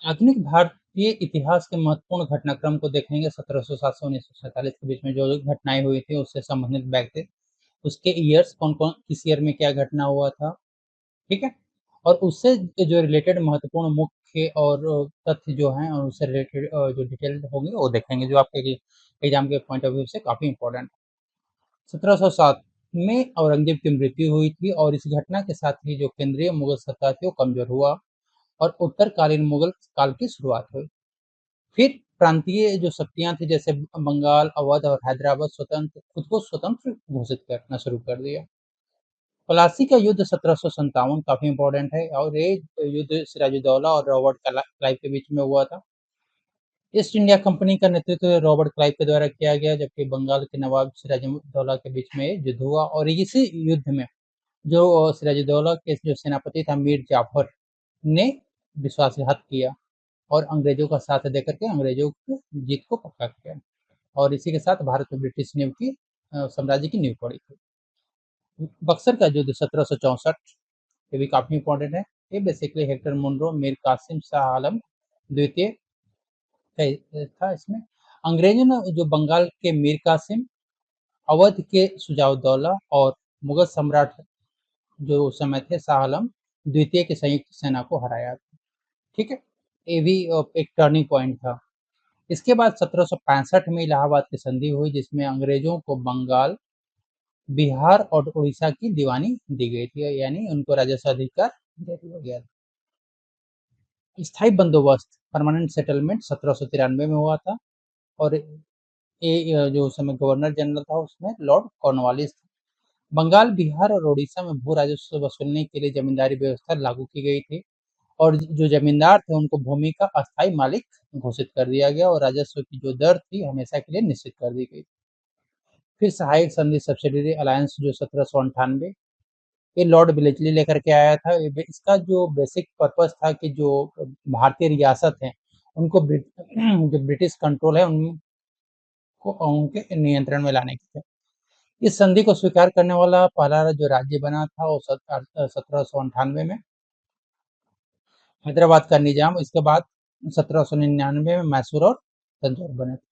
आधुनिक भारतीय इतिहास के महत्वपूर्ण घटनाक्रम को देखेंगे 1707 से 1947 के बीच में जो घटनाएँ हुई थी उससे संबंधित व्यक्ति, उसके ईयर्स कौन-कौन किस ईयर में क्या घटना हुआ था, ठीक है? और उससे जो रिलेटेड महत्वपूर्ण मुख्य और तथ्य जो हैं और उससे रिलेटेड जो डिटेल्ड होंगे वो देखेंगे जो आपके लिए एग्ज़ाम के पॉइंट ऑफ व्यू से काफ़ी इम्पोर्टेंट है। 1707 में औरंगज़ेब की मृत्यु हुई थी और इस घटना के साथ ही जो केंद्रीय मुगल सत्ता थी वो कमज़ोर हुआ और उत्तरकालीन मुगल काल की शुरुआत हुई। फिर प्रांतीय जो शक्तियाँ थी जैसे बंगाल, अवध और हैदराबाद खुद को स्वतंत्र घोषित करना शुरू कर दिया। प्लासी का युद्ध 1757 काफ़ी इम्पोर्टेंट है और ये युद्ध सिराजुद्दौला और रॉबर्ट क्लाइव के बीच में हुआ था। ईस्ट इंडिया कंपनी का नेतृत्व रॉबर्ट क्लाइव के द्वारा किया गया जबकि बंगाल के नवाब सिराजुद्दौला के बीच में युद्ध हुआ और इसी युद्ध में जो सिराजुद्दौला के जो सेनापति था मीर जाफर ने विश्वासघात किया और अंग्रेजों का साथ देकर के अंग्रेजों की जीत को पक्का किया और इसी के साथ भारत में ब्रिटिश साम्राज्य की नींव पड़ी थी। बक्सर का युद्ध 1764 ये भी काफी इंपॉर्टेंट है। ये basically Hector Munro, Mir Kasim, Shah Alam द्वितीय था इसमें। अंग्रेजों ने जो बंगाल के मीर कासिम, अवध के शुजाउद्दौला और मुगल सम्राट जो उस समय थे शाह आलम द्वितीय की संयुक्त सेना को हराया था। ठीक है, ये भी एक टर्निंग पॉइंट था। इसके बाद 1765 में इलाहाबाद की संधि हुई जिसमें अंग्रेजों को बंगाल, बिहार और उड़ीसा की दीवानी दी गई थी यानी उनको राजस्व अधिकार दे दिया गया था। स्थायी बंदोबस्त परमानेंट सेटलमेंट 1793 में हुआ था और ये जो उस समय गवर्नर जनरल था उसमें लॉर्ड कॉर्नवालिस था। बंगाल, बिहार और उड़ीसा में भू राजस्व वसूलने के लिए जमींदारी व्यवस्था लागू की गई थी और जो जमींदार थे उनको भूमि का अस्थायी मालिक घोषित कर दिया गया और राजस्व की जो दर थी हमेशा के लिए निश्चित कर दी गई। फिर सहायक संधि सब्सिडरी अलायंस जो 1798 ये लॉर्ड विलेजली लेकर के आया था। इसका जो बेसिक पर्पस था कि जो भारतीय रियासत हैं उनको जो ब्रिटिश कंट्रोल है उनको उनके नियंत्रण में लाने की थे। इस संधि को स्वीकार करने वाला पहला जो राज्य बना था वो 1798 में हैदराबाद का निजाम, इसके बाद 1799 में मैसूर और तंजौर बने थे।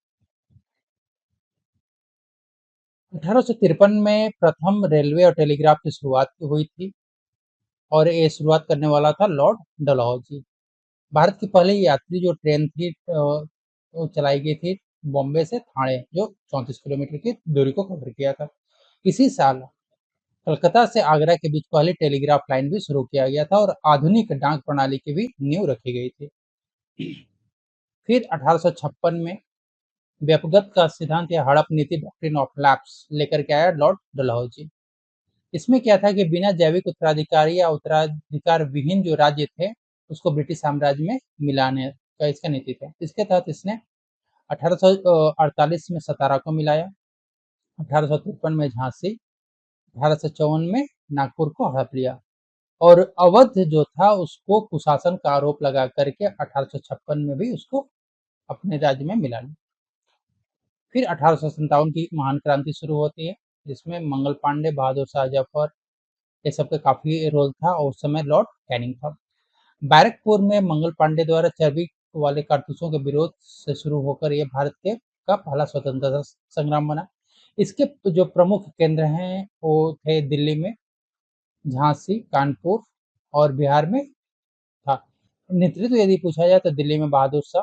1853 में प्रथम रेलवे और टेलीग्राफ की शुरुआत हुई थी और ये शुरुआत करने वाला था लॉर्ड डलहौजी। भारत की पहली यात्री जो ट्रेन थी वो चलाई गई थी बॉम्बे से ठाणे जो 34 किलोमीटर की दूरी को कवर किया था। इसी साल कलकत्ता से आगरा के बीच पहली टेलीग्राफ लाइन भी शुरू किया गया था और आधुनिक डाक प्रणाली की भी नींव रखी गई थी। फिर 1856 में व्यपगत का सिद्धांत या हड़प नीति डॉक्ट्रिन ऑफ लैप्स लेकर के आया लॉर्ड डलहौजी। इसमें क्या था कि बिना जैविक उत्तराधिकारी या उत्तराधिकार विहीन जो राज्य थे उसको ब्रिटिश साम्राज्य में मिलाने का इसका नीति था। इसके तहत इसने 1848 में सतारा को मिलाया, 1853 में झांसी, 1854 में नागपुर को हड़प लिया और अवध जो था उसको कुशासन का आरोप लगा करके 1856 में भी उसको अपने राज्य में मिला लिया। फिर 1857 की महान क्रांति शुरू होती है जिसमें मंगल पांडे, बहादुर शाह जफर ये सब का काफी रोल था और उस समय लॉर्ड कैनिंग था। बैरकपुर में मंगल पांडे द्वारा चर्बी वाले कारतूसों के विरोध से शुरू होकर ये भारत के का पहला स्वतंत्रता संग्राम बना। इसके जो प्रमुख केंद्र हैं वो थे दिल्ली में, झांसी, कानपुर और बिहार में था। नेतृत्व यदि पूछा जाए तो दिल्ली में बहादुर शाह,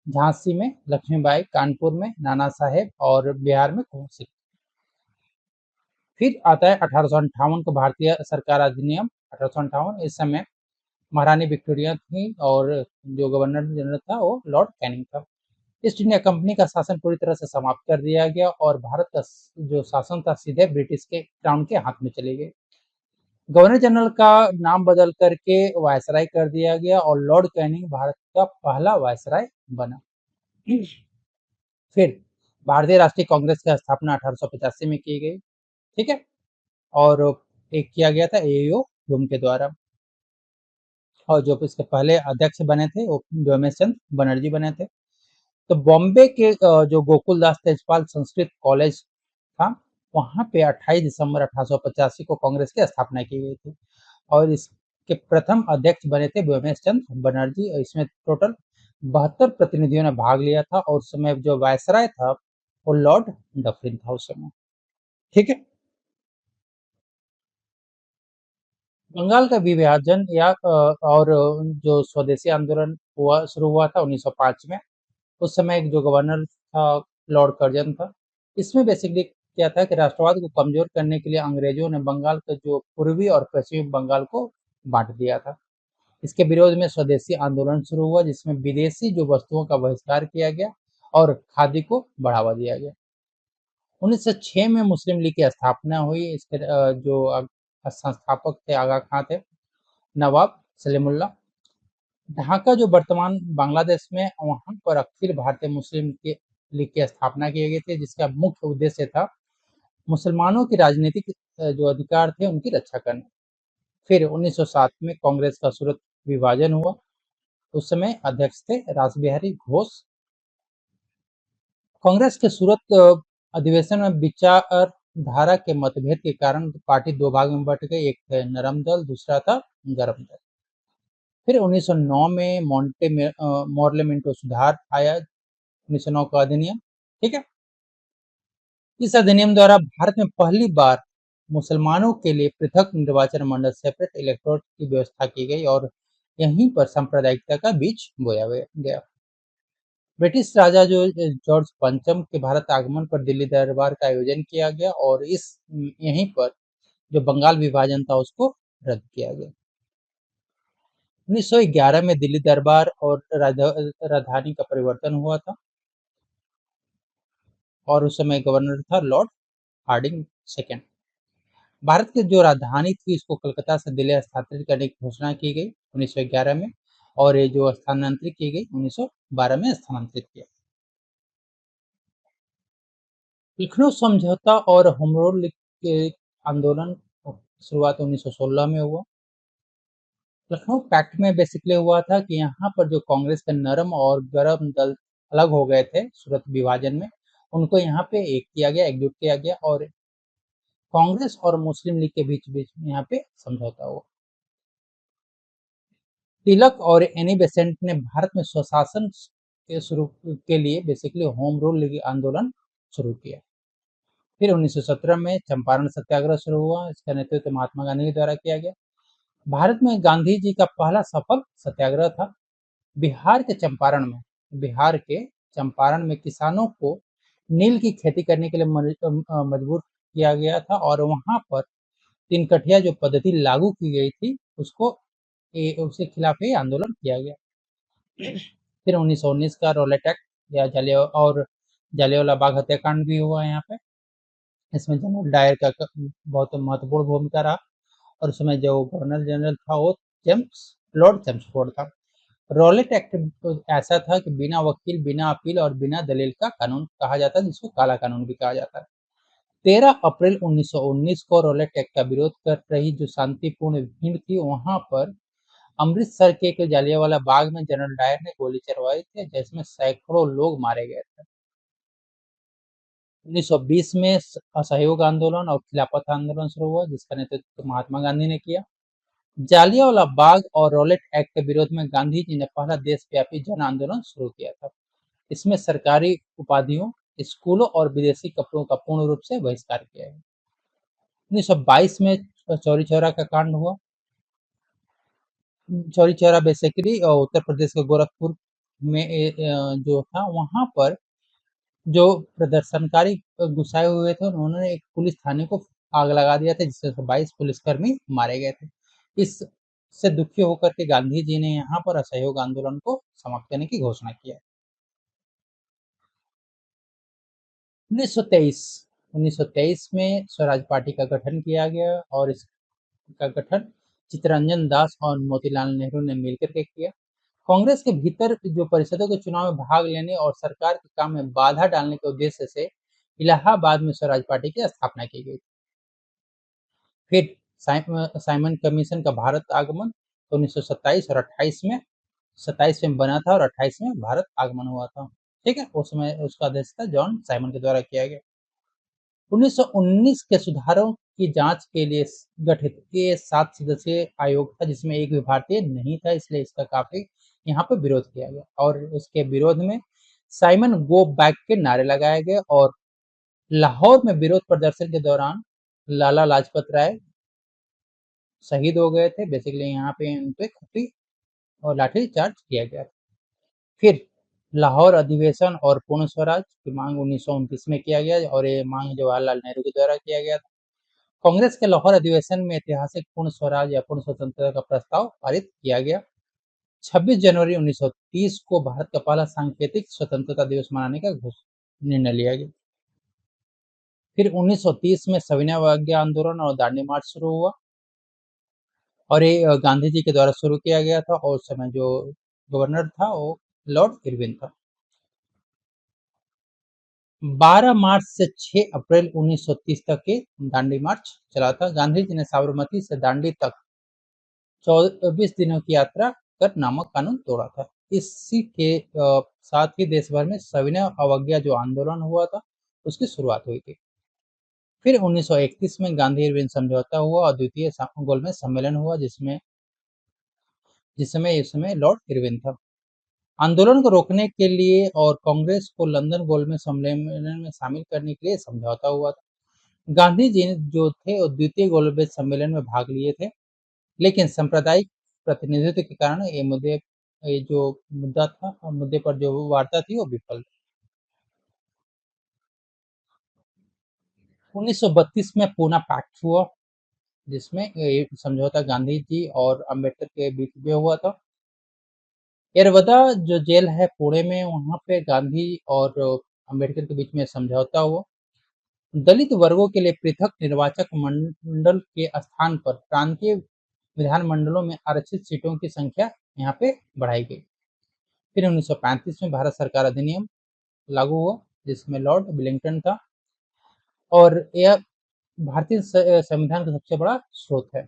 झांसी में लक्ष्मीबाई, कानपुर में नाना साहेब और बिहार में कुंवर सिंह। फिर आता है 1858 को भारतीय सरकार अधिनियम 1858। इस समय महारानी विक्टोरिया थी और जो गवर्नर जनरल था वो लॉर्ड कैनिंग था। ईस्ट इंडिया कंपनी का शासन पूरी तरह से समाप्त कर दिया गया और भारत का जो शासन था सीधे ब्रिटिश के क्राउन के हाथ में चले गए। गवर्नर जनरल का नाम बदल करके वायसराय कर दिया गया और लॉर्ड कैनिंग भारत का पहला वायसराय बना। फिर भारतीय राष्ट्रीय कांग्रेस की स्थापना 1885 में की गई, ठीक है, और एक किया गया था एओ ह्यूम के द्वारा और जो इसके पहले अध्यक्ष बने थे वो व्योमेश चंद्र बनर्जी बने थे। तो बॉम्बे के जो गोकुलदास तेजपाल संस्कृत कॉलेज था वहाँ पे 28 दिसंबर 1885 को कांग्रेस की स्थापना की गई थी और इस के प्रथम अध्यक्ष बने थे व्योमेश चंद्र बनर्जी। इसमें टोटल 72 प्रतिनिधियों ने भाग लिया था और उस समय जो वायसराय था वो लॉर्ड डफरिन था उस समय। ठीक है। बंगाल का विभाजन और जो स्वदेशी आंदोलन हुआ शुरू हुआ था 1905 में। उस समय एक जो गवर्नर था लॉर्ड कर्जन था। इसमें बेसिकली क्या था कि राष्ट्रवाद को कमजोर करने के लिए अंग्रेजों ने बंगाल का जो पूर्वी और पश्चिमी बंगाल को बांट दिया था। इसके विरोध में स्वदेशी आंदोलन शुरू हुआ जिसमें विदेशी जो वस्तुओं का बहिष्कार किया गया और खादी को बढ़ावा दिया गया। 1906 में मुस्लिम लीग की स्थापना हुई। इसके जो संस्थापक थे आगा खां थे, नवाब सलीमुल्लाह। ढाका जो वर्तमान बांग्लादेश में, वहां पर अखिल भारतीय मुस्लिम लीग की स्थापना की गई थी जिसका मुख्य उद्देश्य था मुसलमानों की राजनीतिक जो अधिकार थे उनकी रक्षा करना। फिर 1907 में कांग्रेस का सूरत विभाजन हुआ। उस समय अध्यक्ष थे रासबिहारी घोष। कांग्रेस के सूरत अधिवेशन में विचारधारा के मतभेद के कारण पार्टी दो भाग में बंट गई। एक थे नरम दल, दूसरा था गरम दल। फिर 1909 में मोर्लेमेंटो सुधार आया, 1909 का अधिनियम। ठीक है। इस अधिनियम द्वारा भारत में पहली बार मुसलमानों के लिए पृथक निर्वाचन मंडल, सेपरेट इलेक्टोरेट की व्यवस्था की गई और यहीं पर सांप्रदायिकता का बीज बोया गया। ब्रिटिश राजा जो जॉर्ज पंचम के भारत आगमन पर दिल्ली दरबार का आयोजन किया गया और यहीं पर जो बंगाल विभाजन था उसको रद्द किया गया। 1911 में दिल्ली दरबार और राजधानी का परिवर्तन हुआ था और उस समय गवर्नर था लॉर्ड हार्डिंग सेकेंड। भारत की जो राजधानी थी इसको कलकत्ता से दिल्ली स्थानांतरित करने की घोषणा की गई 1911 में और ये जो स्थानांतरित की गई 1912 में स्थानांतरित किया। लखनऊ समझौता और होम रूल के आंदोलन शुरुआत 1916 में हुआ। लखनऊ पैक्ट में बेसिकली हुआ था कि यहाँ पर जो कांग्रेस के नरम और गरम दल अलग हो गए थे सूरत विभाजन में, उनको यहाँ पे एक किया गया, एकजुट किया गया और कांग्रेस और मुस्लिम लीग के बीच बीच में यहाँ पे समझौता हुआ। तिलक और एनी बेसेंट ने भारत में स्वशासन के लिए बेसिकली होम रूल आंदोलन शुरू किया। फिर 1917 में चंपारण सत्याग्रह शुरू हुआ। इसका नेतृत्व महात्मा गांधी द्वारा किया गया। भारत में गांधी जी का पहला सफल सत्याग्रह था बिहार के चंपारण में किसानों को नील की खेती करने के लिए मजबूर किया गया था और वहां पर तीन कठिया जो पद्धति लागू की गई थी उसके खिलाफ ही आंदोलन किया गया। फिर 1919 का रॉलेट एक्ट या जालियांवाला बाग हत्याकांड भी हुआ यहाँ पे। इसमें जनरल डायर का बहुत महत्वपूर्ण भूमिका रहा और उस समय जो गवर्नर जनरल था वो लॉर्ड चेम्सफोर्ड था। रॉलेट एक्ट ऐसा था कि बिना वकील, बिना अपील और बिना दलील का कानून कहा जाता है जिसको काला कानून भी कहा जाता है। 13 अप्रैल 1919 को रॉलेट एक्ट का विरोध कर रही जो शांतिपूर्ण भीड़ थी वहां पर अमृतसर के एक जालियांवाला बाग में जनरल डायर ने गोली चलवाई थी जिसमें सैकड़ों लोग मारे गए थे। 1920 में असहयोग आंदोलन और खिलाफत आंदोलन शुरू हुआ जिसका नेतृत्व महात्मा गांधी ने किया। जालियांवाला बाग और रॉलेट एक्ट के विरोध में गांधी जी ने पहला देशव्यापी जन आंदोलन शुरू किया था। इसमें सरकारी उपाधियों, स्कूलों और विदेशी कपड़ों का पूर्ण रूप से बहिष्कार किया गया। 1922 में चौरी चौरा का कांड हुआ। चौरी चौरा बेसिकली उत्तर प्रदेश के गोरखपुर में जो था वहां पर जो प्रदर्शनकारी घुसाए हुए थे उन्होंने एक पुलिस थाने को आग लगा दिया था जिससे 22 पुलिसकर्मी मारे गए थे। इससे दुखी होकर के गांधी जी ने यहाँ पर असहयोग आंदोलन को समाप्त करने की घोषणा किया। 1923 में स्वराज पार्टी का गठन किया गया और इसका गठन चित्तरंजन दास और मोतीलाल नेहरू ने मिलकर के किया। कांग्रेस के भीतर जो परिषदों के चुनाव में भाग लेने और सरकार के काम में बाधा डालने के उद्देश्य से इलाहाबाद में स्वराज पार्टी की स्थापना की गई। फिर साइमन कमीशन का भारत आगमन 1927 और 28 में 27 में बना था और 28 में भारत आगमन हुआ था। ठीक है, उस समय उसका अध्यक्ष था जॉन साइमन के द्वारा किया गया। 1919 के सुधारों की जांच के लिए गठित ये 7 सदस्यीय आयोग था, जिसमें एक भी भारतीय नहीं था, इसलिए इसका काफी यहाँ पे विरोध किया गया और उसके विरोध में साइमन गो बैक के नारे लगाए गए और लाहौर में विरोध प्रदर्शन के दौरान लाला लाजपत राय शहीद हो गए थे। बेसिकली यहाँ पे उन पे काफी और लाठी चार्ज किया गया। फिर लाहौर अधिवेशन और पूर्ण स्वराज की मांग 1929 में किया गया और ये मांग जवाहरलाल नेहरू के द्वारा किया गया था। कांग्रेस के लाहौर अधिवेशन में ऐतिहासिक पूर्ण स्वराज या पूर्ण स्वतंत्रता का प्रस्ताव पारित किया गया। 26 जनवरी 1930 को भारत का पहला सांकेतिक स्वतंत्रता दिवस मनाने का निर्णय लिया गया। फिर 1930 में सविनय अवज्ञा आंदोलन और दांडी मार्च शुरू हुआ और ये गांधी जी के द्वारा शुरू किया गया था और उस समय जो गवर्नर था वो लॉर्ड इरविन था। 12 मार्च से 6 अप्रैल 1930 तक के दांडी मार्च चला था। गांधी जी ने साबरमती से दांडी तक 24 दिनों की यात्रा कर नामक कानून तोड़ा था। इसी के साथ ही देश भर में सविनय अवज्ञा जो आंदोलन हुआ था उसकी शुरुआत हुई थी। फिर 1931 में गांधी इरविन समझौता हुआ और द्वितीय गोलमेज सम्मेलन हुआ जिसमें इस समय लॉर्ड इरविन था। आंदोलन को रोकने के लिए और कांग्रेस को लंदन गोलमेज सम्मेलन में शामिल करने के लिए समझौता हुआ था। गांधी जी जो थे वो द्वितीय गोलमेज सम्मेलन में भाग लिए थे, लेकिन सांप्रदायिक प्रतिनिधित्व के कारण ये जो मुद्दे पर जो वार्ता थी वो विफल। 1932 में पूना पैक्ट हुआ, जिसमें ये समझौता गांधी जी और अंबेडकर के बीच में हुआ था। येरवदा जो जेल है पुणे में, वहां पे गांधी और अंबेडकर के बीच में समझौता हुआ। दलित वर्गों के लिए पृथक निर्वाचक मंडल के स्थान पर प्रांतीय विधानमंडलों में आरक्षित सीटों की संख्या यहाँ पे बढ़ाई गई। फिर 1935 में भारत सरकार अधिनियम लागू हुआ, जिसमें लॉर्ड विलिंगटन था और यह भारतीय संविधान का सबसे बड़ा स्रोत है।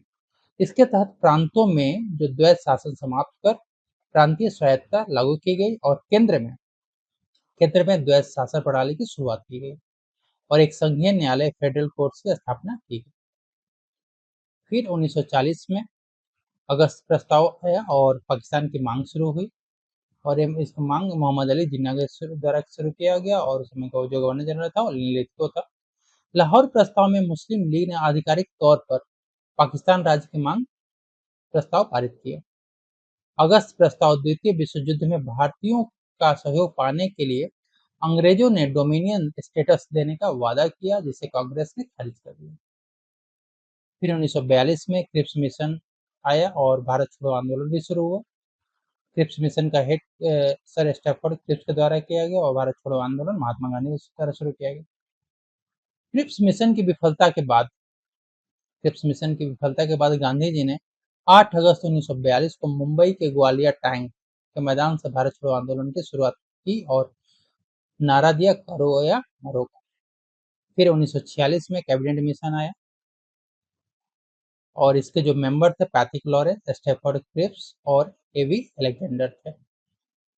इसके तहत प्रांतों में जो द्वैध शासन समाप्त कर प्रांतीय स्वायत्तता लागू की गई और केंद्र में द्वैध शासन प्रणाली की शुरुआत की गई और एक संघीय न्यायालय फेडरल कोर्ट्स की स्थापना की गई। फिर 1940 में अगस्त प्रस्ताव आया और पाकिस्तान की मांग शुरू हुई और इस मांग मोहम्मद अली जिन्ना के द्वारा शुरू किया गया और उसमें जो गवर्नर जनरल था वो लिखितो था। लाहौर प्रस्ताव में मुस्लिम लीग ने आधिकारिक तौर पर पाकिस्तान राज्य की मांग प्रस्ताव पारित किया। अगस्त प्रस्ताव द्वितीय विश्व युद्ध में भारतीयों का सहयोग पाने के लिए अंग्रेजों ने डोमिनियन स्टेटस देने का वादा किया, जिसे कांग्रेस ने खारिज कर दिया। फिर 1942 में क्रिप्स मिशन आया और भारत छोड़ो आंदोलन भी शुरू हुआ। क्रिप्स मिशन का हेड सर स्टैफोर्ड क्रिप्स के द्वारा किया गया और भारत छोड़ो आंदोलन महात्मा गांधी के द्वारा शुरू किया गया। क्रिप्स मिशन की विफलता के बाद गांधी जी ने 8 अगस्त 1942 को मुंबई के ग्वालियर टैंक के मैदान से भारत छोड़ो आंदोलन की शुरुआत की और नारा दिया, करो या मरो। फिर 1946 में कैबिनेट मिशन आया और इसके जो मेंबर थे पैट्रिक लॉरेंस, स्टैफोर्ड क्रिप्स और एवी अलेक्जेंडर थे।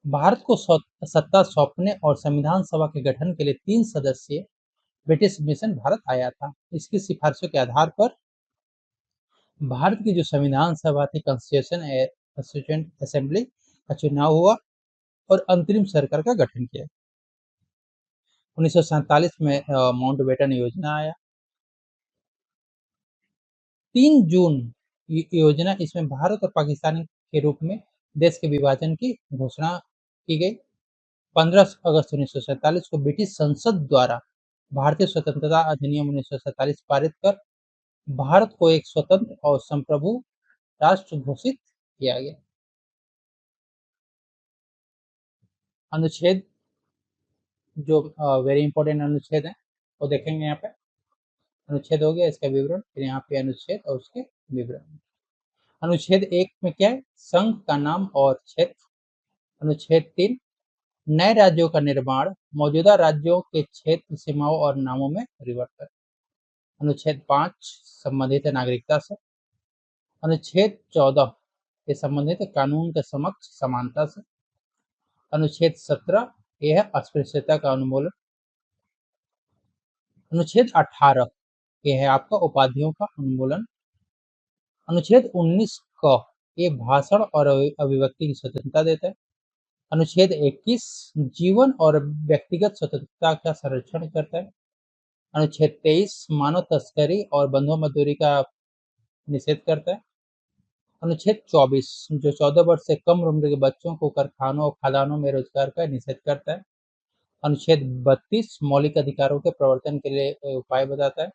भारत को सत्ता सौंपने और संविधान सभा के गठन के लिए 3 सदस्यीय ब्रिटिश मिशन भारत आया था। इसकी सिफारिशों के आधार पर भारत की जो संविधान सभा थी, कॉन्स्टिट्यूएंट असेंबली का चुनाव हुआ और अंतरिम सरकार का गठन किया। 1947 में माउंटबेटन योजना आया। 3 जून योजना, इसमें भारत और पाकिस्तान के रूप में देश के विभाजन की घोषणा की गई। 15 अगस्त 1947 को ब्रिटिश संसद द्वारा भारतीय स्वतंत्रता अधिनियम 1947 पारित कर भारत को एक स्वतंत्र और संप्रभु राष्ट्र घोषित किया गया। अनुच्छेद जो वेरी इंपॉर्टेंट अनुच्छेद है वो देखेंगे यहाँ पे। अनुच्छेद हो गया, इसका विवरण, फिर यहाँ पे अनुच्छेद और उसके विवरण। अनुच्छेद 1 में क्या है, संघ का नाम और क्षेत्र। अनुच्छेद 3 नए राज्यों का निर्माण, मौजूदा राज्यों के क्षेत्र सीमाओं और नामों में परिवर्तन। अनुच्छेद 5 संबंधित है नागरिकता से। अनुच्छेद 14 ये संबंधित है कानून के समक्ष समानता से। अनुच्छेद 17 यह है अस्पृश्यता का उन्मूलन। अनुच्छेद 18 ये है आपका उपाधियों का उन्मूलन। अनुच्छेद 19 क ये भाषण और अभिव्यक्ति की स्वतंत्रता देता है। अनुच्छेद 21 जीवन और व्यक्तिगत स्वतंत्रता का संरक्षण करता है। अनुच्छेद 23 मानव तस्करी और बंधुआ मजदूरी का निषेध करता है। अनुच्छेद 24 जो 14 वर्ष से कम उम्र के बच्चों को कारखानों और खदानों में रोजगार का निषेध करता है। अनुच्छेद 32 मौलिक अधिकारों के प्रवर्तन के लिए उपाय बताता है।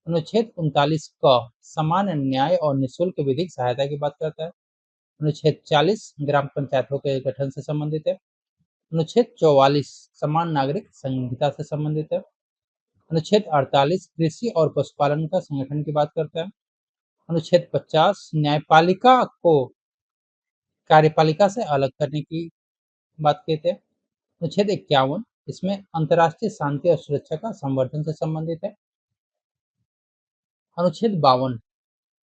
अनुच्छेद 39 क समान न्याय और निःशुल्क विधिक सहायता की बात करता है। अनुच्छेद 40 ग्राम पंचायतों के गठन से संबंधित है। अनुच्छेद 44 समान नागरिक संहिता से संबंधित है। अनुच्छेद 48 कृषि और पशुपालन का संगठन की बात करता है। अनुच्छेद 50 न्यायपालिका को कार्यपालिका से अलग करने की बात कहते हैं। अनुच्छेद 51 इसमें अंतर्राष्ट्रीय शांति और सुरक्षा का संवर्धन से संबंधित है। अनुच्छेद 52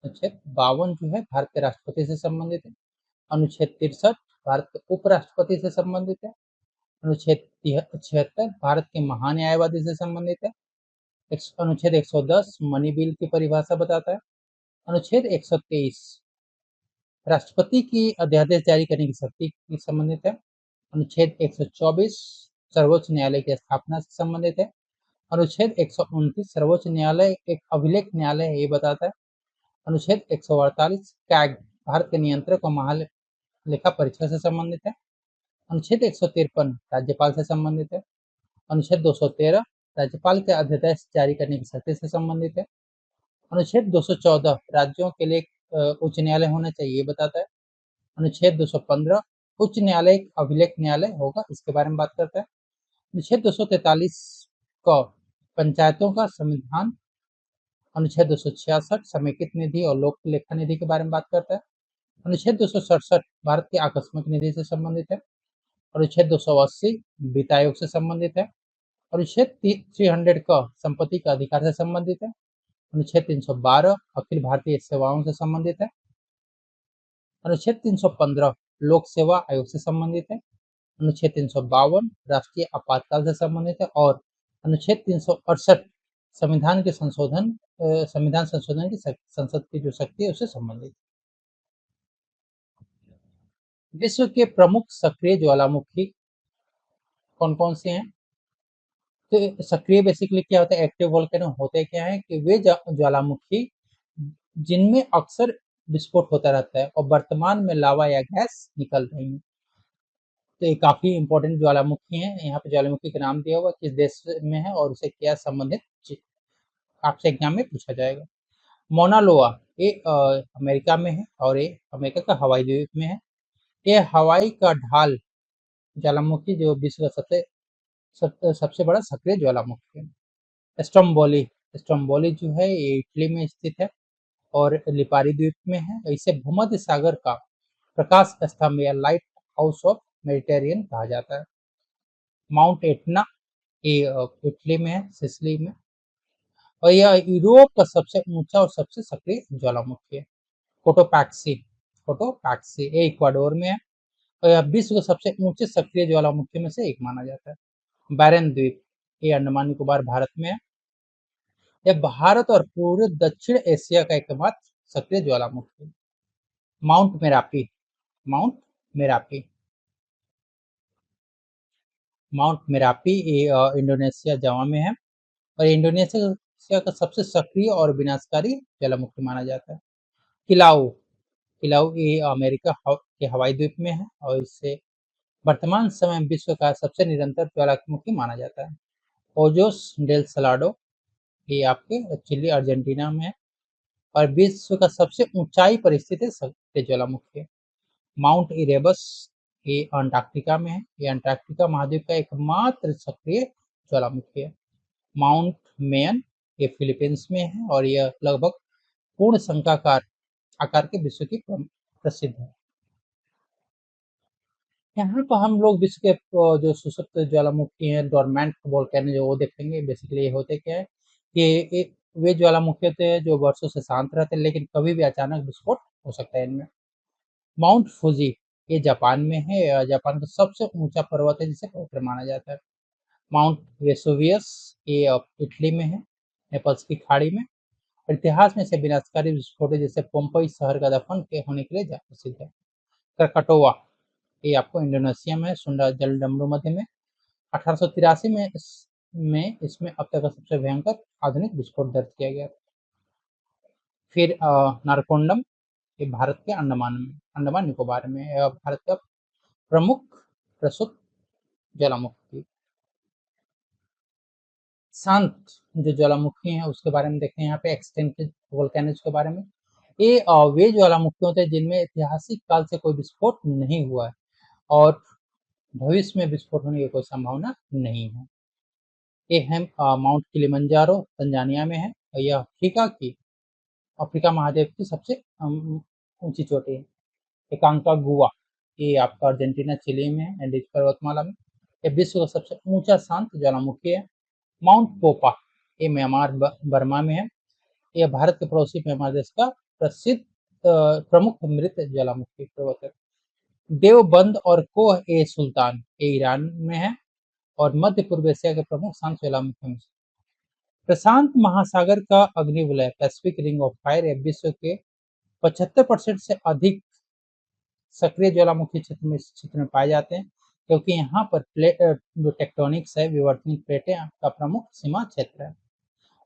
अनुच्छेद 52 जो है भारत के राष्ट्रपति से संबंधित है। अनुच्छेद 63 भारत के उपराष्ट्रपति से संबंधित है। अनुच्छेद 76 भारत के महान्यायवादी से संबंधित है। अनुच्छेद 110 मनी बिल की परिभाषा बताता है। अनुच्छेद 123 राष्ट्रपति की अध्यादेश जारी करने की शक्ति से संबंधित है। अनुच्छेद 124 सर्वोच्च न्यायालय की स्थापना से संबंधित है। अनुच्छेद 129 सर्वोच्च न्यायालय एक अभिलेख न्यायालय है, ये बताता है। अनुच्छेद 148 कैग भारत के नियंत्रक और महालेखा परीक्षक से संबंधित है। अनुच्छेद 153 राज्यपाल से संबंधित है। अनुच्छेद 213 राज्यपाल के अध्यादेश जारी करने की शक्ति से संबंधित है। अनुच्छेद 214 राज्यों के लिए उच्च न्यायालय होना चाहिए, ये बताता है। अनुच्छेद 215 उच्च न्यायालय एक अभिलेख न्यायालय होगा, इसके बारे में बात करता है। अनुच्छेद 243 क पंचायतों का संविधान। अनुच्छेद 266 समेकित निधि और लोक लेखा निधि के बारे में बात करता है। अनुच्छेद 267 भारत की आकस्मिक निधि से संबंधित है। अनुच्छेद 280 वित्त आयोग से संबंधित है। अनुच्छेद 300 का संपत्ति का अधिकार से संबंधित है। अनुच्छेद 312 अखिल भारतीय सेवाओं से संबंधित है। अनुच्छेद 315 लोक सेवा आयोग से संबंधित है। अनुच्छेद 352 राष्ट्रीय आपातकाल से संबंधित है और अनुच्छेद 368 संविधान संशोधन की संसद की जो शक्ति है उससे संबंधित। विश्व के प्रमुख सक्रिय ज्वालामुखी कौन कौन से हैं? तो सक्रिय बेसिकली क्या होता है, एक्टिव वोल्केनो होते क्या है कि वे ज्वालामुखी जिनमें अक्सर विस्फोट होता रहता है और वर्तमान में लावा या गैस निकल रही है। तो ये काफी इंपॉर्टेंट ज्वालामुखी है। यहाँ पे ज्वालामुखी का नाम दिया हुआ किस देश में है और उसे क्या संबंधित आपसे एग्जाम में पूछा जाएगा। मोना लोआ ये अमेरिका में है और ये अमेरिका का हवाई द्वीप में है। ये हवाई का ढाल ज्वालामुखी जो विश्व का सबसे बड़ा सक्रिय ज्वालामुखी है। स्ट्रोम्बोली जो है ये इटली में स्थित है और लिपारी द्वीप में है। इसे भूमध्य सागर का प्रकाश स्तंभ या लाइट हाउस ऑफ मेडिटेरियन कहा जाता है। माउंट एटना ये इटली में है, सिसिली में, और यह यूरोप का सबसे ऊंचा और सबसे सक्रिय ज्वालामुखी है। कोटोपैक्सी ये इक्वाडोर में है और यह विश्व के सबसे ऊंचे सक्रिय ज्वालामुखी में से एक माना जाता है। बैरन द्वीप ये अंडमान निकोबार भारत में है। यह भारत और पूरे दक्षिण एशिया का एकमात्र सक्रिय ज्वालामुखी है। माउंट मेरापी माउंट मेरापी ये इंडोनेशिया जावा में है और इंडोनेशिया का सबसे सक्रिय और विनाशकारी ज्वालामुखी माना जाता है। किलाउ किलाउ ये अमेरिका के हवाई द्वीप में है और इसे वर्तमान समय में विश्व का सबसे निरंतर ज्वालामुखी माना जाता है। ओजोस डेल सलाडो ये आपके चिली अर्जेंटीना में है और विश्व का सबसे ऊंचाई पर स्थित है सक्रिय ज्वालामुखी है। माउंट इरेबस ये अंटार्कटिका में है। ये अंटार्कटिका महाद्वीप का एकमात्र सक्रिय ज्वालामुखी है। माउंट मेयन ये फिलीपींस में है और यह लगभग पूर्ण शंक्वाकार आकार के विश्व की प्रसिद्ध है। यहाँ पर हम लोग विश्व के जो सुषुप्त ज्वालामुखी हैं, डोरमेंट वोल्केनो जो वो देखेंगे। बेसिकली ये होते क्या है कि वे ज्वालामुखी होते हैं जो वर्षों से शांत रहते हैं लेकिन कभी भी अचानक विस्फोट हो सकता है इनमें। माउंट फुजी ये जापान में है। जापान का सबसे ऊंचा पर्वत है जिसे पवित्र माना जाता है। माउंट वेसुवियस, ये इटली में है, नेपल्स की खाड़ी में। इतिहास में से विनाशकारी विस्फोट जैसे पोम्पई शहर का दफन के होने के लिए प्रसिद्ध है। क्रकटोवा, ये आपको इंडोनेशिया में, सुंडा जल डमरू मध्य में। 1883 में इसमें अब तक का सबसे भयंकर आधुनिक विस्फोट दर्ज किया गया था। फिर नारकोंडम, ये भारत के अंडमान निकोबार में भारत का प्रमुख प्रसुप्त ज्वालामुखी। शांत जो ज्वालामुखी है उसके बारे में देखते हैं यहाँ पे, एक्सटिंक्ट वोल्केनोज के बारे में। ये वे ज्वालामुखी होते हैं जिनमें ऐतिहासिक काल से कोई विस्फोट नहीं हुआ है और भविष्य में विस्फोट होने की कोई संभावना नहीं है। ये है माउंट किलिमंजारो, तंजानिया में है, और यह अफ्रीका महाद्वीप की सबसे ऊंची चोटी है। एकांकागुआ, ये आपका अर्जेंटीना चिली में है, एंडीज पर्वतमाला में। ये विश्व का सबसे ऊंचा शांत ज्वालामुखी है। माउंट पोपा, ये म्यांमार बर्मा में है। यह भारत के पड़ोसी म्यांमार देश का प्रसिद्ध प्रमुख मृत ज्वालामुखी पर्वत है। देवबंद और कोह ए सुल्तान, ये ईरान में है और मध्य पूर्व एशिया के प्रमुख शांत ज्वालामुखी में से। प्रशांत महासागर का अग्निवलय, पैसिफिक रिंग ऑफ फायर, विश्व के 75% से अधिक सक्रिय ज्वालामुखी क्षेत्र में पाए जाते हैं, क्योंकि यहाँ पर जो टेक्टोनिक्स है, विवर्तनिक प्लेटें का प्रमुख सीमा क्षेत्र है।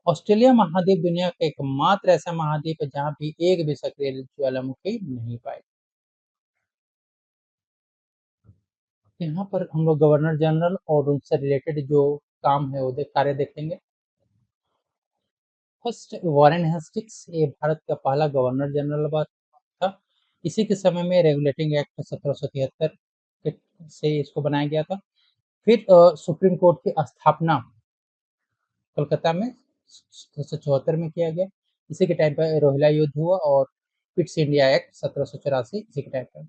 ऑस्ट्रेलिया महाद्वीप दुनिया का एकमात्र ऐसा महाद्वीप है जहाँ भी एक भी सक्रिय ज्वालामुखी नहीं पाई। यहाँ पर हम लोग गवर्नर जनरल और उनसे रिलेटेड जो काम है वो कार्य देखेंगे। फर्स्ट, वॉरेन हेस्टिंग्स, ये भारत का पहला गवर्नर जनरल था। इसी के समय में रेगुलेटिंग एक्ट 1773 से इसको बनाया गया था। फिर सुप्रीम कोर्ट की स्थापना कोलकाता में 1774 में किया गया। इसी के टाइम पर रोहिला युद्ध हुआ और पिट्स इंडिया एक्ट 1784 इसी के टाइम पर।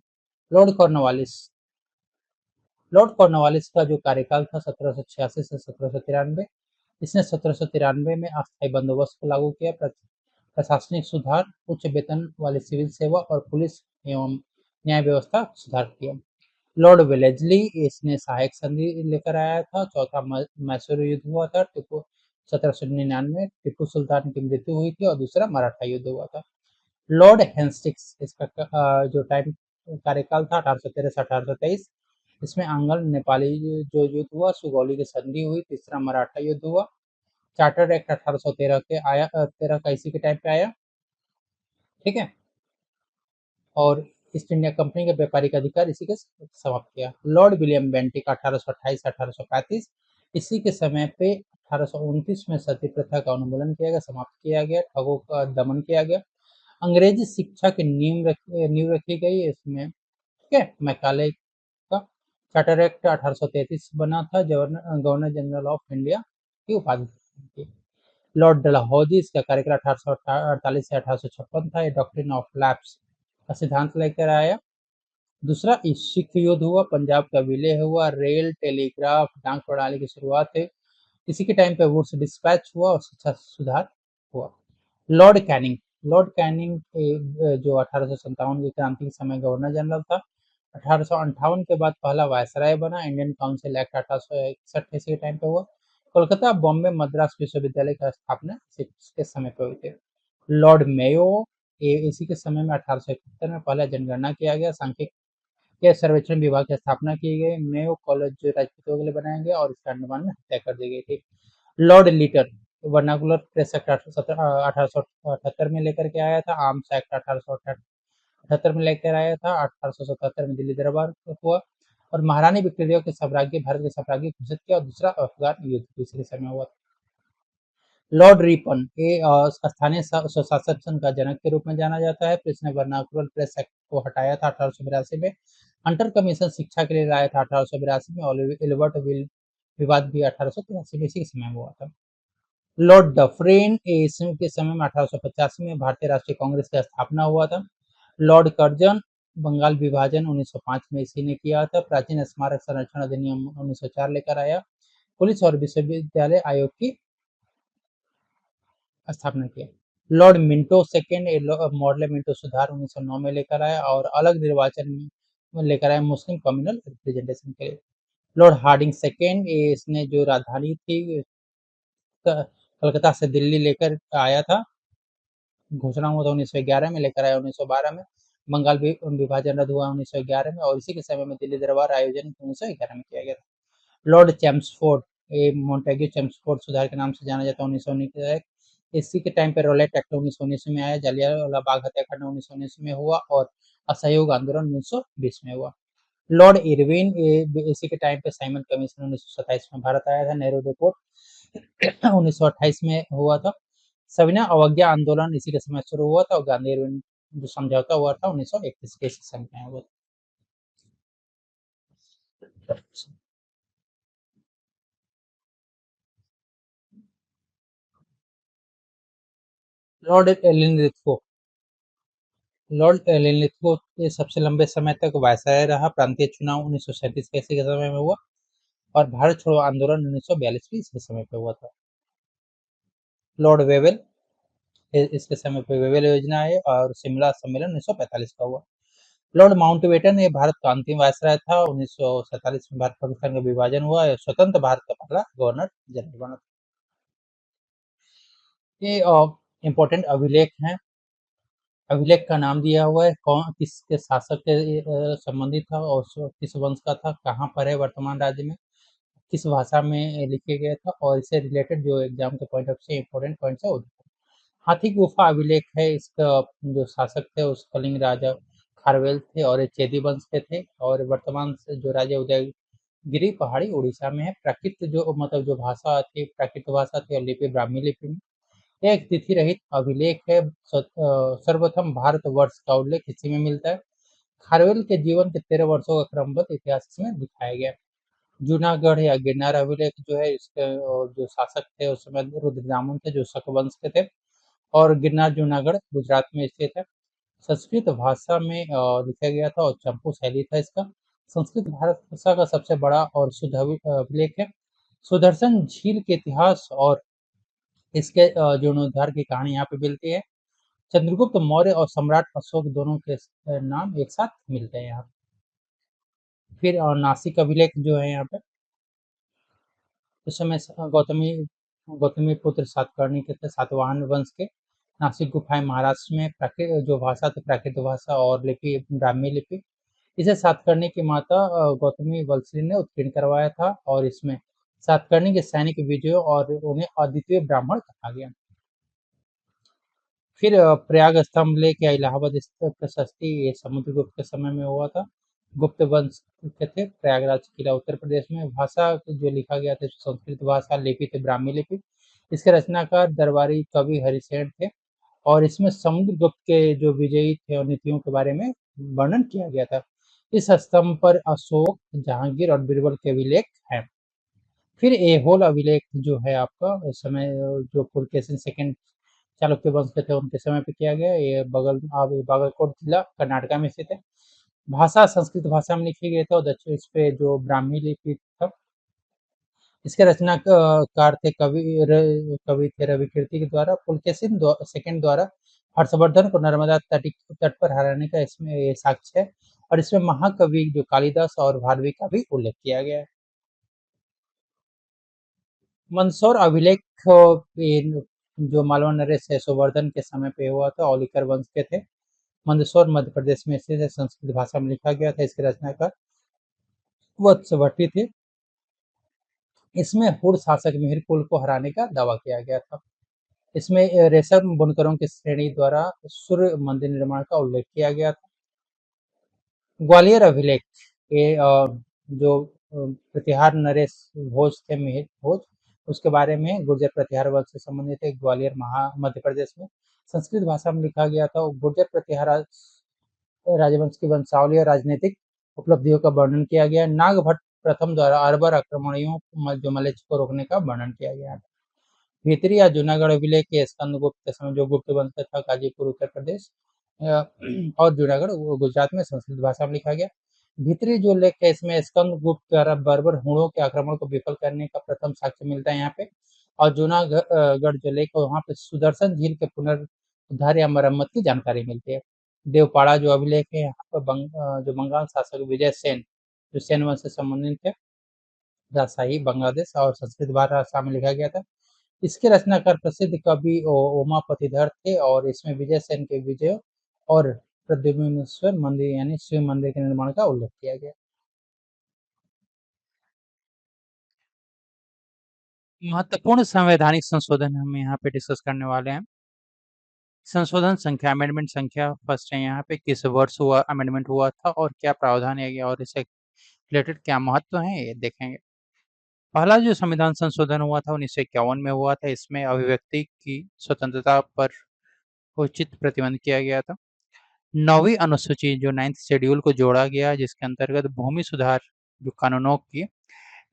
लॉर्ड कॉर्नवालिस का जो कार्यकाल था 1786 से 1793, इसने 1793 में अस्थायी बंदोबस्त को लागू किया, प्रशासनिक सुधार, उच्च वेतन वाली सिविल सेवा और पुलिस एवं न्याय व्यवस्था सुधार किया। लॉर्ड वेलेस्ली, इसने सहायक संधि लेकर आया था। चौथा मैसूर युद्ध हुआ था, 1799 टीपू सुल्तान की मृत्यु हुई थी और दूसरा मराठा युद्ध हुआ था। लॉर्ड हेस्टिंग्स, इसका जो टाइम कार्यकाल था 1813 से 1823, इसमें आंग्ल नेपाली जो युद्ध हुआ, सुगौली की संधि हुई, तीसरा मराठा युद्ध हुआ। चार्टर एक्ट 1813 के आया 13 का इसी के टाइम पे आया, ठीक है, और ईस्ट इंडिया कंपनी के व्यापारिक अधिकार इसी के समाप्त किया। लॉर्ड विलियम बेंटिक 1828 से 1835, इसी के समय पे 1829 में सती प्रथा का उन्मूलन किया गया, समाप्त किया गया, ठगों का दमन किया गया। अंग्रेजी शिक्षा की नींव रखी गई इसमें, ठीक है। मैकाले का चार्टर एक्ट 1833 बना था, गवर्नर जनरल ऑफ इंडिया की उपाधि थी। लॉर्ड डलहौजी, इसका कार्यकाल 1848 से 1856 था। ये डॉक्ट्रिन ऑफ लैप्स का सिद्धांत लेकर आया। दूसरा सिख युद्ध हुआ, पंजाब का विलय हुआ, रेल, टेलीग्राफ, डाक प्रणाली की शुरुआत है। इसी के टाइम पे वुड्स डिस्पैच हुआ और शिक्षा सुधार हुआ। लॉर्ड कैनिंग जो 1857 की क्रांति के समय गवर्नर जनरल था, 1858 के बाद पहला वायसराय बना। इंडियन काउंसिल एक्ट 1861 इसी के टाइम पे हुआ। कोलकाता, बॉम्बे, मद्रास विश्वविद्यालय का स्थापना इसी समय पे हुई थी। लॉर्ड मेयो, इसी के समय में 1871 में पहला जनगणना किया गया। सांख्यिकी सर्वेक्षण विभाग की स्थापना की गई। मेयो कॉलेज जो राजपूतों के लिए बनाया गया और इसका अंडमान में हत्या कर दी गई थी। Lord litre, vernacular press act 1878 में लेकर के आया था। आर्म्स एक्ट 1878 में लेकर आया था। 1877 में दिल्ली दरबार हुआ और महारानी विक्टोरिया के साम्राज्य भारत के साम्राज्य घोषित किया और दूसरा अफगान युद्ध दूसरे समय हुआ। लॉर्ड रिपन, ये स्थानीय स्वशासन का जनक के रूप में जाना जाता है। इसने वर्नाकुलर प्रेस एक्ट को हटाया था 1882 में। हंटर कमीशन शिक्षा के लिए लाया था 1882 में और एल्बर्ट विल विवाद भी 1883 में इसी समय हुआ था। लॉर्ड डफरेन, के समय में 1885 में भारतीय राष्ट्रीय कांग्रेस की स्थापना हुआ था। लॉर्ड कर्जन, बंगाल विभाजन 1905 में इसी ने किया था। प्राचीन स्मारक संरक्षण अधिनियम 1904 लेकर आया। पुलिस और विश्वविद्यालय आयोग की स्थापना किया। Lord Minto second, model Minto सुधार 1909 में लेकर आया और अलग निर्वाचन में लेकर आया मुस्लिम कम्युनल रिप्रेजेंटेशन के लिए। लॉर्ड हार्डिंग सेकेंड, इसने जो राजधानी थी कलकत्ता से दिल्ली लेकर आया था, घोषणा हुआ था 1911 में, लेकर आया 1912 में। बंगाल विभाजन रद्द हुआ 1911 में, और इसी के समय में दिल्ली दरबार आयोजन 1911 में किया गया था। लॉर्ड चैम्सफोर्ड, ये मोंटेग्यू चैम्सफोर्ड सुधार के नाम से जाना जाता है, 1919 का। इसी के टाइम पे रॉलेट एक्ट 1919 में आया, जलियांवाला बाग हत्याकांड 1919 में हुआ, और असहयोग आंदोलन 1920 में हुआ। लॉर्ड इरविन, इसी के टाइम पे साइमन कमीशन 1927 में भारत आया था। नेहरू रिपोर्ट 1928 में हुआ था। सविनय अवज्ञा आंदोलन इसी के समय शुरू हुआ था, और गांधी इरविन जो समझौता हुआ था 1931 के समय में हुआ था। लॉर्ड लिनलिथगो, लॉर्ड लिनलिथगो के सबसे लंबे समय तक वायसराय रहा। प्रांतीय चुनाव 1937 के इसी के समय में हुआ, और भारत छोड़ो आंदोलन 1942 के इसी समय पे हुआ था। लॉर्ड वेवेल, इसके समय पे वेवेल योजना है, और शिमला सम्मेलन 1945 का हुआ। लॉर्ड माउंटबेटन, ये भारत का अंतिम वायसराय था। 1947 में भारत पाकिस्तान का विभाजन हुआ, स्वतंत्र भारत का पहला गवर्नर जनरल बना। ये इम्पोर्टेंट अभिलेख हैं। अभिलेख का नाम दिया हुआ है, कौन किसके शासक के संबंधित था, और किस वंश का था, कहाँ पर है वर्तमान राज्य में, किस भाषा में लिखे गया था, और इससे रिलेटेड जो एग्जाम के पॉइंट ऑफ से इम्पोर्टेंट पॉइंट्स है वो। हाथी गुफा अभिलेख है, इसका जो शासक थे उस कलिंग राजा खारवेल थे, और ये चेदी वंश के थे, और वर्तमान से जो राजा उदयगिरी पहाड़ी उड़ीसा में है। प्राकृत जो मतलब जो भाषा थी, प्राकृत भाषा थी, और लिपि ब्राह्मी लिपि में। यह एक तिथि रहित अभिलेख है। सर्वप्रथम भारतवर्ष का उल्लेख इसी में मिलता है। खारवेल के जीवन के 13 वर्षों का क्रमबद्ध इतिहास इसमें दिखाया गया है। जूनागढ़ या गिरनार अभिलेख जो है, इसके जो शासक थे उस समय रुद्रदामन थे, जो शक वंश के थे, और गिरनार जूनागढ़ गुजरात में स्थित है। संस्कृत भाषा में लिखा गया था, और चंपू शैली था इसका। संस्कृत भारत भाषा का सबसे बड़ा और शुद्ध अभिलेख है। सुदर्शन झील के इतिहास और इसके जीर्णोद्धार की कहानी यहाँ पे मिलती है। चंद्रगुप्त मौर्य और सम्राट अशोक दोनों के नाम एक साथ मिलते हैं यहाँ। फिर नासिक अभिलेख जो है यहाँ पे, उस समय गौतमी पुत्र सातकर्णी के थे, सातवाहन वंश के। नासिक गुफाएं महाराष्ट्र में। प्राकृत जो भाषा थी, प्राकृत भाषा, और लिपि ब्राह्मी लिपि। इसे सातकर्णी की माता गौतमी वल्लरी ने उत्कीर्ण करवाया था, और इसमें सातकर्णी के सैनिक विजयों और उन्हें अद्वितीय ब्राह्मण कहा गया। फिर प्रयाग स्तंभ लेक या इलाहाबाद प्रशस्ति, ये समुद्रगुप्त के समय में हुआ था। गुप्त वंश के थे। प्रयागराज किला उत्तर प्रदेश में। भाषा जो लिखा गया था संस्कृत भाषा, लिपि थी ब्राह्मी लिपि। इसके रचनाकार दरबारी कवि हरिसेन थे, और इसमें समुद्रगुप्त के जो विजयी थे और नीतियों के बारे में वर्णन किया गया था। इस स्तंभ पर अशोक, जहांगीर और बीरबल के अभिलेख हैं। फिर एहोल अभिलेख जो है आपका, उस समय जो पुलकेशिन सेकंड चालुक्य वंश के थे उनके समय पे किया गया। ये बगल अब बागलकोट जिला कर्नाटका में स्थित है। भाषा संस्कृत भाषा में लिखी गई था, और दक्षिण इस पे जो ब्राह्मी लिपि था। इसके रचनाकार थे कवि थे रवि कीर्ति के द्वारा। पुलकेशिन सेकंड द्वारा हर्षवर्धन को नर्मदा तट पर हराने का इसमें ये साक्ष्य है, और इसमें महाकवि जो कालिदास और भारवी का भी उल्लेख किया गया है। मंदसौर अभिलेख जो मालवा नरेश यशोवर्धन के समय पे हुआ था, औलिकर वंश के थे। मंदसौर मध्य प्रदेश में स्थित है। संस्कृत भाषा में लिखा गया था। इसके रचनाकार वत्सवटी थे। इसमें हुर शासक मिहिर को हराने का दावा किया गया था। इसमें रेशम बुनकरों की श्रेणी द्वारा सूर्य मंदिर निर्माण का उल्लेख किया गया था। ग्वालियर अभिलेख, ये जो प्रतिहार नरेश भोज थे, मिहिर भोज, उसके बारे में गुर्जर प्रतिहार वंश से संबंधित है। ग्वालियर मध्य प्रदेश में। संस्कृत भाषा में लिखा गया था। गुर्जर प्रतिहार राजवंश की वंशावली और राजनीतिक उपलब्धियों का वर्णन किया गया। नागभट्ट प्रथम द्वारा अरबर आक्रमणियों जो मलेच्छ को रोकने का वर्णन किया गया। भीतरी या जूनागढ़ अभिलेख के स्कंदगुप्त के समय जो गुप्त वंश था, गाजीपुर उत्तर प्रदेश, और जूनागढ़ वो गुजरात में संस्कृत भाषा में लिखा गया। भीतरी जो लेख है, इसमें स्कंदगुप्त द्वारा बर्बर हुणों के आक्रमण को विफल करने का प्रथम साक्ष्य मिलता है यहाँ पे। और जूनागढ़ जो लेख है वहाँ पे सुदर्शन झील के पुनरुद्धार या मरम्मत की जानकारी मिलती है। देवपाड़ा जो अभिलेख है यहाँ पर जो बंगाल शासक विजय सेन, जो सेन वंश से संबंधित थे, राजशाही बांग्लादेश और संस्कृत भाषा में लिखा गया था। इसके रचनाकार प्रसिद्ध कवि उमापतिधर थे और इसमें विजय सेन के विजय और प्रद्युम्नेश्वर मंदिर यानी शिव मंदिर के निर्माण का उल्लेख किया गया। महत्वपूर्ण संवैधानिक संशोधन हम यहाँ पे डिस्कस करने वाले हैं। संशोधन संख्या अमेंडमेंट संख्या फर्स्ट है यहाँ पे, किस वर्ष हुआ अमेंडमेंट हुआ था और क्या प्रावधान है और इससे रिलेटेड क्या महत्व है ये देखेंगे। पहला जो संविधान संशोधन हुआ था 1951 में हुआ था। इसमें अभिव्यक्ति की स्वतंत्रता पर उचित प्रतिबंध किया गया था। 9वीं अनुसूची जो 9th शेड्यूल को जोड़ा गया, जिसके अंतर्गत भूमि सुधार जो कानूनों की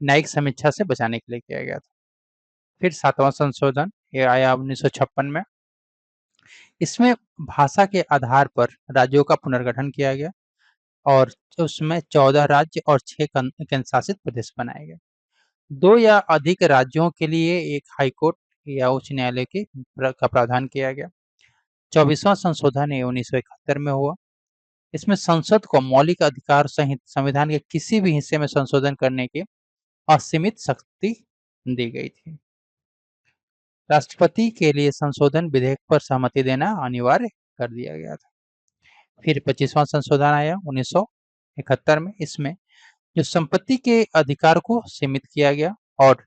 न्यायिक समीक्षा से बचाने के लिए किया गया था। फिर 7वां संशोधन ये आया 1956 में। इसमें भाषा के आधार पर राज्यों का पुनर्गठन किया गया और उसमें 14 राज्य और 6 केंद्र शासित प्रदेश बनाए गए। 2 या अधिक राज्यों के लिए एक हाईकोर्ट या उच्च न्यायालय का प्रावधान किया गया। 24वां संशोधन ये 1971 में हुआ। इसमें संसद को मौलिक अधिकार सहित संविधान के किसी भी हिस्से में संशोधन करने की असीमित शक्ति दी गई थी। राष्ट्रपति के लिए संशोधन विधेयक पर सहमति देना अनिवार्य कर दिया गया था। फिर 25वां संशोधन आया 1971 में। इसमें जो संपत्ति के अधिकार को सीमित किया गया और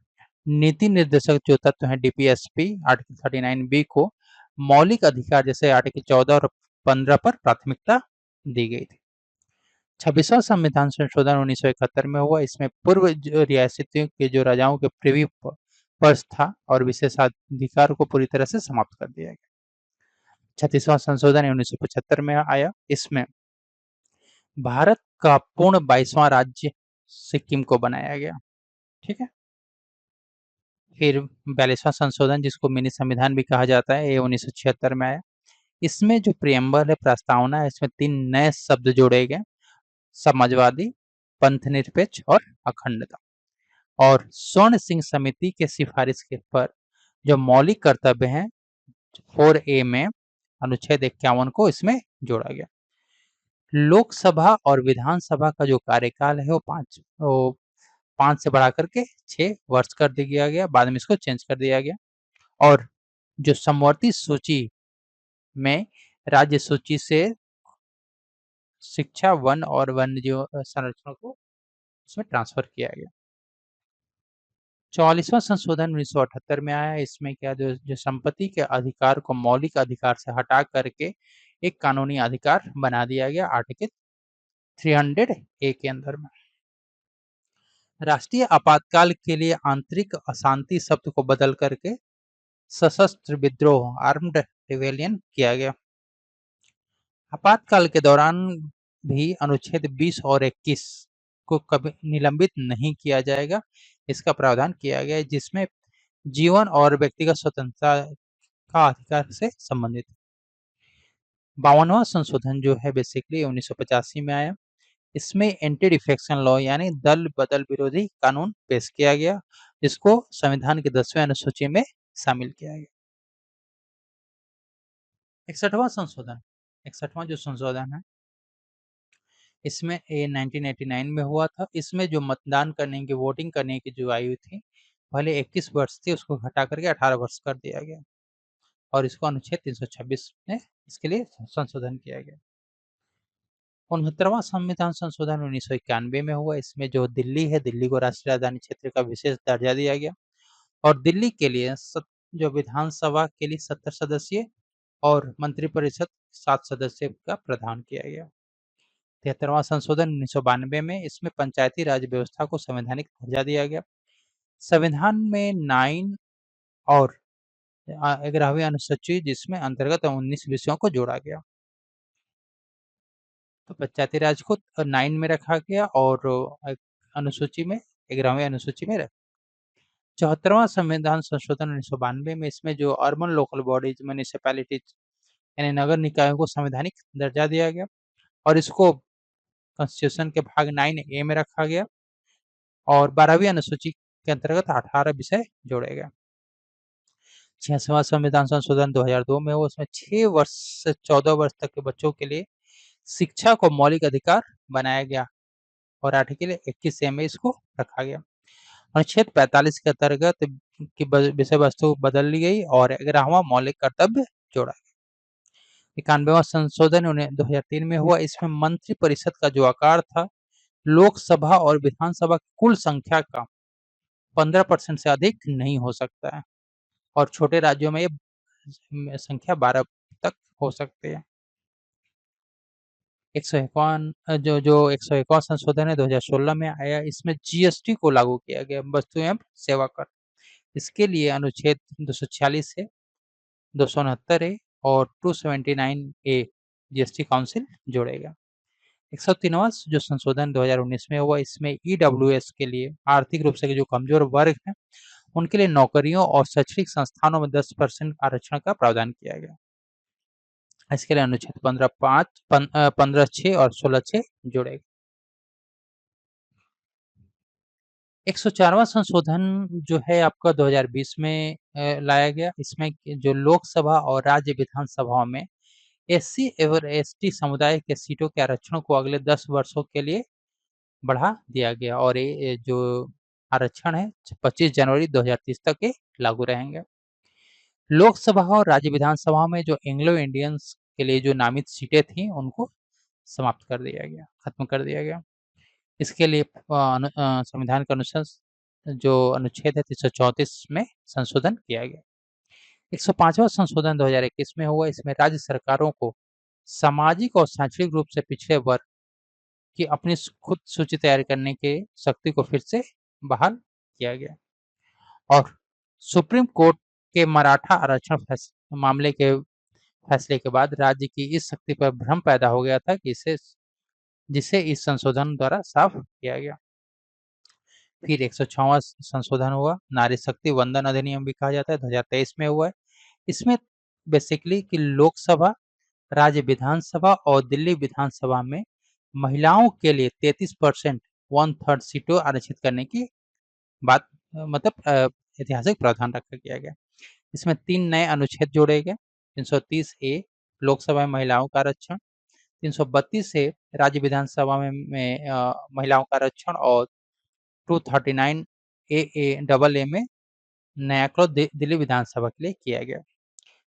नीति निर्देशक जो तत्व है डीपीएसपी आर्टिकल 39 बी को मौलिक अधिकार जैसे आर्टिकल 14 और 15 पर प्राथमिकता दी गई थी। 26वां संविधान संशोधन 1971 में हुआ। इसमें पूर्व रियासतियों के जो राजाओं के प्रीवी पर्स था और विशेषाधिकार को पूरी तरह से समाप्त कर दिया गया। 36वां संशोधन 1975 में आया। इसमें भारत का पूर्ण 22वां राज्य सिक्किम को बनाया गया। ठीक है। फिर 42वां संशोधन जिसको मिनी संविधान भी कहा जाता है, ये 1976 में आया। इसमें जो प्रियम्बल है, प्रस्तावना है, इसमें 3 नए शब्द जोड़े गए, समाजवादी, पंथ निरपेक्ष और अखंडता। और स्वर्ण सिंह समिति के सिफारिश के पर जो मौलिक कर्तव्य हैं 4A में अनुच्छेद 51 को इसमें जोड़ा गया। लोकसभा और विधानसभा का जो कार्यकाल है वो 5 से बढ़ा करके 6 वर्ष कर दिया गया। बाद में इसको चेंज कर दिया गया। और जो समवर्ती सूची में राज्य सूची से शिक्षा वन और वन्य जीव संरक्षण को इसमें ट्रांसफर किया गया। 44वां संशोधन 1978 में आया। इसमें क्या जो संपत्ति के अधिकार को मौलिक अधिकार से हटा करके एक कानूनी अधिकार बना दिया गया आर्टिकल 300A के अंदर में। राष्ट्रीय आपातकाल के लिए आंतरिक अशांति शब्द को बदल करके सशस्त्र विद्रोह आर्म्ड रिवेलियन किया गया। आपातकाल के दौरान भी अनुच्छेद 20 और 21 को कभी निलंबित नहीं किया जाएगा, इसका प्रावधान किया गया है, जिसमें जीवन और व्यक्तिगत स्वतंत्रता का अधिकार से संबंधित। 52वां संशोधन जो है बेसिकली 1985 में आया। इसमें एंटी डिफेक्शन लॉ यानी दल बदल विरोधी कानून पेश किया गया, जिसको संविधान की 10वीं अनुसूची में शामिल किया गया। 61वां संशोधन 61वां जो संशोधन है इसमें 1989 में हुआ था। इसमें जो मतदान करने की वोटिंग करने की जो आयु थी पहले 21 वर्ष थी, उसको घटा करके 18 वर्ष कर दिया गया और इसको अनुच्छेद 326 में इसके लिए संशोधन किया गया। 69वां संविधान संशोधन 1991 में हुआ। इसमें जो दिल्ली है, दिल्ली को राष्ट्रीय राजधानी क्षेत्र का विशेष दर्जा दिया गया और दिल्ली के लिए जो विधानसभा के लिए 70 सदस्यीय और मंत्रिपरिषद 7 सदस्य का प्रदान किया गया। 73वां संशोधन 1992 में। इसमें पंचायती राज व्यवस्था को संवैधानिक दर्जा दिया गया। संविधान में 9 और 11वीं अनुसूची जिसमें अंतर्गत 19 विषयों को जोड़ा गया। तो पंचायती राज को 9 में रखा गया और अनुसूची में 11वीं अनुसूची में 74वां संविधान संशोधन 1992 में। इसमें जो अर्बन लोकल बॉडीज म्यूनिसिपैलिटीज यानी नगर निकायों को संवैधानिक दर्जा दिया गया और इसको कॉन्स्टिट्यूशन के भाग 9A में रखा गया और 12वीं अनुसूची के अंतर्गत 18 विषय जोड़े गए। 66वां संविधान संशोधन 2002 में हुआ। उसमें 6 वर्ष से 14 वर्ष तक के बच्चों के लिए शिक्षा को मौलिक अधिकार बनाया गया और आर्टिकल 21A में इसको रखा गया। अनुच्छेद 45 के अंतर्गत की विषय वस्तु बदल ली गई और 11वां मौलिक कर्तव्य जोड़ा गया। 91वां संशोधन 2003 में हुआ। इसमें मंत्री परिषद का जो आकार था, लोकसभा और विधानसभा की कुल संख्या का 15% से अधिक नहीं हो सकता है और छोटे राज्यों में ये संख्या 12 तक हो सकती है। 151 जो जो 101वां संशोधन है 2016 में आया। इसमें जीएसटी को लागू किया गया, वस्तु एवं सेवा कर। इसके लिए अनुच्छेद 246 है, 269 है और 279 ए जीएसटी काउंसिल जोड़ेगा। 103वां जो संशोधन 2019 में हुआ, इसमें ईडब्ल्यूएस के लिए आर्थिक रूप से जो कमजोर वर्ग हैं, उनके लिए नौकरियों और शैक्षणिक संस्थानों में 10% आरक्षण का प्रावधान किया गया। इसके लिए अनुच्छेद 15(6) और 16(6) जोड़ेगा। 104वां संशोधन जो है आपका 2020 में लाया गया। इसमें जो लोकसभा और राज्य विधानसभाओं में एससी एवं एसटी समुदाय के सीटों के आरक्षण को अगले 10 वर्षों के लिए बढ़ा दिया गया और ये जो आरक्षण है 25 जनवरी 2030 तक के लागू रहेंगे। लोकसभा और राज्य विधानसभा में जो एंग्लो इंडियंस के लिए जो नामित सीटें थी, उनको समाप्त कर दिया गया, खत्म कर दिया गया। इसके लिए संविधान के अनुसार जो अनुच्छेद है 334 में संशोधन किया गया। 105वां संशोधन 2021 में हुआ। इसमें राज्य सरकारों को सामाजिक और शैक्षणिक रूप से पिछड़े वर्ग की अपनी खुद सूची तैयार करने के शक्ति को फिर से बहाल किया गया और सुप्रीम कोर्ट के मराठा आरक्षण मामले के फैसले के बाद राज्य की इस शक्ति पर भ्रम पैदा हो गया था कि जिसे इस संशोधन द्वारा साफ किया गया। फिर 106वां संशोधन हुआ, नारी शक्ति वंदन अधिनियम भी कहा जाता है, 2023 में हुआ है। इसमें बेसिकली कि लोकसभा, राज्य विधानसभा और दिल्ली विधानसभा में महिलाओं के लिए 33% 1/3 सीटों आरक्षित करने की बात मतलब ऐतिहासिक प्रावधान रखा किया गया। इसमें 3 नए अनुच्छेद जोड़े गए। 330 ए लोकसभा में महिलाओं का आरक्षण, 332 ए राज्य विधानसभा में महिलाओं का आरक्षण और 239 ए डबल ए में नया दिल्ली विधानसभा के लिए किया गया।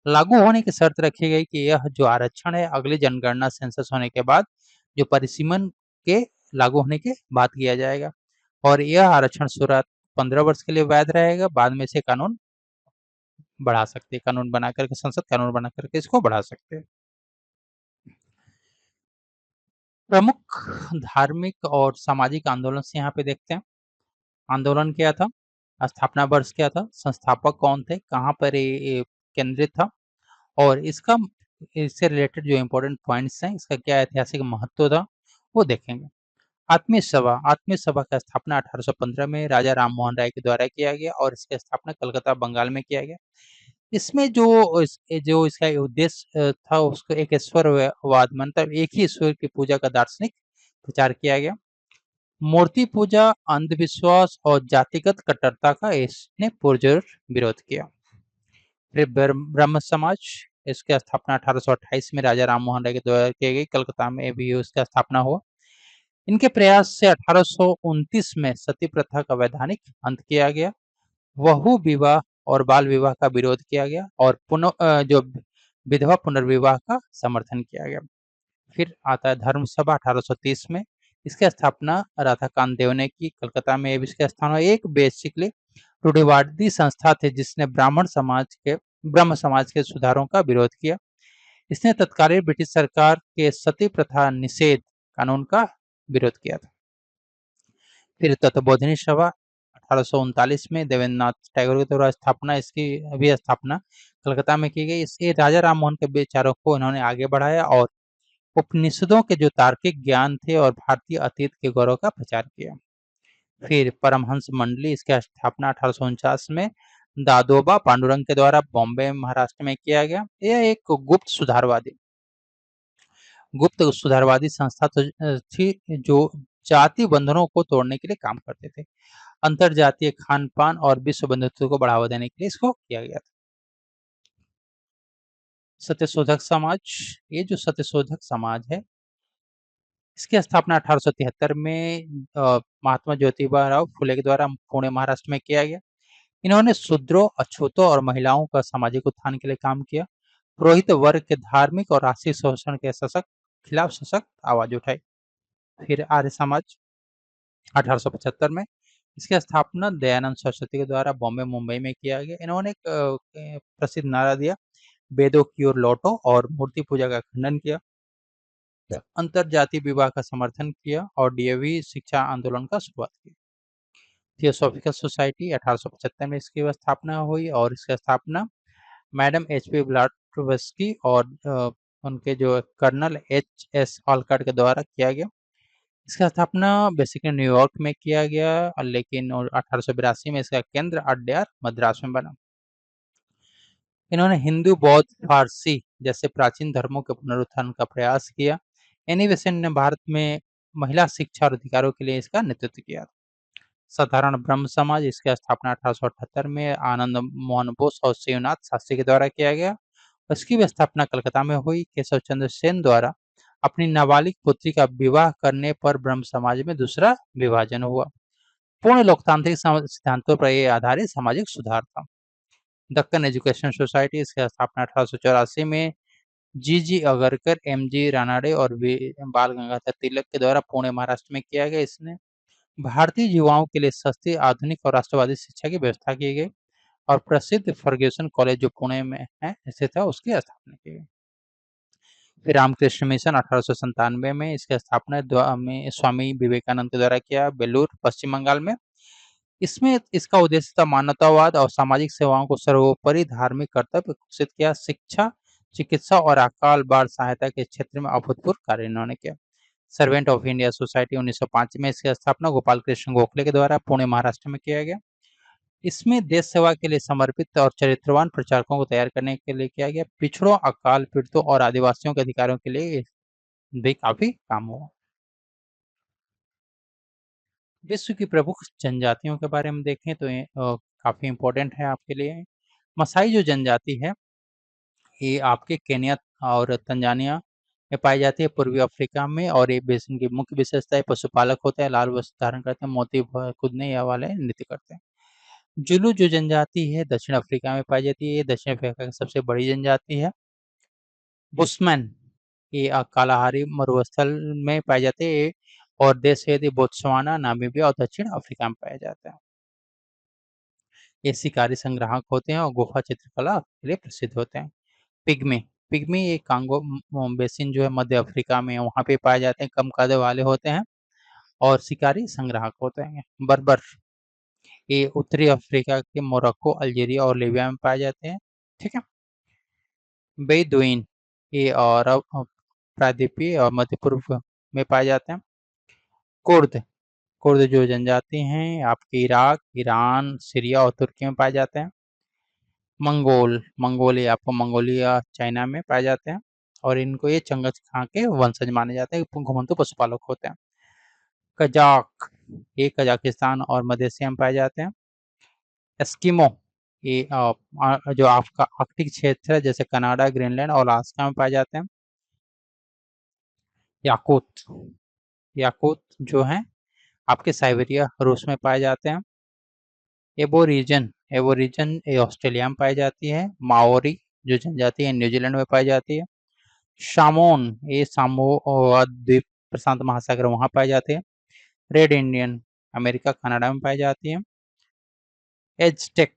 लागू होने की शर्त रखी गई कि यह जो आरक्षण है अगली जनगणना सेंसस होने के बाद जो परिसीमन के लागू होने के बाद किया जाएगा और यह आरक्षण शुरुआत 15 वर्ष के लिए वैध रहेगा। बाद में से कानून बढ़ा सकते हैं, कानून बना करके संसद कानून बना करके इसको बढ़ा सकते हैं। प्रमुख धार्मिक और सामाजिक आंदोलन से यहाँ पे देखते हैं। आंदोलन क्या था, स्थापना वर्ष क्या था, संस्थापक कौन थे, कहाँ पर ये केंद्रित था और इससे रिलेटेड जो इम्पोर्टेंट पॉइंट्स हैं, इसका क्या ऐतिहासिक महत्व था, वो देखेंगे। आत्मीय सभा का स्थापना 1815 में राजा राम मोहन राय के द्वारा किया गया और इसकी स्थापना कलकत्ता बंगाल में किया गया। इसमें जो इसका उद्देश्य था, उसको एक ईश्वरवाद मतलब एक ही ईश्वर की पूजा का दार्शनिक प्रचार किया गया। मूर्ति पूजा, अंधविश्वास और जातिगत कट्टरता का इसने पुरजोर विरोध किया। फिर ब्रह्म समाज, इसकी स्थापना 1828 में राजा राम मोहन राय के द्वारा की गई, कलकत्ता में भी इसका स्थापना हुआ। इनके प्रयास से 1829 में सती प्रथा का वैधानिक अंत किया गया। बहु विवाह और बाल विवाह का विरोध किया गया और जो विधवा पुनर्विवाह का समर्थन किया गया। फिर आता है धर्म सभा 1830 में। इसकी स्थापना राधाकांत देव ने की, कलकत्ता में इसका स्थान। एक बेसिकली रूढ़िवादी संस्था थी जिसने ब्रह्म समाज के सुधारों का विरोध किया। इसने तत्कालीन ब्रिटिश सरकार के सती प्रथा निषेध कानून का विरोध किया था। फिर तत्वबोधिनी सभा 1839 में देवेंद्रनाथ टैगोर के द्वारा स्थापना, इसकी भी स्थापना कलकत्ता में की गई। इससे राजा राम मोहन के विचारों को इन्होंने आगे बढ़ाया और उपनिषदों के जो तार्किक ज्ञान थे और भारतीय अतीत के गौरव का प्रचार किया। फिर परमहंस मंडली, इसकी स्थापना 1849 में दादोबा पांडुरंग के द्वारा बॉम्बे महाराष्ट्र में किया गया। यह एक गुप्त सुधारवादी संस्था थी जो जाति बंधनों को तोड़ने के लिए काम करते थे। अंतरजातीय खान पान और विश्व बंधुत्व को बढ़ावा देने के लिए इसको किया गया था। सत्यशोधक समाज, ये जो सत्यशोधक समाज है, इसकी स्थापना 1873 में महात्मा ज्योतिबा राव फुले के द्वारा पुणे महाराष्ट्र में किया गया। इन्होंने शूद्रों, अछूतों और महिलाओं का सामाजिक उत्थान के लिए काम किया। पुरोहित वर्ग के धार्मिक और राष्ट्रीय शोषण के खिलाफ सशक्त आवाज उठाई। फिर आर्य समाज 1875 में, इसकी स्थापना दयानंद सरस्वती के द्वारा बॉम्बे मुंबई में किया गया। इन्होंने एक प्रसिद्ध नारा दिया, वेदों की ओर लौटो, और मूर्ति पूजा का खंडन किया, अंतर जातीय विवाह का समर्थन किया और डीएवी शिक्षा आंदोलन का शुरुआत की। थियोसॉफिकल सोसाइटी 1875 में इसकी स्थापना हुई और इसकी स्थापना मैडम एच.पी. ब्लॉटवर्स्की और उनके जो कर्नल एच.एस. ऑलकॉट के द्वारा किया गया। इसका स्थापना बेसिकली न्यूयॉर्क में किया गया, लेकिन 1882 में इसका केंद्र अड्यार मद्रास में बना। इन्होंने हिंदू, बौद्ध, फारसी जैसे प्राचीन धर्मों के पुनरुत्थान का प्रयास किया। एनी बेसेंट ने भारत में महिला शिक्षा और अधिकारों के लिए इसका नेतृत्व किया। साधारण ब्रह्म समाज, इसकी स्थापना 1878 में आनंद मोहन बोस और शिवनाथ शास्त्री के द्वारा किया गया। उसकी भी स्थापना कलकत्ता में हुई। केशव चंद्र सेन द्वारा अपनी नाबालिग पुत्री का विवाह करने पर ब्रह्म समाज में दूसरा विभाजन हुआ। पूर्ण लोकतांत्रिक सिद्धांतों पर यह आधारित सामाजिक सुधार था। दक्कन एजुकेशन सोसाइटी, इसकी स्थापना 1884 में जी अगरकर, एम.जी. रानाडे और बाल गंगाधर तिलक के द्वारा पुणे महाराष्ट्र में किया गया। इसने भारतीय युवाओं के लिए सस्ती, आधुनिक और राष्ट्रवादी शिक्षा की व्यवस्था की गई और प्रसिद्ध फर्ग्यूसन कॉलेज जो पुणे में है स्थित है, उसकी स्थापना की गई। फिर रामकृष्ण मिशन 1897 में, इसकी स्थापना स्वामी विवेकानंद के द्वारा किया, बेलूर पश्चिम बंगाल में। इसमें इसका उद्देश्य था मानवतावाद और सामाजिक सेवाओं को सर्वोपरि धार्मिक कर्तव्य घोषित किया। शिक्षा, चिकित्सा और अकाल बाढ़ सहायता के क्षेत्र में अभूतपूर्व कार्य इन्होंने किया। सर्वेंट ऑफ इंडिया सोसाइटी 1905 में, इसकी स्थापना गोपाल कृष्ण गोखले के द्वारा पुणे महाराष्ट्र में किया गया। इसमें देश सेवा के लिए समर्पित और चरित्रवान प्रचारकों को तैयार करने के लिए किया गया। पिछड़ों, अकाल पीड़ितों और आदिवासियों के अधिकारों के लिए भी काफी काम हुआ। विश्व की प्रमुख जनजातियों के बारे में देखें तो ये काफी इम्पोर्टेंट है आपके लिए। मसाई जो जनजाति है, ये आपके केन्या और तंजानिया में पाई जाती है, पूर्वी अफ्रीका में, और ये इनकी मुख्य विशेषता है पशुपालक होते हैं, लाल वस्त्र धारण करते हैं, मोती कूदने या वाले नृत्य करते हैं। जुलू जो जनजाति है दक्षिण अफ्रीका में पाई जाती है, ये दक्षिण अफ्रीका की सबसे बड़ी जनजाति है। बुशमैन, ये कालाहारी मरुस्थल में पाए जाते हैं और देश यदि बोत्सवाना, नामीबिया और दक्षिण अफ्रीका में पाया जाता है। ये शिकारी संग्राहक होते हैं और गुफा चित्रकला के लिए प्रसिद्ध होते हैं। पिग्मी, पिग्मी ये कांगो बेसिन जो है मध्य अफ्रीका में, वहाँ पे पाए जाते हैं, कम कद वाले होते हैं और शिकारी संग्राहक होते हैं। बर्बर, ये उत्तरी अफ्रीका के मोरक्को, अल्जीरिया और लीबिया में पाए जाते हैं। ठीक है। बेदुइन, ये अरब प्रायद्वीपीय और मध्य पूर्व में पाए जाते हैं। कुर्द, कुर्द जो जनजाति हैं आपके इराक, ईरान, सीरिया और तुर्की में पाए जाते हैं। मंगोल, मंगोल ये आपको मंगोलिया, चाइना में पाए जाते हैं और इनको ये चंगेज खां के वंशज माने जाते हैं, घुमंतु पशुपालक होते हैं। कजाक, ये कजाकिस्तान और मध्य एशिया में पाए जाते हैं। एस्किमो, ये जो आपका आर्कटिक क्षेत्र है जैसे कनाडा, ग्रीनलैंड और अलास्का में पाए जाते हैं। याकूत, याकूत जो है आपके साइबेरिया, रूस में पाए जाते हैं। एबोरीजन, एबोरीजन ये ऑस्ट्रेलिया में पाई जाती है। माओरी जो जनजाति है न्यूजीलैंड में पाई जाती है। शामोन, ये सामोआ द्वीप प्रशांत महासागर वहाँ पाए जाते हैं। रेड इंडियन अमेरिका, कनाडा में पाई जाती है। एजटेक,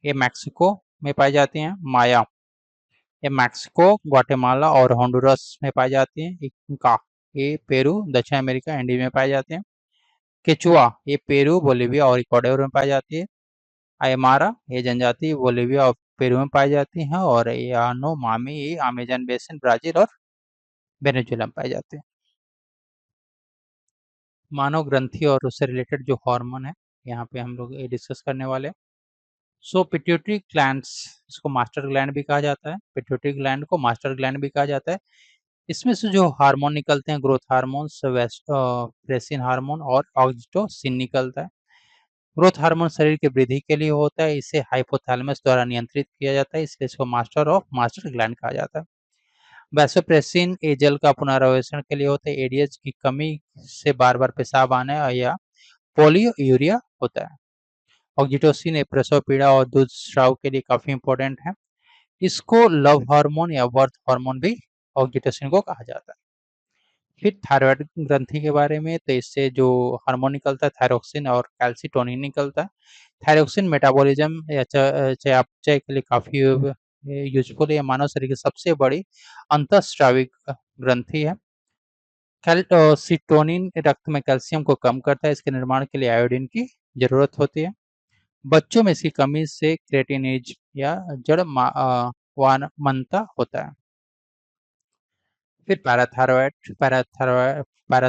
ये मैक्सिको में पाई जाती हैं। माया, ये मैक्सिको, ग्वाटेमाला और होंडुरस में पाई जाती हैं। इंका, ये पेरू, दक्षिण अमेरिका, इंडीज में पाए जाते हैं। केचुआ, ये पेरू, बोलिविया और इक्वाडोर में पाई जाती है। अयमारा, ये जनजाति बोलिविया और पेरू में पाई जाती हैं और यानोमामी ये अमेजन बेसिन, ब्राजील और वेनेजुएला में पाई जाते हैं। मानव ग्रंथि और उससे रिलेटेड जो हार्मोन है, यहाँ पे हम लोग ये डिस्कस करने वाले हैं। सो पिट्यूटरी ग्लैंड्स, इसको मास्टर ग्लैंड भी कहा जाता है, पिट्यूटरी ग्लैंड को मास्टर ग्लैंड भी कहा जाता है। इसमें से जो हार्मोन निकलते हैं, ग्रोथ हार्मोन्स, प्रेसिन हार्मोन और ऑक्सीटोसिन निकलता है। ग्रोथ हार्मोन शरीर की वृद्धि के लिए होता है, इसे हाइपोथैलेमस द्वारा नियंत्रित किया जाता है, इसलिए इसको मास्टर ग्लैंड कहा जाता है। वैसोप्रेसिन ये जल का पुनरावेशन के लिए होता है। एडीएच की कमी से बार बार पेशाब आना या पोलियोयूरिया होता है। ऑक्सीटोसिन ये प्रसव पीड़ा और दूध स्राव के लिए काफी इंपॉर्टेंट है। इसको लव हार्मोन या बर्थ हार्मोन भी ऑक्सीटोसिन को कहा जाता है। फिर थायराइड ग्रंथि के बारे में, तो इससे जो हार्मोन निकलता है थायरोक्सिन और कैल्सिटोनिन निकलता है। थायरोक्सिन मेटाबॉलिज्म या चयापचय के लिए काफी यूजफुल है। ये मानव शरीर की सबसे बड़ी अंतःस्रावी ग्रंथि है। कैल्सिटोनिन रक्त में कैल्शियम को कम करता है। इसके निर्माण के लिए आयोडीन की जरूरत होती है। बच्चों में इसकी कमी से क्रेटिनिज या जड़ वानमनता होता है। फिर पैराथायरॉयड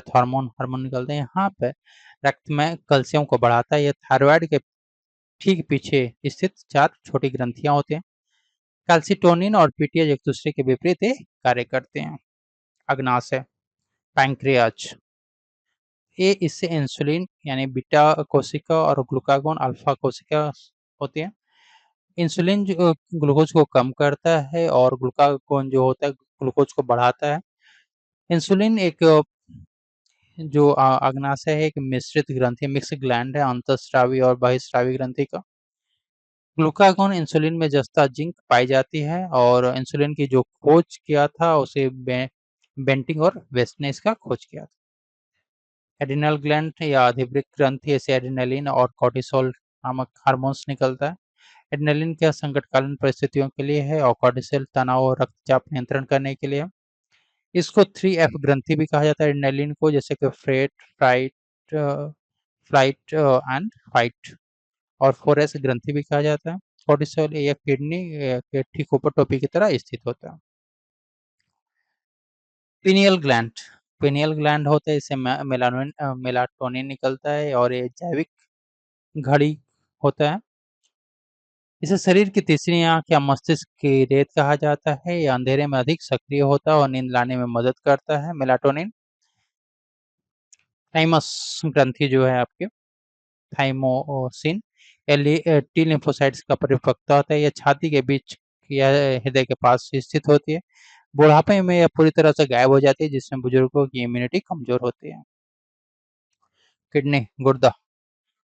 हार्मोन निकलते हैं। यहाँ पे रक्त में कैल्शियम को बढ़ाता है। यह थायराइड के ठीक पीछे स्थित 4 छोटी ग्रंथियां होती हैं। कैल्सिटोनिन और पीटीएच एक दूसरे के विपरीत कार्य करते हैं। अग्नाशय, पैंक्रियाज, ये इससे इंसुलिन यानी बीटा कोशिका और ग्लूकागोन अल्फा कोशिका होती है। इंसुलिन जो ग्लूकोज को कम करता है और ग्लूकागोन जो होता है ग्लूकोज को बढ़ाता है। इंसुलिन एक जो अग्नाशय है, एक मिश्रित ग्रंथि मिक्स ग्लैंड है अंतःस्रावी और बहिःस्रावी ग्रंथि का। ग्लूकागोन इंसुलिन में जस्ता जिंक पाई जाती है और इंसुलिन की जो खोज किया था उसे बेंटिंग और वेस्ट ने इसका खोज किया था। एड्रिनल ग्लैंड या अधिवृक्क ग्रंथि से एड्रेनालिन और कॉर्टिसोल नामक हार्मोन्स निकलता है। एड्रेनालिन क्या संकटकालीन परिस्थितियों के लिए है और कॉर्टिसोल तनाव और रक्तचाप नियंत्रण करने के लिए। इसको 3F ग्रंथि भी कहा जाता है एड्रेनालिन को, जैसे कि फ्लाइट एंड फाइट। और 4S ग्रंथि भी कहा जाता है। कॉर्टिसोल या किडनी के ठीक ऊपर टोपी की तरह स्थित होता है। पिनियल ग्लैंड, पिनियल ग्लैंड होता है, इससे मेलाटोनिन निकलता है और ये जैविक घड़ी होता है। इसे शरीर की तीसरी आंख या मस्तिष्क की रेत कहा जाता है। यह अंधेरे में अधिक सक्रिय होता है और नींद लाने में मदद करता है। मेलाटोनिन थाइमस ग्रंथि जो है आपके थाइमोसिन टी लिम्फोसाइट्स का परिपक्वता होता है। यह छाती के बीच या हृदय के पास स्थित होती है। बुढ़ापे में यह पूरी तरह से गायब हो जाती है, जिसमें बुजुर्गों की इम्यूनिटी कमजोर होती है। किडनी, गुर्दा,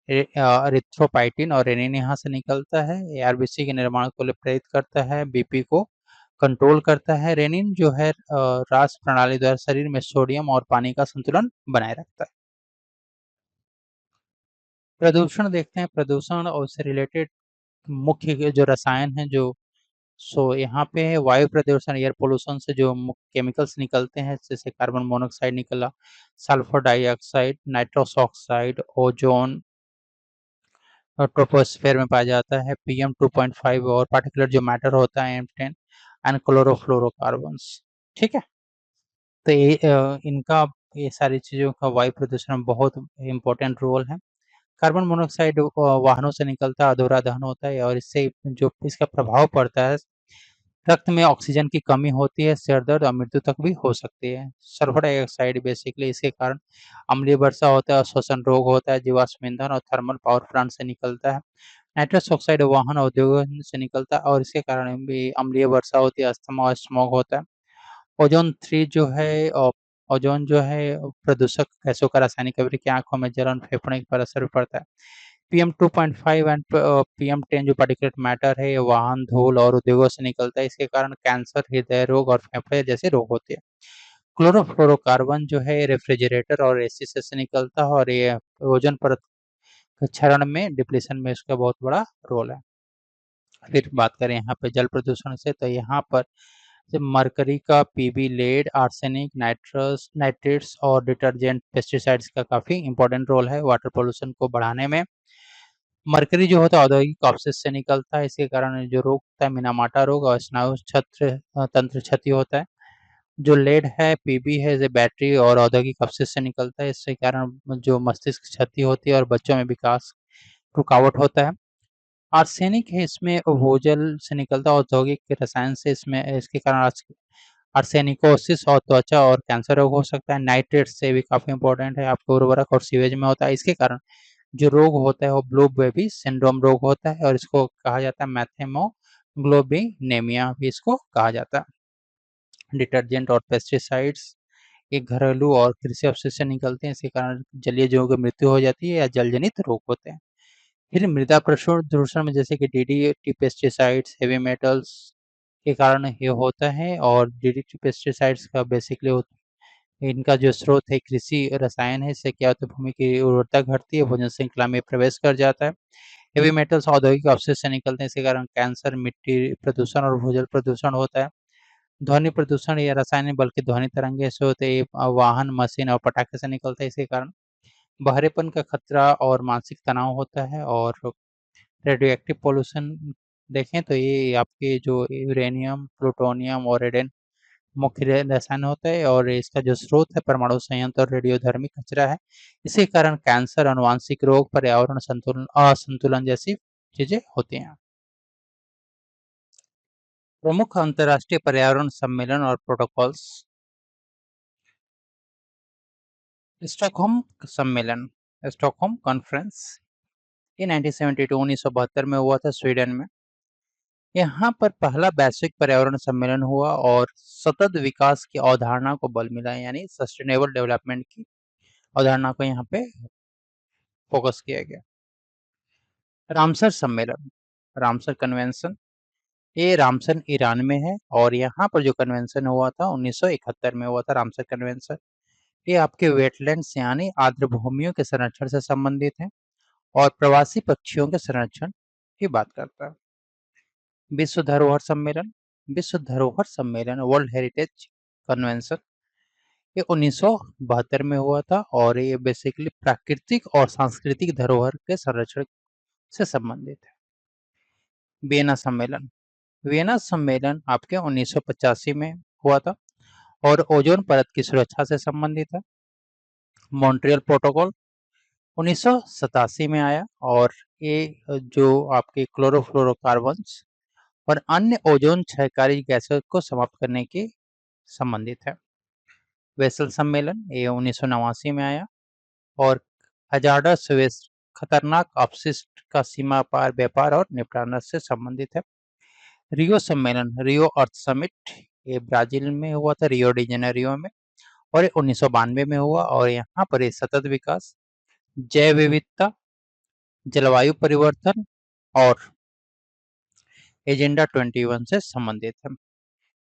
एरिथ्रोपाइटिन और रेनिन यहाँ से निकलता है। ये आरबीसी के निर्माण को प्रेरित करता है, बीपी को कंट्रोल करता है। रेनिन जो है रास प्रणाली द्वारा शरीर में सोडियम और पानी का संतुलन बनाए रखता है। प्रदूषण देखते हैं। प्रदूषण और उससे रिलेटेड मुख्य जो रसायन हैं जो यहाँ पे है वायु प्रदूषण, एयर पोल्यूशन से जो केमिकल्स निकलते हैं, जैसे कार्बन मोनोऑक्साइड निकला, sulphur dioxide, nitrous oxide, ozone troposphere में पाया जाता है। पीएम 2.5 और पार्टिकुलर जो मैटर होता है M10 एंड क्लोरोफ्लोरोकार्बन्स। ठीक है, तो इनका ये सारी चीज़ों का वायु प्रदूषण में बहुत इम्पोर्टेंट रोल है। कार्बन मोनोऑक्साइड वाहनों से निकलता अधूरा दहन होता है और इससे जो इसका प्रभाव पड़ता है, रक्त में ऑक्सीजन की कमी होती है, सिर दर्द और मृत्यु तक भी हो सकती है। सल्फर डाइऑक्साइड बेसिकली इसके कारण अम्लीय वर्षा होता है, श्वसन रोग होता है, जीवाश्म ईंधन और थर्मल पावर प्लांट से निकलता है। नाइट्रस ऑक्साइड वाहन उद्योगों से निकलता है और इसके कारण भी अम्लीय वर्षा होती है, अस्थमा और स्मॉग होता है। ओजोन 3 जो है ओजोन जो है प्रदूषक गैसों का रासायनिक अभिक्रिया आंखों में जलन, फेफड़े पर असर भी पड़ता है। पीएम 2.5 एंड पीएम 10 जो पार्टिकुलेट मैटर है, ये वाहन, धूल और उद्योगों से निकलता है। इसके कारण कैंसर, हृदय रोग और फेफड़े जैसे रोग होते हैं। क्लोरोफ्लोरोकार्बन जो है रेफ्रिजरेटर और एसी से निकलता है और ये ओजोन परत के क्षरण में डिप्लीशन में इसका बहुत बड़ा रोल है। फिर बात करें यहाँ पे जल प्रदूषण से, तो यहाँ पर मरकरी का पीबी, लेड, आर्सेनिक, नाइट्रेट्स और डिटर्जेंट पेस्टिसाइड्स का काफ़ी इंपॉर्टेंट रोल है वाटर पोल्यूशन को बढ़ाने में। मरकरी जो होता है औद्योगिक अपशिष्ट से निकलता है। इसके कारण जो रोग होता है मिनामाटा रोग और स्नायु तंत्र क्षति होता है। जो लेड है, पीबी है, ये बैटरी और औद्योगिक अपशिष्ट से निकलता है। इसके कारण जो मस्तिष्क क्षति होती है और बच्चों में विकास रुकावट होता है। आर्सेनिक है, इसमें भूजल से निकलता है औद्योगिक रसायन से, इसमें इसके कारण आर्सेनिकोसिस और त्वचा और कैंसर रोग हो सकता है। नाइट्रेट से भी काफ़ी इंपॉर्टेंट है, आपको उर्वरक और सीवेज में होता है। इसके कारण जो रोग होता है वो ब्लू बेबी सिंड्रोम रोग होता है और इसको कहा जाता है मैथेमोग्लोबिनेमिया भी इसको कहा जाता है। डिटर्जेंट और पेस्टिसाइड्स, ये घरेलू और कृषि अपशिष्ट से निकलते हैं, इसके कारण जलीय जीवों की मृत्यु हो जाती है या जल जनित रोग होते हैं। फिर मृदा प्रदूषण में जैसे कि डीडीटी, पेस्टिसाइड्स, हेवी मेटल्स के कारण ये होता है, और डीडीटी पेस्टिसाइड्स का बेसिकली इनका जो स्रोत है कृषि रसायन है, इससे क्या होता है भूमि की उर्वरता घटती है, भोजन श्रृंखला में प्रवेश कर जाता है। हेवी मेटल्स औद्योगिक अपशिष्ट से निकलते हैं, इसके कारण कैंसर, मिट्टी प्रदूषण और भूजल प्रदूषण होता है। ध्वनि प्रदूषण या रसायन बल्कि ध्वनि तरंगे ऐसे होते हैं, वाहन, मशीन और पटाखे से निकलते हैं, इसके कारण बहरेपन का खतरा और मानसिक तनाव होता है। और रेडियो एक्टिव पॉल्यूशन देखें तो ये आपके जो यूरेनियम, प्लूटोनियम और रेडियम मुख्य रसायन होता है, और इसका जो स्रोत है परमाणु संयंत्र और रेडियोधर्मी कचरा है। इसी कारण कैंसर, अनुवांशिक रोग, पर्यावरण संतुलन असंतुलन जैसी चीजें होती हैं। प्रमुख अंतर्राष्ट्रीय पर्यावरण सम्मेलन और प्रोटोकॉल्स। स्टॉकहोम सम्मेलन, स्टॉकहोम कॉन्फ्रेंस, ये 1972 1972 में हुआ था स्वीडन में। यहाँ पर पहला वैश्विक पर्यावरण सम्मेलन हुआ और सतत विकास की अवधारणा को बल मिला, यानी सस्टेनेबल डेवलपमेंट की अवधारणा को यहाँ पे फोकस किया गया। रामसर सम्मेलन, रामसर कन्वेंशन, ये रामसर ईरान में है, और यहाँ पर जो कन्वेंशन हुआ था 1971 में हुआ था रामसर कन्वेंशन। ये आपके वेटलैंड्स यानी आर्द्र भूमियों के संरक्षण से संबंधित है और प्रवासी पक्षियों के संरक्षण की बात करता है। विश्व धरोहर सम्मेलन, विश्व धरोहर सम्मेलन वर्ल्ड हेरिटेज कन्वेंशन, ये 1972 में हुआ था, और ये बेसिकली प्राकृतिक और सांस्कृतिक धरोहर के संरक्षण से संबंधित है। वियना सम्मेलन, वियना सम्मेलन आपके 1985 में हुआ था और ओजोन परत की सुरक्षा से संबंधित है। मॉन्ट्रियल प्रोटोकॉल 1987 में आया, और ये जो आपके क्लोरोफ्लोरोकार्बन्स और अन्य ओजोन क्षयकारी गैसों को समाप्त करने के संबंधित है। वेसल सम्मेलन ये 1989 में आया, और हजार्डस वेस्ट, खतरनाक अपशिष्ट का सीमा पार व्यापार और निपटान से संबंधित है। रियो सम्मेलन, रियो अर्थ समिट, ये ब्राजील में हुआ था, रियो डी जेनेरियो में, और ये 1992 में हुआ, और यहाँ पर ये सतत विकास, जैव विविधता, जलवायु परिवर्तन और एजेंडा 21 से संबंधित है।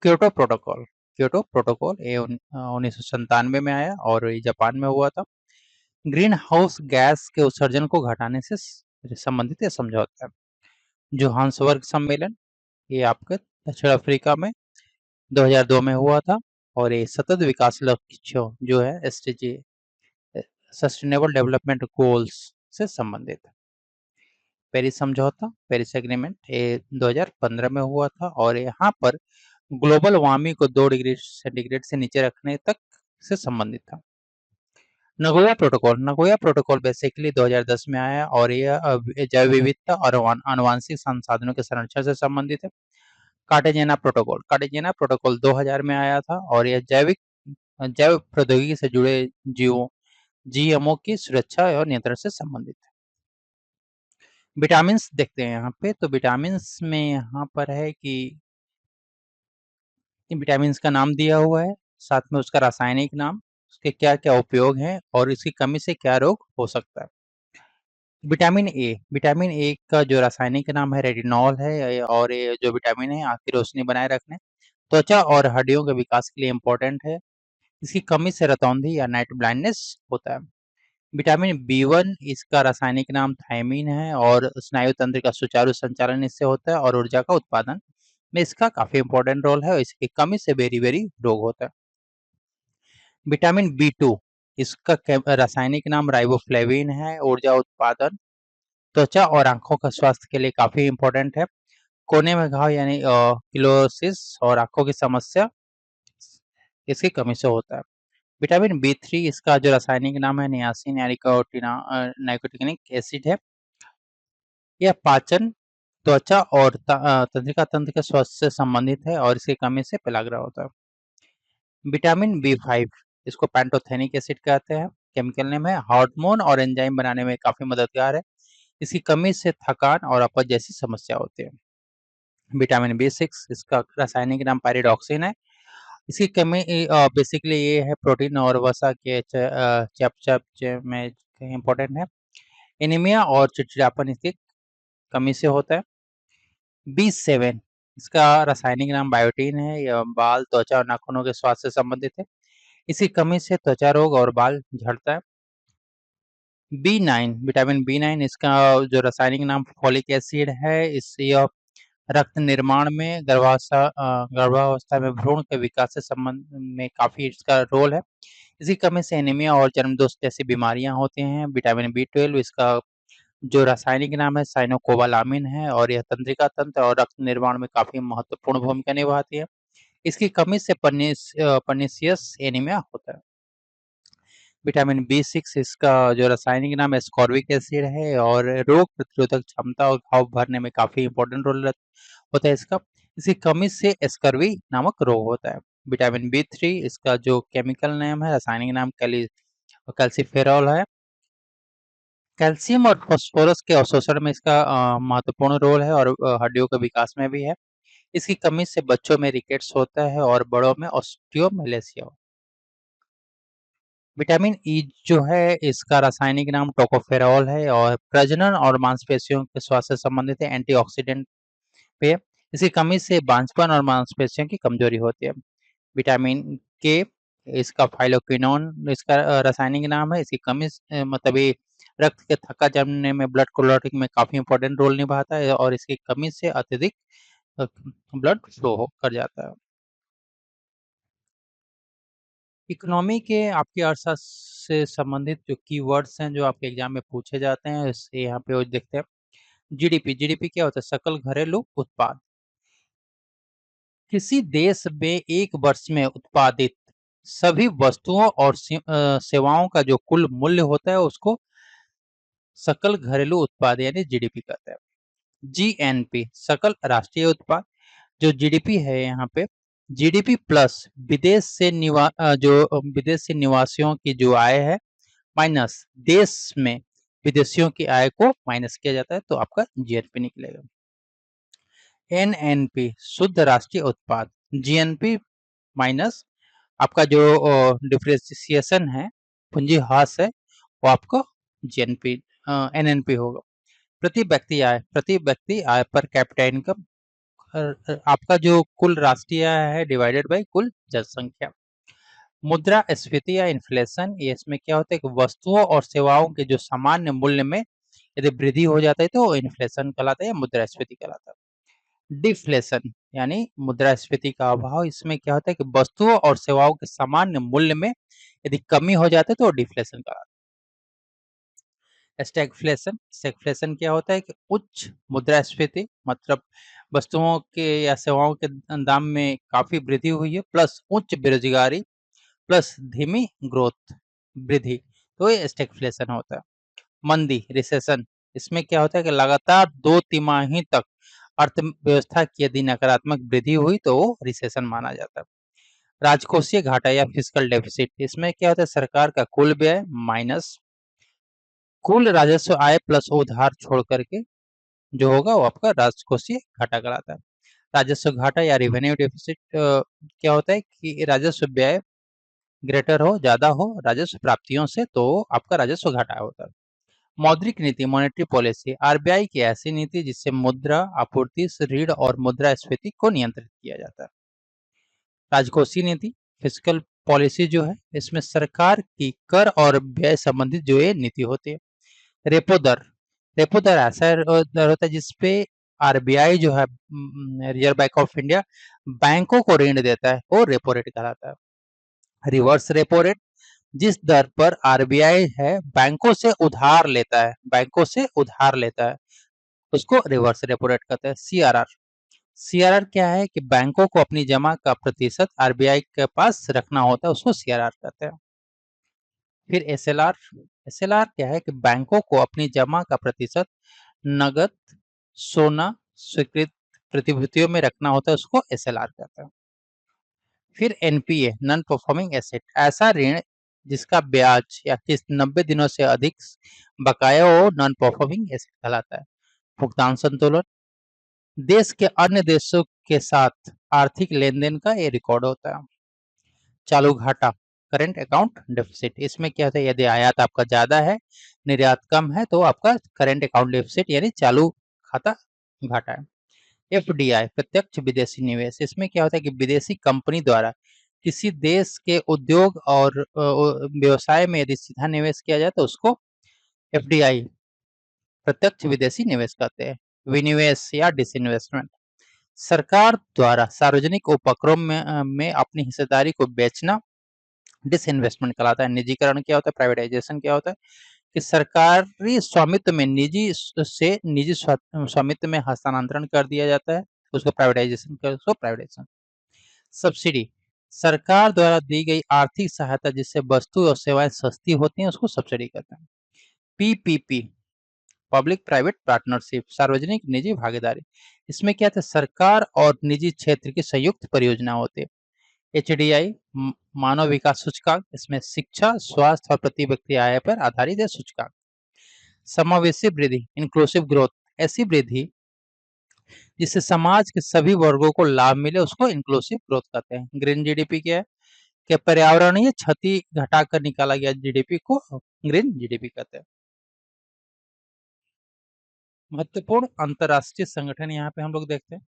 क्योटो प्रोटोकॉल, क्योटो प्रोटोकॉल ये 1997 में आया, और ये जापान में हुआ था। ग्रीन हाउस गैस के उत्सर्जन को घटाने से संबंधित यह समझौता है। जोहान्सबर्ग सम्मेलन, ये आपके दक्षिण अफ्रीका में 2002 में हुआ था, और ये सतत विकास लक्ष्यों जो है एसडीजी, सस्टेनेबल डेवलपमेंट गोल्स से संबंधित है। पेरिस समझौता, पेरिस एग्रीमेंट, ये 2015 में हुआ था, और यहाँ पर ग्लोबल वार्मिंग को 2 डिग्री सेंटीग्रेड से नीचे रखने तक से संबंधित था। Nagoya protocol, Nagoya protocol basically 2010 में आया, और यह जैव विविधता और आनुवंशिक संसाधनों के संरक्षण से संबंधित है। कार्टेजेना प्रोटोकॉल, कार्टेजेना प्रोटोकॉल 2000 में आया था, और यह जैव प्रौद्योगिकी से जुड़े जीवों, जीएमओ की सुरक्षा और नियंत्रण से संबंधित है। विटामिन देखते हैं यहाँ पे, तो विटामिन में यहाँ पर है कि विटामिन का नाम दिया हुआ है, साथ में उसका रासायनिक नाम, उसके क्या क्या उपयोग हैं, और इसकी कमी से क्या रोग हो सकता है। विटामिन ए का जो रासायनिक नाम है रेटिनॉल है, और ये जो विटामिन है आँख की रोशनी बनाए रखने, त्वचा और हड्डियों के विकास के लिए इम्पोर्टेंट है। इसकी कमी से रतौंधी या नाइट ब्लाइंडनेस होता है। विटामिन बी 1, इसका रासायनिक नाम थायमीन है, और स्नायु तंत्र का सुचारू संचालन इससे होता है, और ऊर्जा का उत्पादन में इसका काफी इंपॉर्टेंट रोल है, और इसकी कमी से बेरी बेरी रोग होता है। विटामिन बी 2, इसका रासायनिक नाम राइबोफ्लेविन है, ऊर्जा उत्पादन, त्वचा और आंखों का स्वास्थ्य के लिए काफी इंपॉर्टेंट है। कोने में घाव यानी क्लोरोसिस और आंखों की समस्या इसकी कमी से होता है। विटामिन बी 3, इसका जो रासायनिक नाम है नियासिन यानी नाइकोटिनिक एसिड है। यह पाचन, त्वचा और तंत्रिका तंत्र के स्वास्थ्य से संबंधित है, और इसकी कमी से पेलाग्रा होता है। विटामिन बी 5, इसको पैंटोथेनिक एसिड कहते हैं, केमिकल नेम है, हार्मोन और एंजाइम बनाने में काफी मददगार है। इसकी कमी से थकान और अपच जैसी समस्या होती है। विटामिन बी 6, इसका रासायनिक नाम पायरिडॉक्सिन है, इसकी कमी बेसिकली ये है प्रोटीन और वसा के चयापचय में इम्पोर्टेंट है। एनीमिया और चिड़चिड़ापन इसकी कमी से होता है। B7 इसका रासायनिक नाम बायोटीन है। यह बाल, त्वचा और नाखूनों के स्वास्थ्य से संबंधित है। इसकी कमी से त्वचा रोग और बाल झड़ता है। B9 विटामिन B9 इसका जो रासायनिक नाम फोलिक एसिड है। इससे यह रक्त निर्माण में गर्भावस्था में भ्रूण के विकास से संबंध में काफी इसका रोल है। इसकी कमी से एनीमिया और जन्मदोष जैसी बीमारियां होती हैं। विटामिन B12 इसका जो रासायनिक नाम है साइनोकोबालामिन है और यह तंत्रिका तंत्र और रक्त निर्माण में काफी महत्वपूर्ण भूमिका निभाती है। इसकी कमी से पर्नीशियस एनीमिया होता है। विटामिन B6 इसका जो रासायनिक नाम एस्कॉर्बिक एसिड है और रोग प्रतिरोधक क्षमता और घाव भरने में काफी इंपॉर्टेंट रोल होता है इसका। इसकी कमी से स्कर्वी नामक रोग होता है। विटामिन B3 इसका जो केमिकल नेम है, रासायनिक नाम कैल्सीफेरॉल है। कैल्शियम और फास्फोरस के अवशोषण में इसका महत्वपूर्ण रोल है और हड्डियों के विकास में भी है। इसकी कमी से बच्चों में रिकेट्स होता है और बड़ों में ऑस्टियोमेलेसिया। विटामिन ई जो है इसका रासायनिक नाम टोकोफेरॉल है और प्रजनन और मांसपेशियों के स्वास्थ्य से संबंधित है, एंटीऑक्सीडेंट पे। इसकी कमी से बांझपन और मांसपेशियों की कमजोरी होती है। विटामिन के इसका फाइलोक्विनोन इसका रासायनिक नाम है। इसकी कमी मतलब ये रक्त के थक्का जमने में, ब्लड क्लॉटिंग में काफी इंपॉर्टेंट रोल निभाता है और इसकी कमी से अत्यधिक ब्लड फ्लो कर जाता है। इकोनॉमी के आपके अर्थशास्त्र से संबंधित जो कीवर्ड्स हैं जो आपके एग्जाम में पूछे जाते हैं, इसे यहाँ पे देखते हैं। जीडीपी, जीडीपी क्या होता है? सकल घरेलू उत्पाद। किसी देश में एक वर्ष में उत्पादित सभी वस्तुओं और सेवाओं का जो कुल मूल्य होता है उसको सकल घरेलू उत्पाद यानी जीडीपी कहते हैं। जीएनपी सकल राष्ट्रीय उत्पाद। जो जीडीपी है यहाँ पे जीडीपी प्लस विदेश से निवासियों की जो आय है माइनस देश में विदेशियों की आय को माइनस किया जाता है तो आपका जीएनपी निकलेगा। एनएनपी शुद्ध राष्ट्रीय उत्पाद। जीएनपी माइनस आपका जो डिप्रिसिएशन है, पूंजी ह्रास है, वो आपको जीएनपी एनएनपी होगा। प्रति व्यक्ति आय पर कैपिटा इनकम आपका जो कुल राष्ट्रीय आय है डिवाइडेड बाय कुल जनसंख्या। मुद्रास्फीति या इन्फ्लेशन, ये इसमें क्या होता है कि वस्तुओं और सेवाओं के जो सामान्य मूल्य में यदि वृद्धि हो जाता है तो इन्फ्लेशन कहलाता है या मुद्रास्फीति कहलाता है। डिफ्लेशन यानी मुद्रास्फीति का अभाव, इसमें क्या होता है कि वस्तुओं और सेवाओं के सामान्य मूल्य में यदि कमी हो जाती है तो डिफ्लेशन कहलाता है। स्टैगफ्लेशन क्या होता है कि उच्च मुद्रास्फीति मतलब वस्तुओं के या सेवाओं के दाम में काफी वृद्धि हुई है प्लस उच्च बेरोजगारी प्लस धीमी ग्रोथ वृद्धि, तो ये स्टैगफ्लेशन होता है। मंदी रिसेशन, इसमें क्या होता है कि लगातार 2 तिमाही तक अर्थव्यवस्था की यदि नकारात्मक वृद्धि हुई तो वो रिसेशन माना जाता है। राजकोषीय घाटा या फिस्कल डेफिसिट, इसमें क्या होता है सरकार का कुल व्यय माइनस कुल राजस्व आय प्लस उधार छोड़ करके जो होगा वो आपका राजकोषीय घाटा कहलाता है। राजस्व घाटा या रेवेन्यू डेफिसिट क्या होता है कि राजस्व व्यय ग्रेटर हो, ज्यादा हो राजस्व प्राप्तियों से तो आपका राजस्व घाटा होता है। मौद्रिक नीति मॉनेटरी पॉलिसी, आरबीआई की ऐसी नीति जिससे मुद्रा आपूर्ति, ऋण और मुद्रास्फीति को नियंत्रित किया जाता है। राजकोषीय नीति फिस्कल पॉलिसी जो है इसमें सरकार की कर और व्यय संबंधित जो ये नीति होती है। रेपो दर ऐसा दर होता है जिसपे आरबीआई जो है रिजर्व बैंक ऑफ इंडिया बैंकों को ऋण देता है वो रेपो रेट कहलाता है। रिवर्स रेपो रेट, जिस दर पर आरबीआई है बैंकों से उधार लेता है उसको रिवर्स रेपो रेट कहते हैं। सीआरआर क्या है कि बैंकों को अपनी जमा का प्रतिशत आरबीआई के पास रखना होता है, उसको सीआरआर कहते हैं। फिर एसएलआर क्या है कि बैंकों को अपनी जमा का प्रतिशत नगद, सोना, स्वीकृत प्रतिभूतियों में रखना होता है, उसको एसएलआर कहते हैं। फिर एनपीए नॉन परफॉर्मिंग एसेट, ऐसा ऋण जिसका ब्याज या किस्त 90 दिनों से अधिक बकाया हो नॉन परफॉर्मिंग एसेट कहलाता है। भुगतान संतुलन, देश के अन्य देशों के साथ आर्थिक लेन देन का ये रिकॉर्ड होता है। चालू घाटा, करंट अकाउंट डेफिसिट। इसमें क्या होता है, यदि आयात आपका ज्यादा है, निर्यात कम है, तो आपका करंट अकाउंट डेफिसिट यानी चालू खाता घाटा है। एफडीआई, प्रत्यक्ष विदेशी निवेश। इसमें क्या होता है कि विदेशी कंपनी द्वारा किसी देश के उद्योग और व्यवसाय में यदि सीधा निवेश किया जाए तो उसको एफडीआई, प्रत्यक्ष विदेशी निवेश कहते हैं। विनिवेश या डिसइन्वेस्टमेंट, सरकार द्वारा सार्वजनिक उपक्रम में अपनी हिस्सेदारी को बेचना डिसइन्वेस्टमेंट कहलाता है। निजीकरण क्या होता है, प्राइवेटाइजेशन क्या होता है कि सरकारी स्वामित्व में निजी स्वामित्व में हस्तांतरण कर दिया जाता है, उसको प्राइवेटाइजेशन। सब्सिडी, सरकार द्वारा दी गई आर्थिक सहायता जिससे वस्तु और सेवाएं सस्ती होती हैं, उसको सब्सिडी कहते हैं। पीपीपी, पब्लिक प्राइवेट पार्टनरशिप, सार्वजनिक निजी भागीदारी। इसमें क्या था, सरकार और निजी क्षेत्र की संयुक्त परियोजना होती है। एचडीआई, मानव विकास सूचकांक। इसमें शिक्षा, स्वास्थ्य और प्रति व्यक्ति आय पर आधारित है सूचकांक। समावेशी वृद्धि, इंक्लूसिव ग्रोथ, ऐसी वृद्धि जिससे समाज के सभी वर्गों को लाभ मिले, उसको इंक्लूसिव ग्रोथ कहते हैं। ग्रीन जीडीपी क्या है कि पर्यावरणीय क्षति घटाकर निकाला गया जीडीपी को ग्रीन जीडीपी कहते हैं। महत्वपूर्ण अंतरराष्ट्रीय संगठन यहाँ पे हम लोग देखते हैं।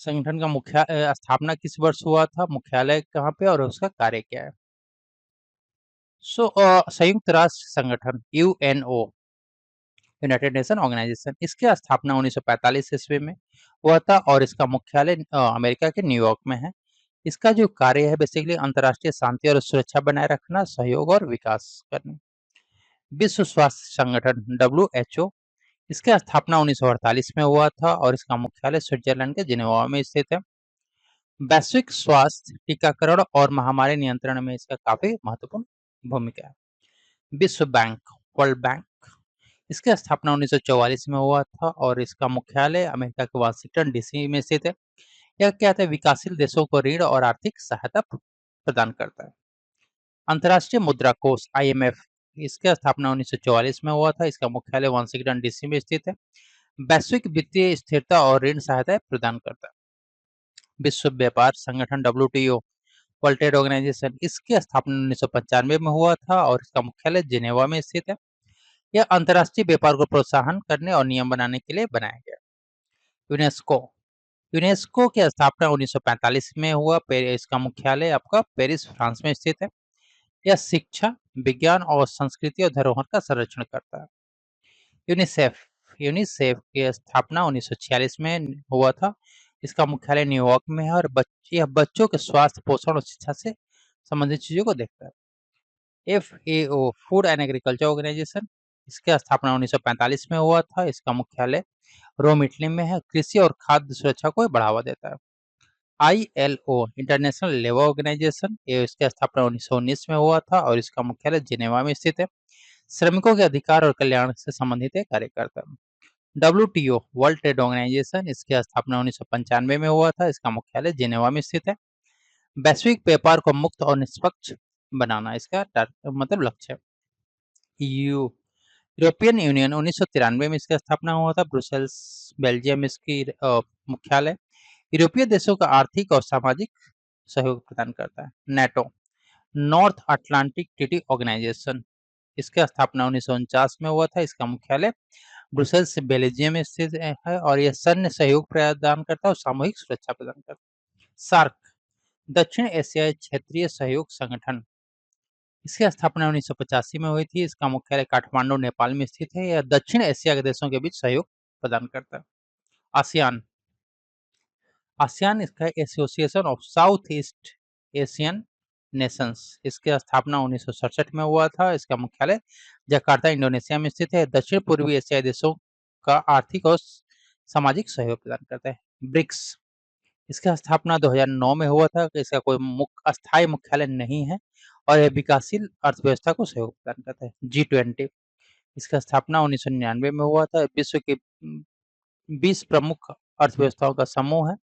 संगठन का मुख्य स्थापना किस वर्ष हुआ था, मुख्यालय कहाँ पे और उसका कार्य क्या है। संयुक्त राष्ट्र संगठन यूएनओ, यूनाइटेड नेशन ऑर्गेनाइजेशन, इसकी स्थापना 1945 ईस्वी में हुआ था और इसका मुख्यालय अमेरिका के न्यूयॉर्क में है। इसका जो कार्य है बेसिकली अंतर्राष्ट्रीय शांति और सुरक्षा बनाए रखना, सहयोग और विकास करना। विश्व स्वास्थ्य संगठन डब्ल्यूएचओ, इसकी स्थापना 1948 में हुआ था और इसका मुख्यालय स्विट्जरलैंड के जिनेवा में स्थित है। वैश्विक स्वास्थ्य, टीकाकरण और महामारी नियंत्रण में इसका काफी महत्वपूर्ण भूमिका है। विश्व बैंक, वर्ल्ड बैंक, इसकी स्थापना 1944 में हुआ था और इसका मुख्यालय अमेरिका के वाशिंगटन डीसी में स्थित है। यह क्या है, विकासशील देशों को ऋण और आर्थिक सहायता प्रदान करता है। अंतर्राष्ट्रीय मुद्रा कोष आईएमएफ, इसकी स्थापना 1944 में हुआ था, इसका मुख्यालय वाशिंगटन डीसी में स्थित है। वैश्विक वित्तीय स्थिरता और ऋण सहायता प्रदान करता है। विश्व व्यापार संगठन डब्ल्यूटीओ, वर्ल्ड ट्रेड ऑर्गेनाइजेशन, इसकी स्थापना 1995 में हुआ था और इसका मुख्यालय जिनेवा में स्थित है। यह अंतर्राष्ट्रीय व्यापार को प्रोत्साहन करने और नियम बनाने के लिए बनाया गया। यूनेस्को, यूनेस्को की स्थापना 1945 में हुआ। इसका मुख्यालय आपका पेरिस, फ्रांस में स्थित है। यह शिक्षा, विज्ञान और संस्कृति और धरोहर का संरक्षण करता है। यूनिसेफ, यूनिसेफ की स्थापना 1946 में हुआ था। इसका मुख्यालय न्यूयॉर्क में है और यह बच्चों के स्वास्थ्य, पोषण और शिक्षा से संबंधित चीजों को देखता है। FAO, food and agriculture organisation, इसकी स्थापना 1945 में हुआ था। इसका मुख्यालय रोम, इटली में है। कृषि और खाद्य सुरक्षा को बढ़ावा देता है। आईएलओ, इंटरनेशनल लेबर ऑर्गेनाइजेशन, इसकी स्थापना 1919 में हुआ था और इसका मुख्यालय जिनेवा में स्थित है। श्रमिकों के अधिकार और कल्याण से संबंधित कार्य करता है। डब्ल्यूटीओ, वर्ल्ड ट्रेड ऑर्गेनाइजेशन, इसकी स्थापना 1995 में हुआ था। इसका मुख्यालय जिनेवा में स्थित है। वैश्विक व्यापार को मुक्त और निष्पक्ष बनाना इसका मतलब लक्ष्य है। ईयू, यूरोपियन यूनियन, 1993 में इसकी स्थापना हुआ था। ब्रुसेल्स, बेल्जियम इसकी मुख्यालय। यूरोपीय देशों का आर्थिक और सामाजिक सहयोग प्रदान करता है। NATO, North Atlantic Treaty Organisation, इसकी स्थापना 1949 में हुआ था। इसका मुख्यालय ब्रुसेल्स, बेल्जियम में स्थित है और यह सैन्य सहयोग प्रदान करता है और सामूहिक सुरक्षा प्रदान करता है। सार्क, दक्षिण एशियाई क्षेत्रीय सहयोग संगठन, इसकी स्थापना 1985 में हुई थी। इसका मुख्यालय काठमांडू, नेपाल में स्थित है। यह दक्षिण एशिया के देशों के बीच सहयोग प्रदान करता है। आसियान, आसियान इसका association of south east Asian Nations, इसकी स्थापना 1967 में हुआ था। इसका मुख्यालय जकार्ता, इंडोनेशिया में स्थित है। दक्षिण पूर्वी एशियाई देशों का आर्थिक और सामाजिक सहयोग प्रदान करता है। ब्रिक्स, इसका स्थापना 2009 में हुआ था। इसका कोई अस्थायी मुख्यालय नहीं है और यह विकासशील अर्थव्यवस्था को सहयोग प्रदान करता है। G20, इसका स्थापना 1999 में हुआ था। विश्व के 20 प्रमुख अर्थव्यवस्थाओं का समूह है।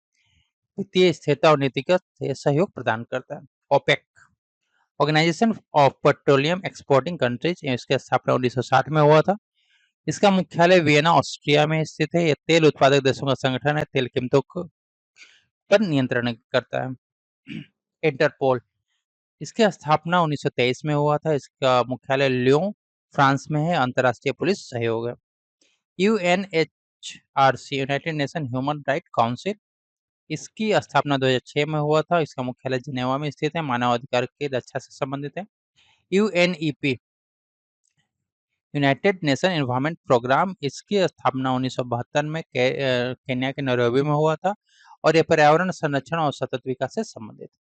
वित्तीय स्थिरता और नीतिगत सहयोग प्रदान करता है। OPEC, organisation of petroleum exporting countries, इसकी स्थापना 1960 में हुआ था। इसका मुख्यालय वियना, ऑस्ट्रिया में स्थित है। यह तेल उत्पादक देशों का संगठन है, तेल कीमतों पर नियंत्रण करता है। इंटरपोल, इसकी स्थापना 1923 में हुआ था। इसका मुख्यालय लियों, फ्रांस में है। अंतर्राष्ट्रीय पुलिस सहयोग है। UNHRC, United nation human right council, इसकी स्थापना 2006 में हुआ था। इसका मुख्यालय जिनेवा में स्थित है। मानवाधिकार की रक्षा से संबंधित है। UNEP, United Nation Environment Programme, इसकी स्थापना 1972 में केन्या के नैरोबी में हुआ था और यह पर्यावरण संरक्षण और सतत विकास से संबंधित है।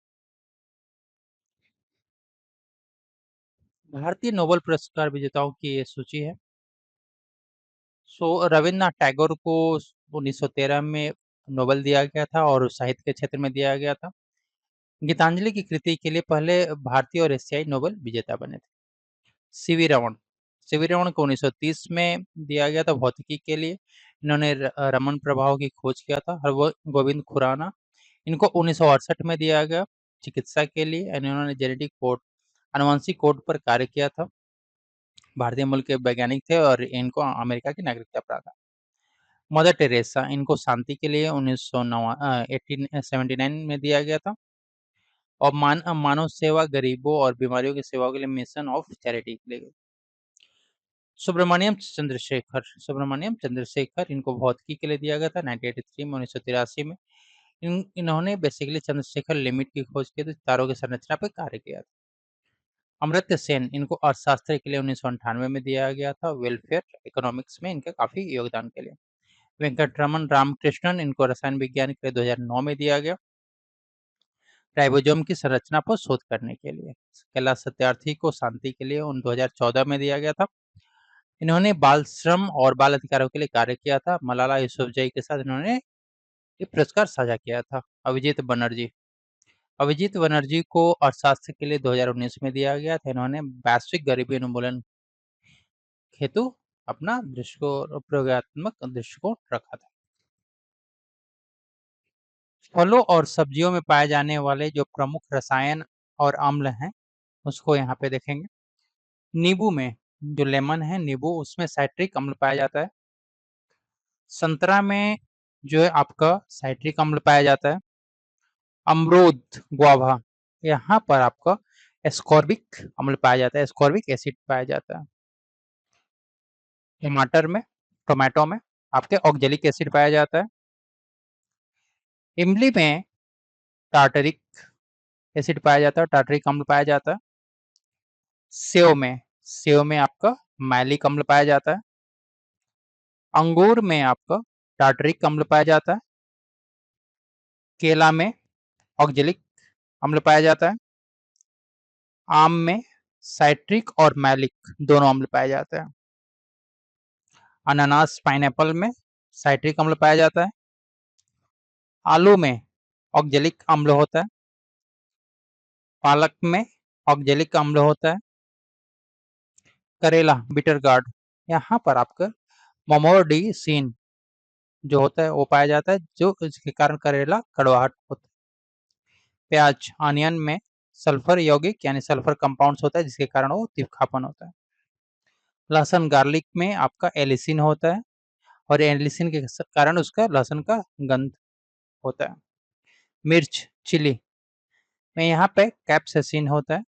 भारतीय नोबेल पुरस्कार विजेताओं की ये सूची है। रविन्द्रनाथ टैगोर को 1913 में नोबेल दिया गया था और साहित्य के क्षेत्र में दिया गया था। गीतांजलि की कृति के लिए पहले भारतीय और एशियाई नोबेल विजेता बने थे। सीवी रमन, सीवी रमन को 1930 में दिया गया था भौतिकी के लिए। इन्होंने रमन प्रभाव की खोज किया था। हरगोविंद खुराना, इनको 1968 में दिया गया चिकित्सा के लिए। इन्होंने जेनेटिक कोड, आनुवंशिक कोड पर कार्य किया था। भारतीय मूल के वैज्ञानिक थे और इनको अमेरिका की नागरिकता प्राप्त है। मदर टेरेसा, इनको शांति के लिए 1879 में दिया गया था और मानव सेवा, गरीबों और बीमारियों की सेवा के लिए मिशन ऑफ चैरिटी के लिए। सुब्रमण्यम चंद्रशेखर, सुब्रमण्यम चंद्रशेखर, इनको भौतिकी के लिए दिया गया था 1983 में, 1983 में। इन्होंने बेसिकली चंद्रशेखर लिमिट की खोज की थी, तारों की संरचना पर कार्य किया था। अमर्त्य सेन, इनको अर्थशास्त्र के लिए 1998 में दिया गया था। वेलफेयर इकोनॉमिक्स में इनके काफी योगदान के लिए। वेंकटरमन रामकृष्णन, इनको रसायन विज्ञान के लिए 2009 में दिया गया राइबोसोम की संरचना पर शोध करने के लिए। कैलाश सत्यार्थी को शांति के लिए 2014 में दिया गया था। इन्होंने बाल श्रम और बाल अधिकारों के लिए कार्य किया था। मलाला यूसुफजई के साथ इन्होंने ये पुरस्कार साझा किया था। अभिजीत बनर्जी, अभिजीत बनर्जी को अर्थशास्त्र के लिए 2019 में दिया गया था। इन्होंने वैश्विक गरीबी उन्मूलन हेतु अपना प्रयोगात्मक दृष्टिकोण रखा था। फलों और सब्जियों में पाए जाने वाले जो प्रमुख रसायन और अम्ल हैं, उसको यहाँ पे देखेंगे। नींबू में जो लेमन है, नींबू, उसमें साइट्रिक अम्ल पाया जाता है। संतरा में जो है आपका साइट्रिक अम्ल पाया जाता है। अमरूद, गुआवा, यहाँ पर आपका एस्कॉर्बिक अम्ल पाया जाता है, एस्कॉर्बिक एसिड पाया जाता है। टमाटर में, टोमेटो में आपके ऑक्जेलिक एसिड पाया जाता है। इमली में टार्टरिक एसिड पाया जाता है, टार्टरिक अम्ल पाया जाता है। सेव में आपका मैलिक अम्ल पाया जाता है। अंगूर में आपका टार्टरिक अम्ल पाया जाता है। केला में ऑक्जेलिक अम्ल पाया जाता है। आम में साइट्रिक और मैलिक दोनों अम्ल पाए जाते हैं। अनानास, पाइनएप्पल में साइट्रिक अम्ल पाया जाता है। आलू में ऑक्जेलिक अम्ल होता है। पालक में ऑक्जेलिक अम्ल होता है। करेला, बिटर गार्ड, यहाँ पर आपका मोमोडिसिन जो होता है वो पाया जाता है, जो इसके कारण करेला कड़वाहट होता है। प्याज, अनियन में सल्फर यौगिक यानी सल्फर कंपाउंड्स होता है, जिसके कारण वो तीखापन होता है। लहसुन, गार्लिक में आपका एलिसिन होता है और एलिसिन के कारण उसका लहसुन का गंध होता है। मिर्च, चिली में यहाँ पे कैप्सेसिन होता है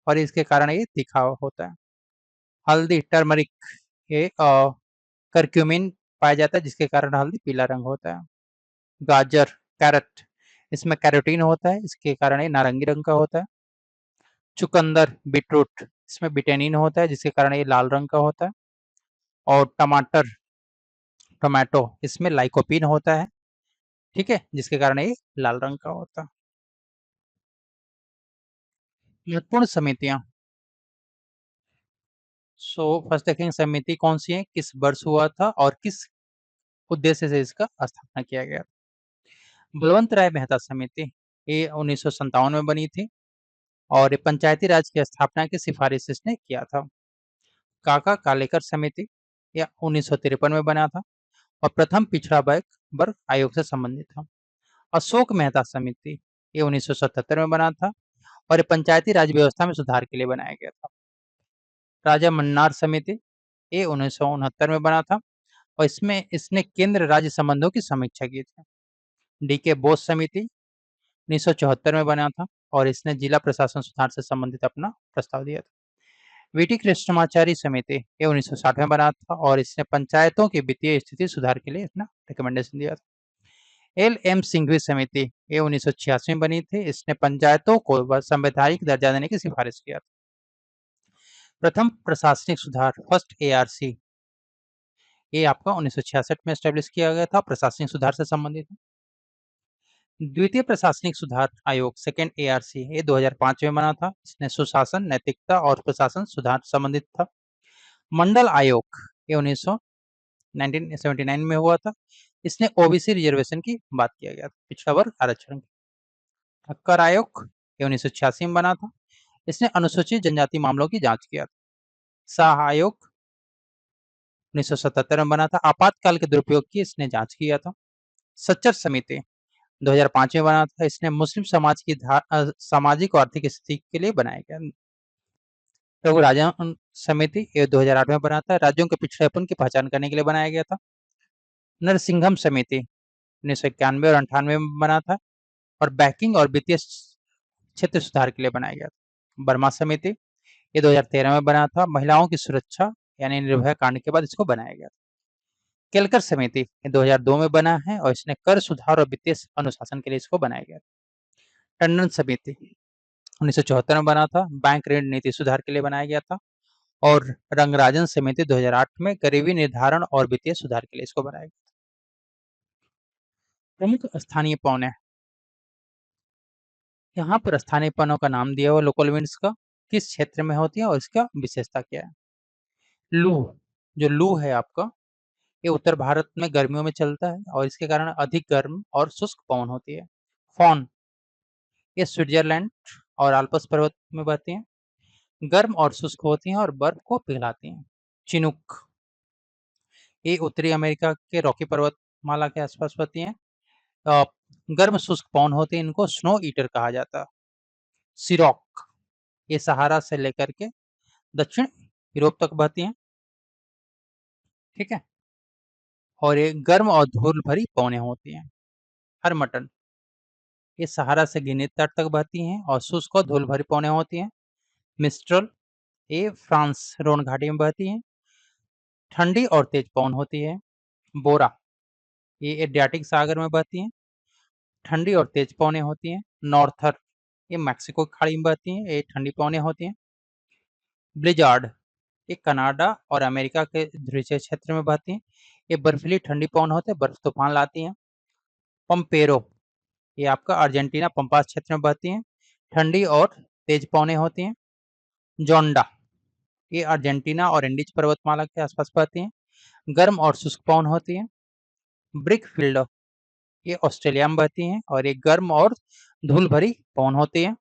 और इसके कारण ये तीखा होता है। हल्दी, टर्मरिक, ये करक्यूमिन पाया जाता है, जिसके कारण हल्दी पीला रंग होता है। गाजर, कैरेट, इसमें कैरोटीन होता है, इसके कारण ये नारंगी रंग का होता है। चुकंदर, बीटरूट, इसमें बिटेनिन होता है, जिसके कारण ये लाल रंग का होता है। और टमाटर, टोमेटो, इसमें लाइकोपीन होता है, ठीक है, जिसके कारण ये लाल रंग का होता है। महत्वपूर्ण समितियां, फर्स्ट देखेंगे समिति कौन सी है, किस वर्ष हुआ था और किस उद्देश्य से इसका स्थापना किया गया। बलवंत राय मेहता समिति, ये 1957 में बनी थी और ये पंचायती राज की स्थापना की सिफारिश इसने किया था। काका कालेकर समिति, यह 1953 में बना था और प्रथम पिछड़ा वर्ग आयोग से संबंधित था। अशोक मेहता समिति, ये 1977 में बना था और ये पंचायती राज व्यवस्था में सुधार के लिए बनाया गया था। राजा मन्नार समिति, ये 1969 में बना था और इसमें इसने केंद्र राज्य संबंधों की समीक्षा की थी। डी के बोस समिति, 1974 में बना था और इसने जिला प्रशासन सुधार से संबंधित अपना प्रस्ताव दिया था। वीटी कृष्णमाचारी समिति ये 1960 में बना था और इसने पंचायतों की वित्तीय स्थिति सुधार के लिए अपना रिकमेंडेशन दिया था। एल एम सिंघवी समिति ये 1986 में बनी थी। इसने पंचायतों को संवैधानिक दर्जा देने की सिफारिश किया था। प्रथम प्रशासनिक सुधार फर्स्ट एआरसी ये आपका 1966 में एस्टेब्लिश किया गया था, प्रशासनिक सुधार से संबंधित है। द्वितीय प्रशासनिक सुधार आयोग सेकेंड एआरसी ये 2005 में बना था। इसने सुशासन, नैतिकता और प्रशासन सुधार संबंधित था। मंडल आयोग ये 1979 में हुआ था। इसने ओबीसी रिजर्वेशन की बात किया गया था, पिछड़ा वर्ग आरक्षण की। ठक्कर आयोग ये 1986 में बना था। इसने अनुसूचित जनजाति मामलों की जांच किया था। शाह आयोग 1977 में बना था। आपातकाल के दुरुपयोग की इसने जांच किया था। सच्चर समिति 2005 में बना था। इसने मुस्लिम समाज की सामाजिक और आर्थिक स्थिति के लिए बनाया गया। तो राज्य समिति ये 2008 में बना था। राज्यों के पिछड़ेपन की पहचान करने के लिए बनाया गया था। नरसिंघम समिति 1991 और 98 में बना था और बैंकिंग और वित्तीय क्षेत्र सुधार के लिए बनाया गया था। बर्मा समिति ये 2013 में बना था। महिलाओं की सुरक्षा यानी निर्भया कांड के बाद इसको बनाया गया था। केलकर समिति ये 2002 में बना है और इसने कर सुधार और वित्तीय अनुशासन के लिए इसको बनाया गया था। टंडन समिति 1974 में बना था। बैंक ऋण नीति सुधार के लिए बनाया गया था। और रंगराजन समिति 2008 में गरीबी निर्धारण और वित्तीय सुधार के लिए इसको बनाया गया। प्रमुख स्थानीय पौने यहाँ पर स्थानीय पौनों का नाम दिया हुआ लोकल विंड्स का, किस क्षेत्र में होती है और इसका विशेषता क्या है। लू, जो लू है आपका ये उत्तर भारत में गर्मियों में चलता है और इसके कारण अधिक गर्म और शुष्क पवन होती है। फॉन ये स्विट्जरलैंड और आल्प्स पर्वत में बहती हैं, गर्म और शुष्क होती हैं और बर्फ को पिघलाती हैं। चिनुक ये उत्तरी अमेरिका के रॉकी पर्वतमाला के आसपास बहती हैं। गर्म शुष्क पवन होते हैं, इनको स्नो ईटर कहा जाता है। सिरॉक ये सहारा से लेकर के दक्षिण यूरोप तक बहती हैं, ठीक है। और ये गर्म और धूल भरी पवनें होती हैं। हरमटन ये सहारा से गिनी तट तक बहती हैं और शुष्क और धूल भरी पवनें होती हैं। मिस्ट्रल ये फ्रांस रोन घाटी में बहती हैं, ठंडी और तेज पवन होती है। बोरा ये एड्रियाटिक सागर में बहती हैं, ठंडी और तेज पवनें होती हैं। नॉर्थर ये मैक्सिको की खाड़ी में बहती हैं, ये ठंडी पवनें होती हैं। ब्लिजार्ड ये कनाडा और अमेरिका के ध्रुवीय क्षेत्र में बहती हैं, ये बर्फीली ठंडी पवन होते हैं, बर्फ तूफान लाती हैं। पंपेरो ये आपका अर्जेंटीना पंपास क्षेत्र में बहती हैं, ठंडी और तेज पवनें होती हैं। जोंडा ये अर्जेंटीना और एंडीज पर्वतमाला के आसपास बहती हैं, गर्म और शुष्क पवन होती हैं। ब्रिकफील्ड ये ऑस्ट्रेलिया में बहती हैं और ये गर्म और धूल भरी पवन होती है।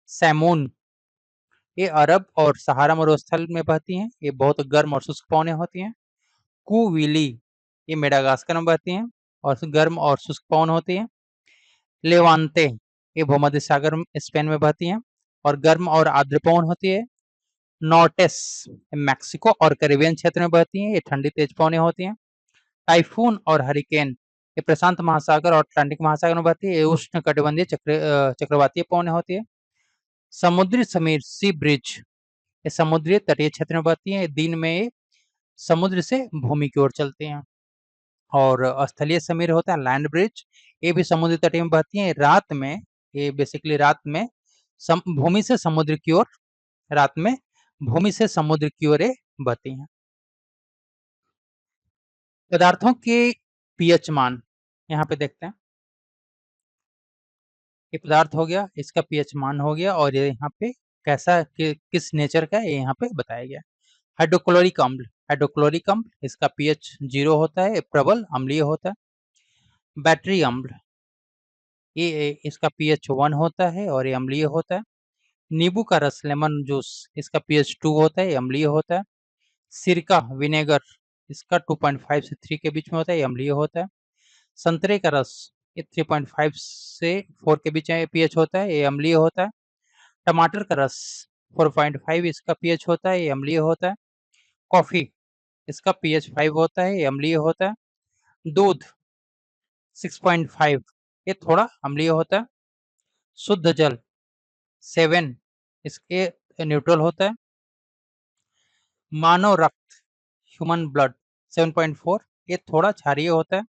सैमून ये अरब और सहारा मरुस्थल में बहती हैं, ये बहुत गर्म और शुष्क पवनें होती हैं। कुविली ये मेडागास्कर में बहती हैं और गर्म और शुष्क पवन होती हैं। लेवांते ये भूमध्य सागर स्पेन में बहती हैं और गर्म और आर्द्र पवन होती है। नॉर्टेस मैक्सिको और कैरिबियन क्षेत्र में बहती हैं, ये ठंडी तेज पवनें होती हैं। टाइफून और हरिकेन ये प्रशांत महासागर और अटलांटिक महासागर में बहती है, ये उष्ण कटिबंधीय चक्रवातीय पवनें होती है। समुद्री समीर सी ब्रिज ये समुद्री तटीय क्षेत्र में बहती है, दिन में समुद्र से भूमि की ओर चलती हैं। और स्थलीय समीर होता है लैंड ब्रिज, ये भी समुद्री तटीय में बहती है, रात में ये बेसिकली रात में भूमि से समुद्र की ओर रात में भूमि से समुद्र की ओर बहती हैं। पदार्थों के पीएच मान यहाँ पे देखते हैं। ये पदार्थ हो गया, इसका पीएच मान हो गया और ये यहाँ पे कैसा किस नेचर का है ये यहाँ पे बताया गया। हाइड्रोक्लोरिक अम्ल, हाइड्रोक्लोरिक अम्ल इसका पीएच 0 होता है, प्रबल अम्लीय होता है। बैटरी अम्ल ये इसका पीएच 1 होता है और ये अम्लीय होता है। नींबू का रस लेमन जूस इसका पीएच 2 होता है, ये अम्लीय होता है। सिरका विनेगर इसका 2.5 से 3 के बीच में होता है, ये अम्लीय होता है। संतरे का रस ये 3.5 से 4 के बीच में पीएच होता है, ये अम्लीय होता है। टमाटर का रस 4.5 इसका पीएच होता है, ये अम्लीय होता है। कॉफी इसका पीएच 5 होता है, ये अम्लीय होता है। दूध 6.5 ये थोड़ा अम्लीय होता है। शुद्ध जल 7 इसके न्यूट्रल होता है। मानव रक्त ह्यूमन ब्लड 7.4 ये थोड़ा क्षारीय होता है।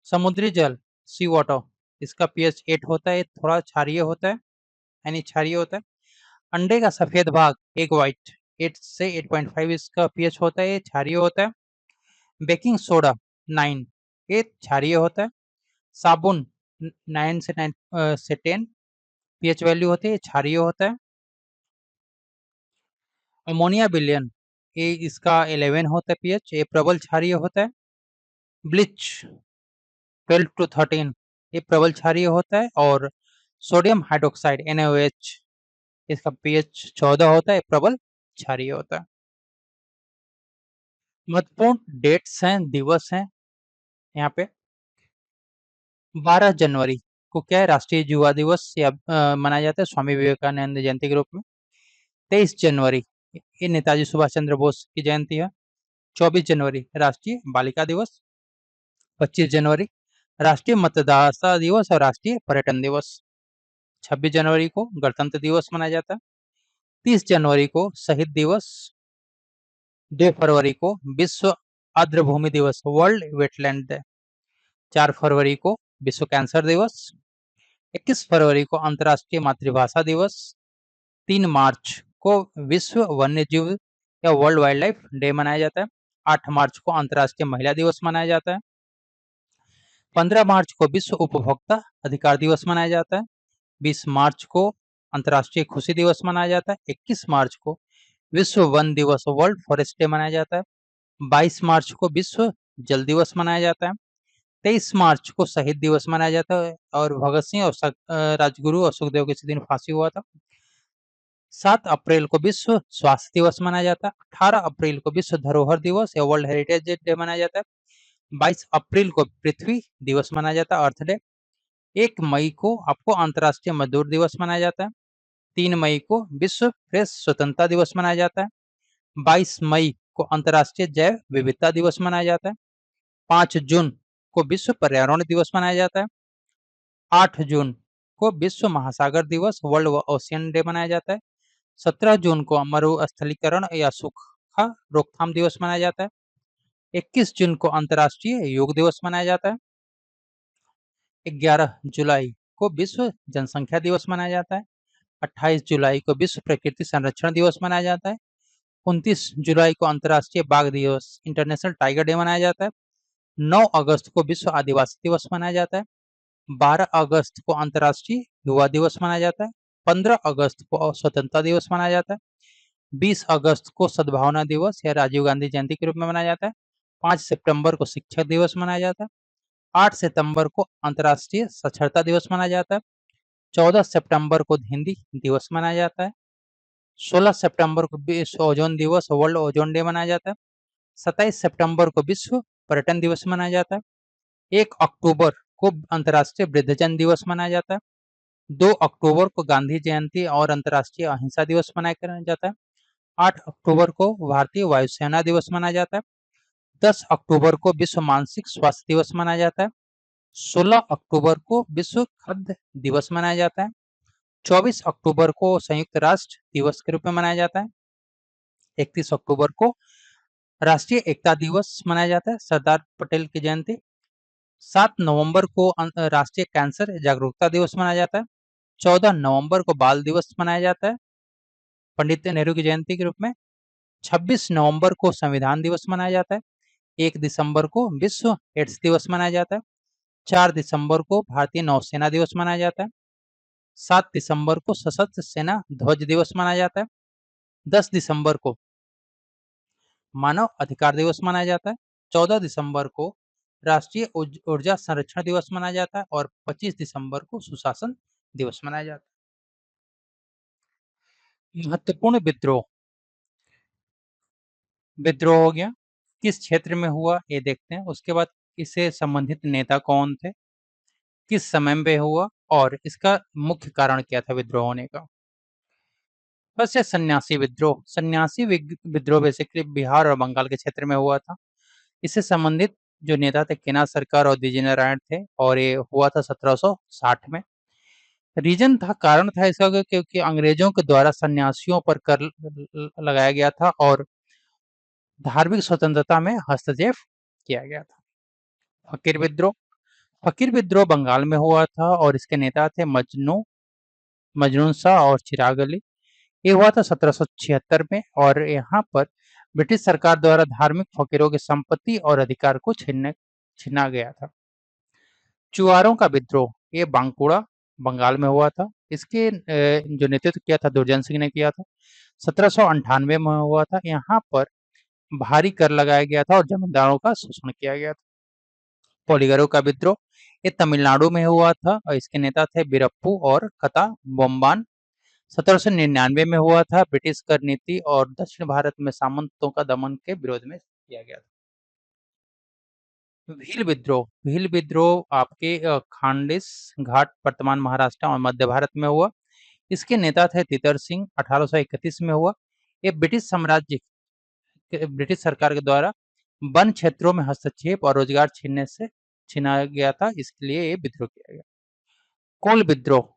समुद्री जल सी वाटर इसका पीएच 8 होता है, ये थोड़ा क्षारीय होता है, यानी क्षारीय होता है। अंडे का सफेद भाग एग वाइट 8 से 8.5 इसका पीएच होता है, ये क्षारीय होता है। बेकिंग सोडा 9 ये क्षारीय होता है। साबुन 9 से 10 पीएच वैल्यू होती है, क्षारीय होता है। अमोनिया विलयन ये इसका 11 होता है पीएच, ये प्रबल क्षारीय होता है। ब्लिच 12 to 13 ये प्रबल क्षारीय होता है। और सोडियम हाइड्रोक्साइड NaOH इसका पीएच 14 होता है, प्रबल क्षारीय होता है। महत्वपूर्ण डेट्स हैं, दिवस हैं यहाँ पे। 12 जनवरी को क्या है, राष्ट्रीय युवा दिवस या मनाया जाता है स्वामी विवेकानंद जयंती के रूप में। 23 जनवरी ये नेताजी सुभाष चंद्र बोस की जयंती है। 24 जनवरी राष्ट्रीय बालिका दिवस। 25 जनवरी राष्ट्रीय मतदाता दिवस और राष्ट्रीय पर्यटन दिवस। 26 जनवरी को गणतंत्र दिवस मनाया जाता है। 30 जनवरी को शहीद दिवस। 2 फरवरी को विश्व आर्द्रभूमि दिवस वर्ल्ड वेटलैंड डे। 4 फरवरी को विश्व कैंसर दिवस। 21 फरवरी को अंतर्राष्ट्रीय मातृभाषा दिवस। 3 मार्च को विश्व वन्य जीव या वर्ल्ड वाइल्ड लाइफ डे मनाया जाता है। 8 मार्च को अंतर्राष्ट्रीय महिला दिवस मनाया जाता है। 15 मार्च को विश्व उपभोक्ता अधिकार दिवस मनाया जाता है। 20 मार्च को अंतर्राष्ट्रीय खुशी दिवस मनाया जाता है। 21 मार्च को विश्व वन दिवस वर्ल्ड फॉरेस्ट डे मनाया जाता है। 22 मार्च को विश्व जल दिवस मनाया जाता है। 23 मार्च को शहीद दिवस मनाया जाता है और भगत सिंह और राजगुरु और सुखदेव के इसी दिन फांसी हुआ था। 7 अप्रैल को विश्व स्वास्थ्य दिवस मनाया जाता है। 18 अप्रैल को विश्व धरोहर दिवस या वर्ल्ड हेरिटेज डे मनाया जाता है। 22 अप्रैल को पृथ्वी दिवस मनाया जाता है, अर्थ डे। 1 मई को आपको अंतर्राष्ट्रीय मजदूर दिवस मनाया जाता है। 3 मई को विश्व प्रेस स्वतंत्रता दिवस मनाया जाता है। 22 मई को अंतर्राष्ट्रीय जैव विविधता दिवस मनाया जाता है। 5 जून को विश्व पर्यावरण दिवस मनाया जाता है। 8 जून को विश्व महासागर दिवस वर्ल्ड ओशियन डे मनाया जाता है। 17 जून को मरुस्थलीकरण या सूखा रोकथाम दिवस मनाया जाता है। 21 जून को अंतर्राष्ट्रीय योग दिवस मनाया जाता है। 11 जुलाई को विश्व जनसंख्या दिवस मनाया जाता है। 28 जुलाई को विश्व प्रकृति संरक्षण दिवस मनाया जाता है। 29 जुलाई को अंतर्राष्ट्रीय बाघ दिवस इंटरनेशनल टाइगर डे मनाया जाता है। 9 अगस्त को विश्व आदिवासी दिवस मनाया जाता है। 12 अगस्त को अंतर्राष्ट्रीय युवा दिवस मनाया जाता है। 15 अगस्त को स्वतंत्रता दिवस मनाया जाता है। 20 अगस्त को सद्भावना दिवस या राजीव गांधी जयंती के रूप में मनाया जाता है। 5 सितंबर को शिक्षक दिवस मनाया जाता है। 8 सितंबर को अंतर्राष्ट्रीय साक्षरता दिवस मनाया जाता है। 14 सितंबर को हिंदी दिवस मनाया जाता है। 16 सितंबर को विश्व ओजोन दिवस वर्ल्ड ओजोन डे मनाया जाता है। 27 सितंबर को विश्व पर्यटन दिवस मनाया जाता है। 1 अक्टूबर को अंतर्राष्ट्रीय वृद्धजन दिवस मनाया जाता है। 2 अक्टूबर को गांधी जयंती और अंतर्राष्ट्रीय अहिंसा दिवस मनाया जाता है। 8 अक्टूबर को भारतीय वायुसेना दिवस मनाया जाता है। 10 अक्टूबर को विश्व मानसिक स्वास्थ्य दिवस मनाया जाता है। 16 अक्टूबर को विश्व खाद्य दिवस मनाया जाता है। 24 अक्टूबर को संयुक्त राष्ट्र दिवस के रूप में मनाया जाता है। 31 अक्टूबर को राष्ट्रीय एकता दिवस मनाया जाता है, सरदार पटेल की जयंती। 7 नवंबर को राष्ट्रीय कैंसर जागरूकता दिवस मनाया जाता है। 14 नवंबर को बाल दिवस मनाया जाता है पंडित नेहरू की जयंती के रूप में। 26 नवंबर को संविधान दिवस मनाया जाता है। 1 दिसंबर को विश्व एड्स दिवस मनाया जाता है। 4 दिसंबर को भारतीय नौसेना दिवस मनाया जाता है। 7 दिसंबर को सशस्त्र सेना ध्वज दिवस मनाया जाता है। 10 दिसंबर को मानव अधिकार दिवस मनाया जाता है। 14 दिसंबर को राष्ट्रीय ऊर्जा संरक्षण दिवस मनाया जाता है और 25 दिसंबर को सुशासन दिवस मनाया जाता है। महत्वपूर्ण विद्रोह। विद्रोह हो गया, किस क्षेत्र में हुआ ये देखते हैं। उसके बाद इससे संबंधित नेता कौन थे, किस समय पे हुआ और इसका मुख्य कारण क्या था विद्रोह होने का। बस ये सन्यासी विद्रोह। सन्यासी विद्रोह बेसिकली बिहार और बंगाल के क्षेत्र में हुआ था। इससे संबंधित जो नेता थे केना सरकार और द्विजेंद्र नारायण थे और ये हुआ था 1760 में। रीजन था, कारण था इसका क्योंकि अंग्रेजों के द्वारा सन्यासियों पर कर लगाया गया था और धार्मिक स्वतंत्रता में हस्तक्षेप किया गया था। फकीर विद्रोह। फकीर विद्रोह बंगाल में हुआ था और इसके नेता थे मजनून शाह और चिराग अली। ये हुआ था 1776 में और यहाँ पर ब्रिटिश सरकार द्वारा धार्मिक फकीरों की संपत्ति और अधिकार को छीना गया था। चुआरों का विद्रोह, ये बांकुड़ा बंगाल में हुआ था। इसके जो नेतृत्व किया था दुर्जन सिंह ने किया था। 1798 में हुआ था। यहाँ पर भारी कर लगाया गया था और जमींदारों का शोषण किया गया था। पोलिगरों का विद्रोह, ये तमिलनाडु में हुआ था और इसके नेता थे बीरप्पू और कता बोम्बान। 1799 में हुआ था। ब्रिटिश कर नीति और दक्षिण भारत में सामंतों का दमन के विरोध में किया गया था। भील विद्रोह आपके खांडेस घाट वर्तमान महाराष्ट्र और मध्य भारत में हुआ। इसके नेता थे तितर सिंह। 1831 में हुआ। ये ब्रिटिश सरकार के द्वारा वन क्षेत्रों में हस्तक्षेप और रोजगार छीना गया था, इसके लिए ये विद्रोह किया गया। कोल विद्रोह।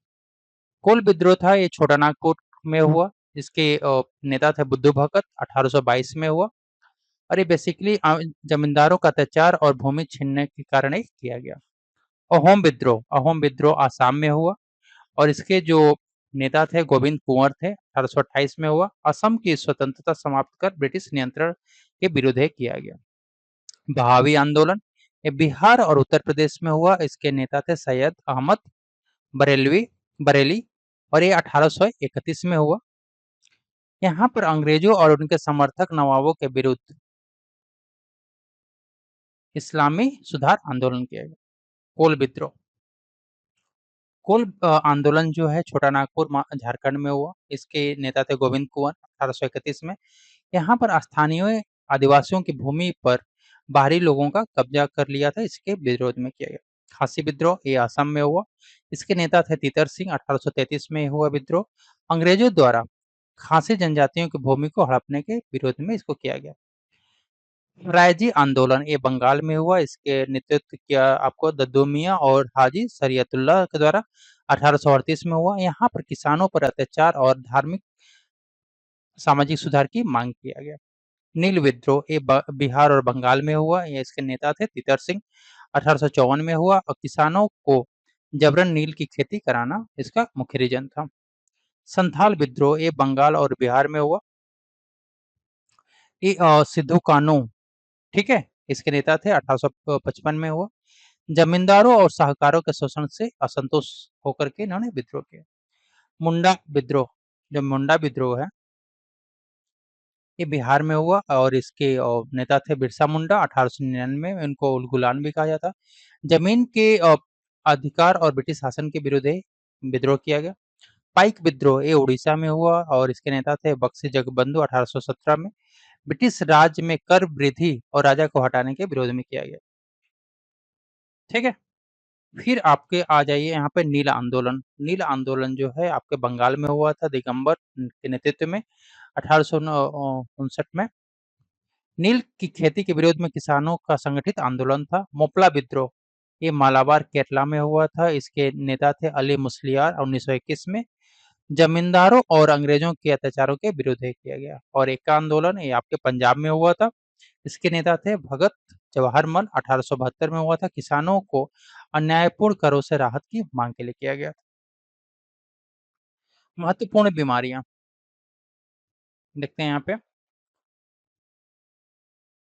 कोल विद्रोह था, ये छोटा नागपुर में हुआ। इसके नेता थे बुद्धू भगत। 1822 में हुआ और ये बेसिकली जमींदारों का अत्याचार और भूमि छीनने के कारण ये किया गया। अहोम विद्रोह आसाम में हुआ और इसके जो नेता थे गोविंद कुंवर थे। 1828 में हुआ। असम की स्वतंत्रता समाप्त कर ब्रिटिश नियंत्रण के विरुद्ध ये किया गया। बहावी आंदोलन, ये बिहार और उत्तर प्रदेश में हुआ। इसके नेता थे सैयद अहमद बरेलवी बरेली और ये 1831 में हुआ। यहाँ पर अंग्रेजों और उनके समर्थक नवाबों के विरुद्ध इस्लामी सुधार आंदोलन किया गया। कोल विद्रोह। कोल आंदोलन जो है छोटा नागपुर झारखंड में हुआ। इसके नेता थे गोविंद कुंवर। 1831 में यहाँ पर स्थानीय आदिवासियों की भूमि पर बाहरी लोगों का कब्जा कर लिया था, इसके विरोध में किया गया। खासी विद्रोह, ये असम में हुआ। इसके नेता थे तितर सिंह। 1833 में हुआ विद्रोह। अंग्रेजों द्वारा खासी जनजातियों की भूमि को हड़पने के विरोध में इसको किया गया। रायजी आंदोलन, ये बंगाल में हुआ। इसके नेतृत्व किया आपको दद्दू मियां और हाजी शरीयतुल्लाह के द्वारा। 1838 में हुआ। यहाँ पर किसानों पर अत्याचार और धार्मिक सामाजिक सुधार की मांग किया गया। नील विद्रोह, ये बिहार और बंगाल में हुआ। ये इसके नेता थे तितर सिंह। 1854 में हुआ और किसानों को जबरन नील की खेती कराना इसका मुख्य रीजन था। संथाल विद्रोह, ये बंगाल और बिहार में हुआ। ये सिद्धू कान्हू, ठीक है, इसके नेता थे। 1855 में हुआ। जमींदारों और साहूकारों के शोषण से असंतोष होकर के इन्होंने विद्रोह किया। मुंडा विद्रोह, जो मुंडा विद्रोह है ये बिहार में हुआ और इसके नेता थे बिरसा मुंडा। 1899 में उनको उल गुलान भी कहा जाता। जमीन के अधिकार और ब्रिटिश शासन के विरुद्ध ये विद्रोह किया गया। पाइक विद्रोह, ये उड़ीसा में हुआ और इसके नेता थे बक्सी जगबंधु। 1817 में ब्रिटिश राज में कर वृद्धि और राजा को हटाने के विरोध में किया गया। ठीक है, फिर आपके आ जाइए यहाँ पे नील आंदोलन। नील आंदोलन जो है आपके बंगाल में हुआ था दिगंबर के नेतृत्व में। 1859 में नील की खेती के विरोध में किसानों का संगठित आंदोलन था। मोपला विद्रोह, ये मालाबार केरला में हुआ था। इसके नेता थे अली मुस्लियार। 1921 में जमींदारों और अंग्रेजों के अत्याचारों के विरुद्ध किया गया। और एक आंदोलन ये आपके पंजाब में हुआ था। इसके नेता थे भगत जवाहर मल। 1872 में हुआ था। किसानों को अन्यायपूर्ण करों से राहत की मांग के लिए किया गया था। महत्वपूर्ण बीमारियां देखते हैं यहाँ पे।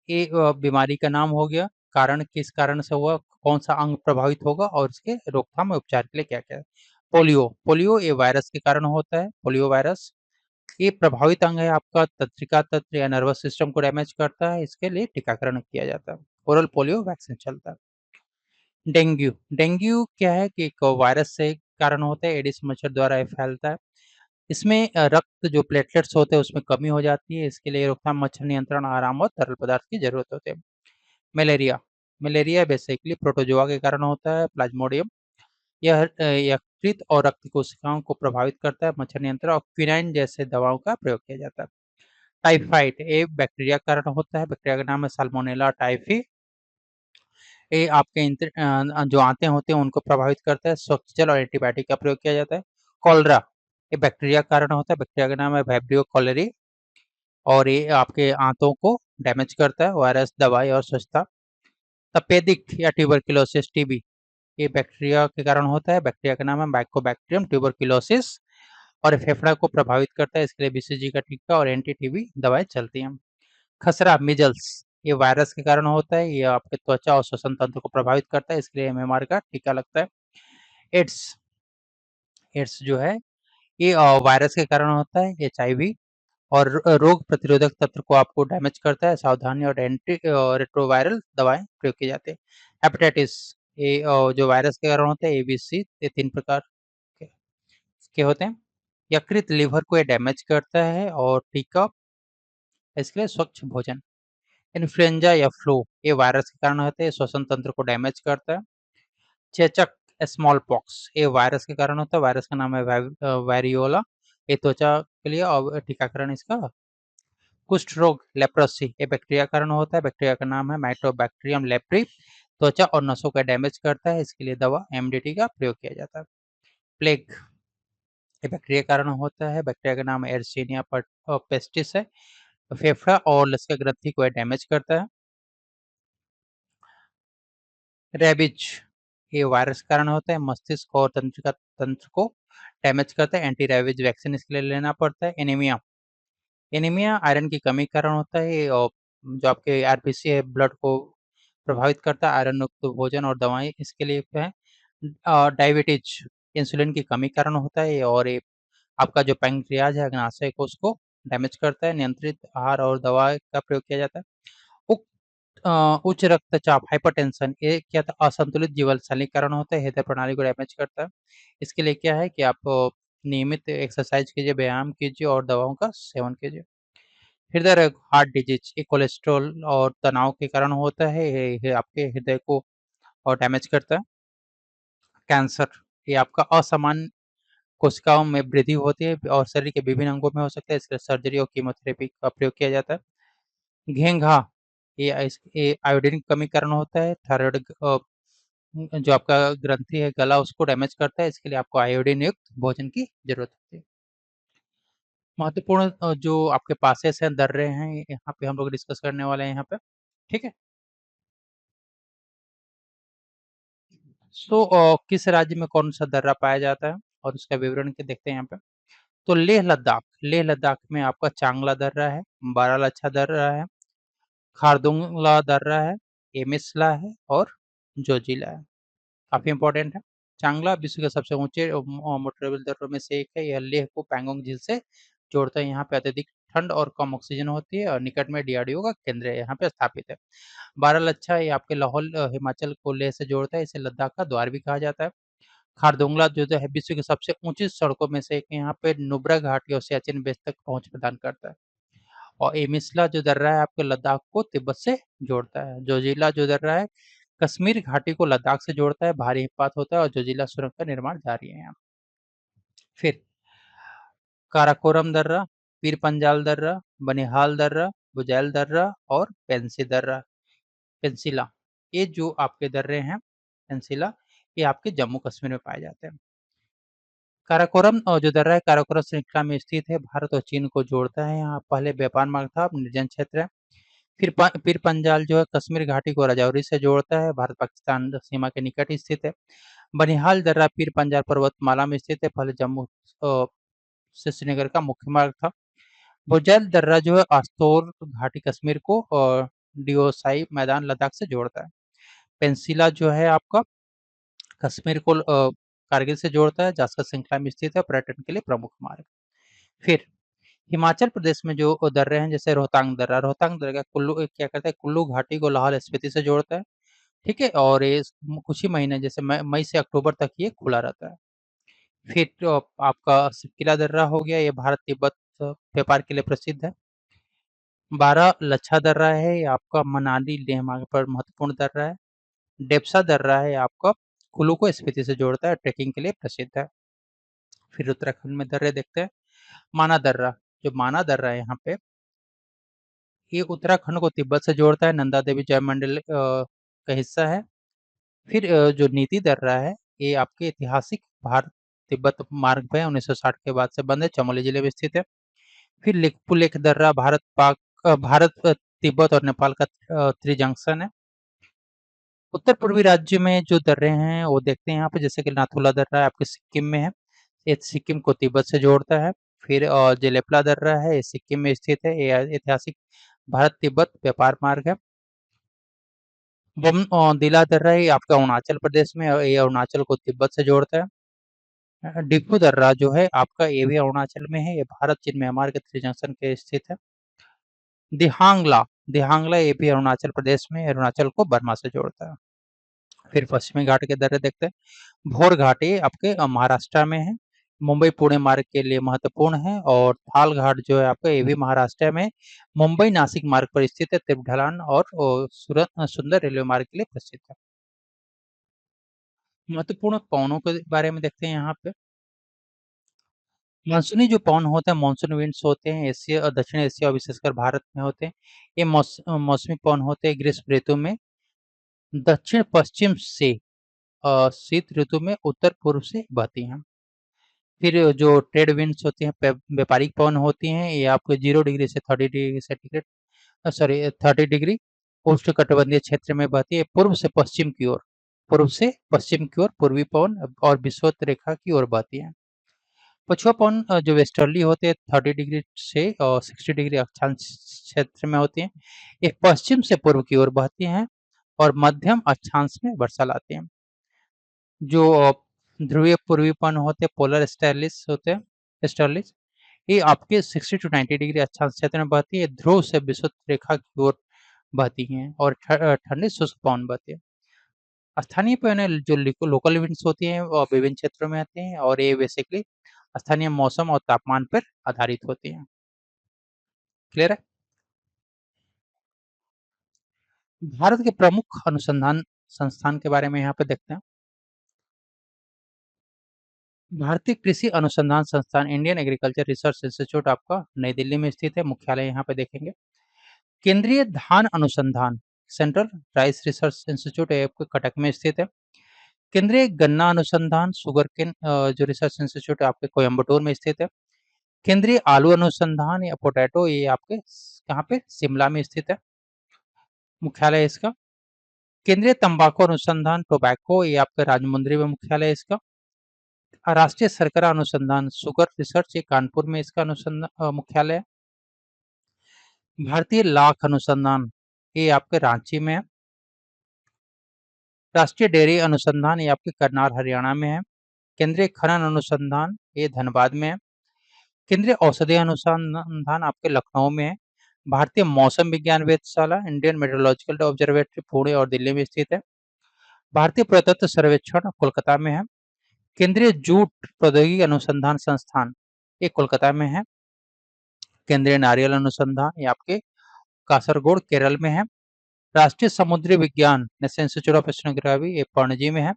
ये बीमारी का नाम हो गया, कारण किस कारण से हुआ, कौन सा अंग प्रभावित होगा और इसके रोकथाम और उपचार के लिए क्या क्या है। पोलियो, पोलियो ये वायरस के कारण होता है। पोलियो वायरस ये प्रभावित अंग है आपका, तंत्रिका तंत्र या नर्वस सिस्टम को डैमेज करता है। इसके लिए टीकाकरण किया जाता है। ओरल पोलियो वैक्सीन चलता है। डेंगू, डेंगू क्या है कि एक वायरस से कारण होता है। एडिस मच्छर द्वारा ये फैलता है। इसमें रक्त जो प्लेटलेट्स होते हैं उसमें कमी हो जाती है। इसके लिए रोकथाम मच्छर नियंत्रण, आराम और तरल पदार्थ की जरूरत होती है। मलेरिया, मलेरिया बेसिकली प्रोटोजोआ के कारण होता है। प्लाज्मोडियम, यह यकृत और रक्त कोशिकाओं को प्रभावित करता है। मच्छर नियंत्रण और क्विनाइन जैसे दवाओं का प्रयोग किया जाता है। टाइफाइड, ये बैक्टीरिया के कारण होता है। बैक्टीरिया का नाम है साल्मोनेला टाइफी। ये आपके जो आंतें होते हैं उनको प्रभावित करता है। स्वच्छ जल और एंटीबायोटिक का प्रयोग किया जाता है। कॉलरा, ये बैक्टीरिया के कारण होता है। बैक्टीरिया का नाम है वाइब्रियो कॉलेरी और ये आपके आंतों को डैमेज करता है। वायरस, दवाई और स्वच्छता। तपेदिक या ट्यूबरकुलोसिस टीबी, ये बैक्टीरिया के कारण होता है। बैक्टीरिया का नाम है माइकोबैक्टीरियम ट्यूबरकुलोसिस और फेफड़ा को प्रभावित करता है। इसके लिए बीसीजी का टीका और एंटी टीबी दवाएं चलती हैं। खसरा, मिजल्स, ये वायरस के कारण होता है। ये आपके त्वचा और श्वसन तंत्र को प्रभावित करता है। इसके लिए एमएमआर का टीका लगता है। एड्स, एड्स जो है ये वायरस के कारण होता है। एचआईवी और रोग प्रतिरोधक तंत्र को आपको डैमेज करता है। सावधानी और एंटी रेट्रोवायरल दवाएं प्रयोग की जाती है। हेपेटाइटिस, ये जो वायरस के कारण होता है। एबीसी, ये 3 प्रकार के होते हैं। यकृत, लिवर को ये डैमेज करता है और टीका इसके लिए स्वच्छ भोजन। इन्फ्लुएंजा या फ्लू, ये वायरस के कारण होते हैं। श्वसन तंत्र को डैमेज करता है। चेचक, स्मॉल पॉक्स, ये वायरस के कारण होता है। वायरस का नाम है वायरियोला, ये त्वचा के लिए और टीकाकरण इसका। कुष्ठ रोग, लेप्रोसी, ये बैक्टीरिया कारण होता है। बैक्टीरिया का नाम है माइटोबैक्टीरियम लेप्री, त्वचा और नसों का डैमेज करता है। इसके लिए दवा एमडीटी का प्रयोग किया जाता है। प्लेग, ये बैक्टीरिया कारण होता है। बैक्टीरिया का नाम एर्सिनिया पेस्टिस है। फेफड़ा और लसिका ग्रंथि को डैमेज करता है। रेबिज, ये वायरस के कारण होता है। मस्तिष्क और तंत्रिका तंत्र को डैमेज करता है। एंटी रेबिज वैक्सीन इसके लिए लेना पड़ता है। एनीमिया, एनीमिया आयरन की कमी के कारण होता है और जो आपके आरबीसी है ब्लड को प्रभावित करता है। आयरन युक्त भोजन और दवाएं इसके लिए है। डायबिटीज, इंसुलिन की कमी कारण होता है और ये आपका जो पैंक्रियाज है अग्नाशय को उसको डैमेज करता है। नियंत्रित आहार और दवा का प्रयोग किया जाता है। उच्च रक्तचाप, हाइपरटेंशन, ये क्या था असंतुलित जीवनशैली के कारण होता है। हृदय प्रणाली को डैमेज करता है। इसके लिए क्या है कि आप नियमित एक्सरसाइज कीजिए, व्यायाम कीजिए और दवाओं का सेवन कीजिए। हृदय रोग, हार्ट डिजीज, ये कोलेस्ट्रॉल और तनाव के कारण होता है। ये आपके हृदय को और डैमेज करता है। कैंसर, ये आपका असामान्य कोशिकाओं में वृद्धि होती है और शरीर के विभिन्न अंगों में हो सकता है। इसके लिए सर्जरी और कीमोथेरेपी का प्रयोग किया जाता है। घेंघा, ये आयोडीन की कमी कारण होता है। थायराइड जो आपका ग्रंथि है गला उसको डैमेज करता है। इसके लिए आपको आयोडीन युक्त भोजन की जरूरत होती है। महत्वपूर्ण जो आपके पासेस हैं, दर्रे हैं, यहाँ पे हम लोग डिस्कस करने वाले हैं यहाँ पे। ठीक है। किस राज्य में कौन सा दर्रा पाया जाता है और उसका विवरण के देखते हैं यहाँ पे। तो लेह लद्दाख, लेह लद्दाख में आपका चांगला दर्रा है, बारालाचा दर्रा है, खारदुंगला दर्रा है, एमिसला है और जोजिला है। काफी इंपॉर्टेंट है। चांगला विश्व के सबसे ऊंचे मोटरेबल दर्रों में से एक है। यह लेह को पैंगोंग झील से जोड़ता है। यहाँ पे अत्यधिक ठंड और कम ऑक्सीजन होती है और निकट में डीआरडीओ का केंद्र है यहाँ पे स्थापित है। बारालाचा ये आपके लाहौल हिमाचल को लेह से जोड़ता है। इसे लद्दाख का द्वार भी कहा जाता है। खारदुंगला जो है विश्व की सबसे ऊंची सड़कों में से एक है। यहाँ पे नुब्रा घाटी और सियाचिन बेस तक पहुंच प्रदान करता है। और एमिसला जो दर्रा है आपके लद्दाख को तिब्बत से जोड़ता है। जोजिला जो दर्रा है कश्मीर घाटी को लद्दाख से जोड़ता है। भारी हिमपात होता है और जोजिला सुरंग का निर्माण जारी है यहाँ। फिर काराकोरम दर्रा, पीर पंजाल दर्रा, बनिहाल दर्रा, बुजैल दर्रा और पेंसिला, ये जो आपके दर्रे हैं पेंसिला, ये आपके जम्मू कश्मीर में पाए जाते हैं। काराकोरम जो दर्रा है काराकोरम श्रृंखला में स्थित है। भारत और चीन को जोड़ता है। यहाँ पहले व्यापार मार्ग था, अब निर्जन क्षेत्र है। फिर पीर पंजाल जो है कश्मीर घाटी को राजौरी से जोड़ता है। भारत पाकिस्तान सीमा के निकट स्थित है। बनिहाल दर्रा पीर पंजाल पर्वतमाला में स्थित है। पहले जम्मू से श्रीनगर का मुख्य मार्ग था। बुजैल दर्रा जो है आस्तोर घाटी कश्मीर को और डिओसाई मैदान लद्दाख से जोड़ता है। पेंसिला जो है आपका कश्मीर को कारगिल से जोड़ता है। जासकर श्रृंखला में स्थित है, पर्यटन के लिए प्रमुख मार्ग। फिर हिमाचल प्रदेश में जो दर्रे हैं जैसे रोहतांग दर्रा कुल्लू क्या करता है कुल्लू घाटी को लाहौल स्पीति से जोड़ता है। ठीक है। और ये कुछ ही महीने जैसे मई से अक्टूबर तक ये खुला रहता है। फिर तो आपका सिपकिला दर्रा हो गया, ये भारत तिब्बत व्यापार के लिए प्रसिद्ध है। बारह लच्छा दर्रा है, ये आपका मनाली लेह मार्ग पर महत्वपूर्ण दर्रा है। डेप्सा दर्रा है आपका कुल्लू को स्पीति से जोड़ता है, ट्रेकिंग के लिए प्रसिद्ध है। फिर उत्तराखंड में दर्रे देखते हैं। माना दर्रा, जो माना दर्रा है यहाँ पे ये उत्तराखंड को तिब्बत से जोड़ता है। नंदा देवी जयमंडल का हिस्सा है। फिर जो नीति दर्रा है, ये आपके ऐतिहासिक भारत तिब्बत मार्ग पे 1960 के बाद से बंद है, चमोली जिले में स्थित है। फिर लेक दर्रा भारत तिब्बत और नेपाल का त्रिजंक्शन है। उत्तर पूर्वी राज्य में जो दर्रे हैं वो देखते हैं यहाँ पे, जैसे कि नाथुला दर्रा है आपके सिक्किम में है, ये सिक्किम को तिब्बत से जोड़ता है। फिर जेलेपला दर्रा है, ये सिक्किम में स्थित है, ये ऐतिहासिक भारत तिब्बत व्यापार मार्ग है। दिला दर्रा है, ये आपका अरुणाचल प्रदेश में, ये अरुणाचल को तिब्बत से जोड़ता है। डिफू दर्रा जो है आपका, ये भी अरुणाचल में है, ये भारत चीन म्यांमार के त्रिजंक्शन के स्थित है। दिहांगला दिहांगला ये भी अरुणाचल प्रदेश में, अरुणाचल को बर्मा से जोड़ता है। फिर पश्चिमी घाट के दर्रे देखते हैं। भोर घाट ये आपके महाराष्ट्र में है, मुंबई पुणे मार्ग के लिए महत्वपूर्ण है। और थाल घाट जो है आपका, ये भी महाराष्ट्र में, मुंबई नासिक मार्ग पर स्थित है। तिरप ढलान और सुंदर रेलवे मार्ग के लिए प्रसिद्ध है। महत्वपूर्ण पवनों के बारे में देखते हैं यहाँ पे। मानसूनी जो पवन होते हैं, मानसून विंड्स होते हैं, एशिया और दक्षिण एशिया और विशेषकर भारत में होते हैं। ये मौसमी पवन होते हैं ग्रीष्म ऋतु में दक्षिण पश्चिम से, शीत ऋतु में उत्तर पूर्व से बहती हैं। फिर जो ट्रेड विंड्स होती हैं, व्यापारिक पवन होती हैं, ये आपको 0 डिग्री से 30 डिग्री सेंटीग्रेड, 30 डिग्री उष्णकटिबंधीय क्षेत्र में बहती है, पूर्व से पश्चिम की ओर पूर्वी पवन और विषुवत रेखा की ओर बहती है। पछुआ पवन जो वेस्टर्ली होते हैं, 30 डिग्री से 60 डिग्री अक्षांश क्षेत्र में होती हैं, ये पश्चिम से पूर्व की ओर बहती हैं और मध्यम अक्षांश में वर्षा लाती हैं। जो ध्रुवीय पूर्वी पवन होते हैं, पोलर स्टर्लिस, ये आपके 60 to 90 डिग्री अक्षांश क्षेत्र में बहती है, ध्रुव से विषुवत रेखा की ओर बहती हैं और ठंडी शुष्क पवन बहती है। स्थानीय पवन जो लोकल विंड्स होती हैं वो विभिन्न क्षेत्रों में आते हैं और ये बेसिकली स्थानीय मौसम और तापमान पर आधारित होती हैं। क्लियर है? भारत के प्रमुख अनुसंधान संस्थान के बारे में यहाँ पे देखते हैं। भारतीय कृषि अनुसंधान संस्थान, इंडियन एग्रीकल्चर रिसर्च इंस्टीट्यूट आपका नई दिल्ली में स्थित है, मुख्यालय यहाँ पे देखेंगे। केंद्रीय धान अनुसंधान, सेंट्रल राइस रिसर्च इंस्टीट्यूट आपके कटक में स्थित है। केंद्रीय गन्ना अनुसंधान, शुगर केन जो रिसर्च इंस्टीट्यूट आपके कोयम्बटूर में स्थित है। केंद्रीय आलू अनुसंधान या पोटैटो, ये आपके कहाँ पे, शिमला में स्थित है, मुख्यालय है इसका। केंद्रीय तंबाकू अनुसंधान, टोबैको, ये आपके राजमुंदरी में मुख्यालय है इसका। राष्ट्रीय शर्करा अनुसंधान, शुगर रिसर्च, ये कानपुर में इसका अनुसंधान मुख्यालय है। भारतीय लाख अनुसंधान, ये आपके रांची में है। राष्ट्रीय डेयरी अनुसंधान, ये आपके करनाल हरियाणा में है। केंद्रीय खनन अनुसंधान, ये धनबाद में है। केंद्रीय औषधि अनुसंधान आपके लखनऊ में है। भारतीय मौसम विज्ञान वेधशाला, इंडियन मेट्रोलॉजिकल ऑब्जर्वेटरी, पुणे और दिल्ली में स्थित है। भारतीय पुरातत्व सर्वेक्षण कोलकाता में है। केंद्रीय जूट प्रौद्योगिकी अनुसंधान संस्थान, ये कोलकाता में है। केंद्रीय नारियल अनुसंधान, ये आपके कासरगोड केरल में है। राष्ट्रीय समुद्री विज्ञान नेशनल इंस्टीट्यूट ऑफ ओशनोग्राफी, ये पणजी में है।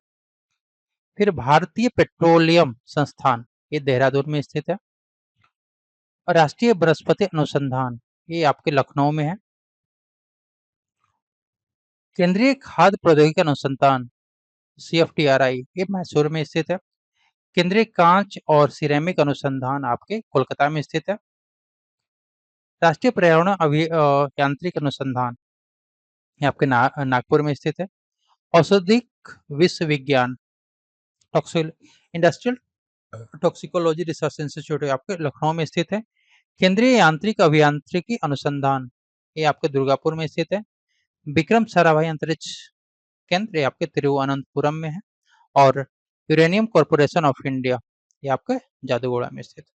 फिर भारतीय पेट्रोलियम संस्थान, ये देहरादून में स्थित है। और राष्ट्रीय वनस्पति अनुसंधान, ये आपके लखनऊ में है। केंद्रीय खाद्य प्रौद्योगिकी अनुसंधान, CFTRI, ये मैसूर में स्थित है। केंद्रीय कांच और सिरेमिक अनुसंधान आपके कोलकाता में स्थित है। राष्ट्रीय पर्यावरण यांत्रिक अनुसंधान, ये आपके नागपुर में स्थित है। औषधिक विश्वविज्ञान, इंडस्ट्रियल टॉक्सिकोलॉजी रिसर्च इंस्टीट्यूट आपके लखनऊ में स्थित है। केंद्रीय यांत्रिक अभियांत्रिकी अनुसंधान, ये आपके दुर्गापुर में स्थित है। विक्रम साराभाई अंतरिक्ष केंद्र, ये आपके तिरुवनंतपुरम में है। और यूरेनियम कॉरपोरेशन ऑफ इंडिया, ये आपका जादूगोड़ा में स्थित है।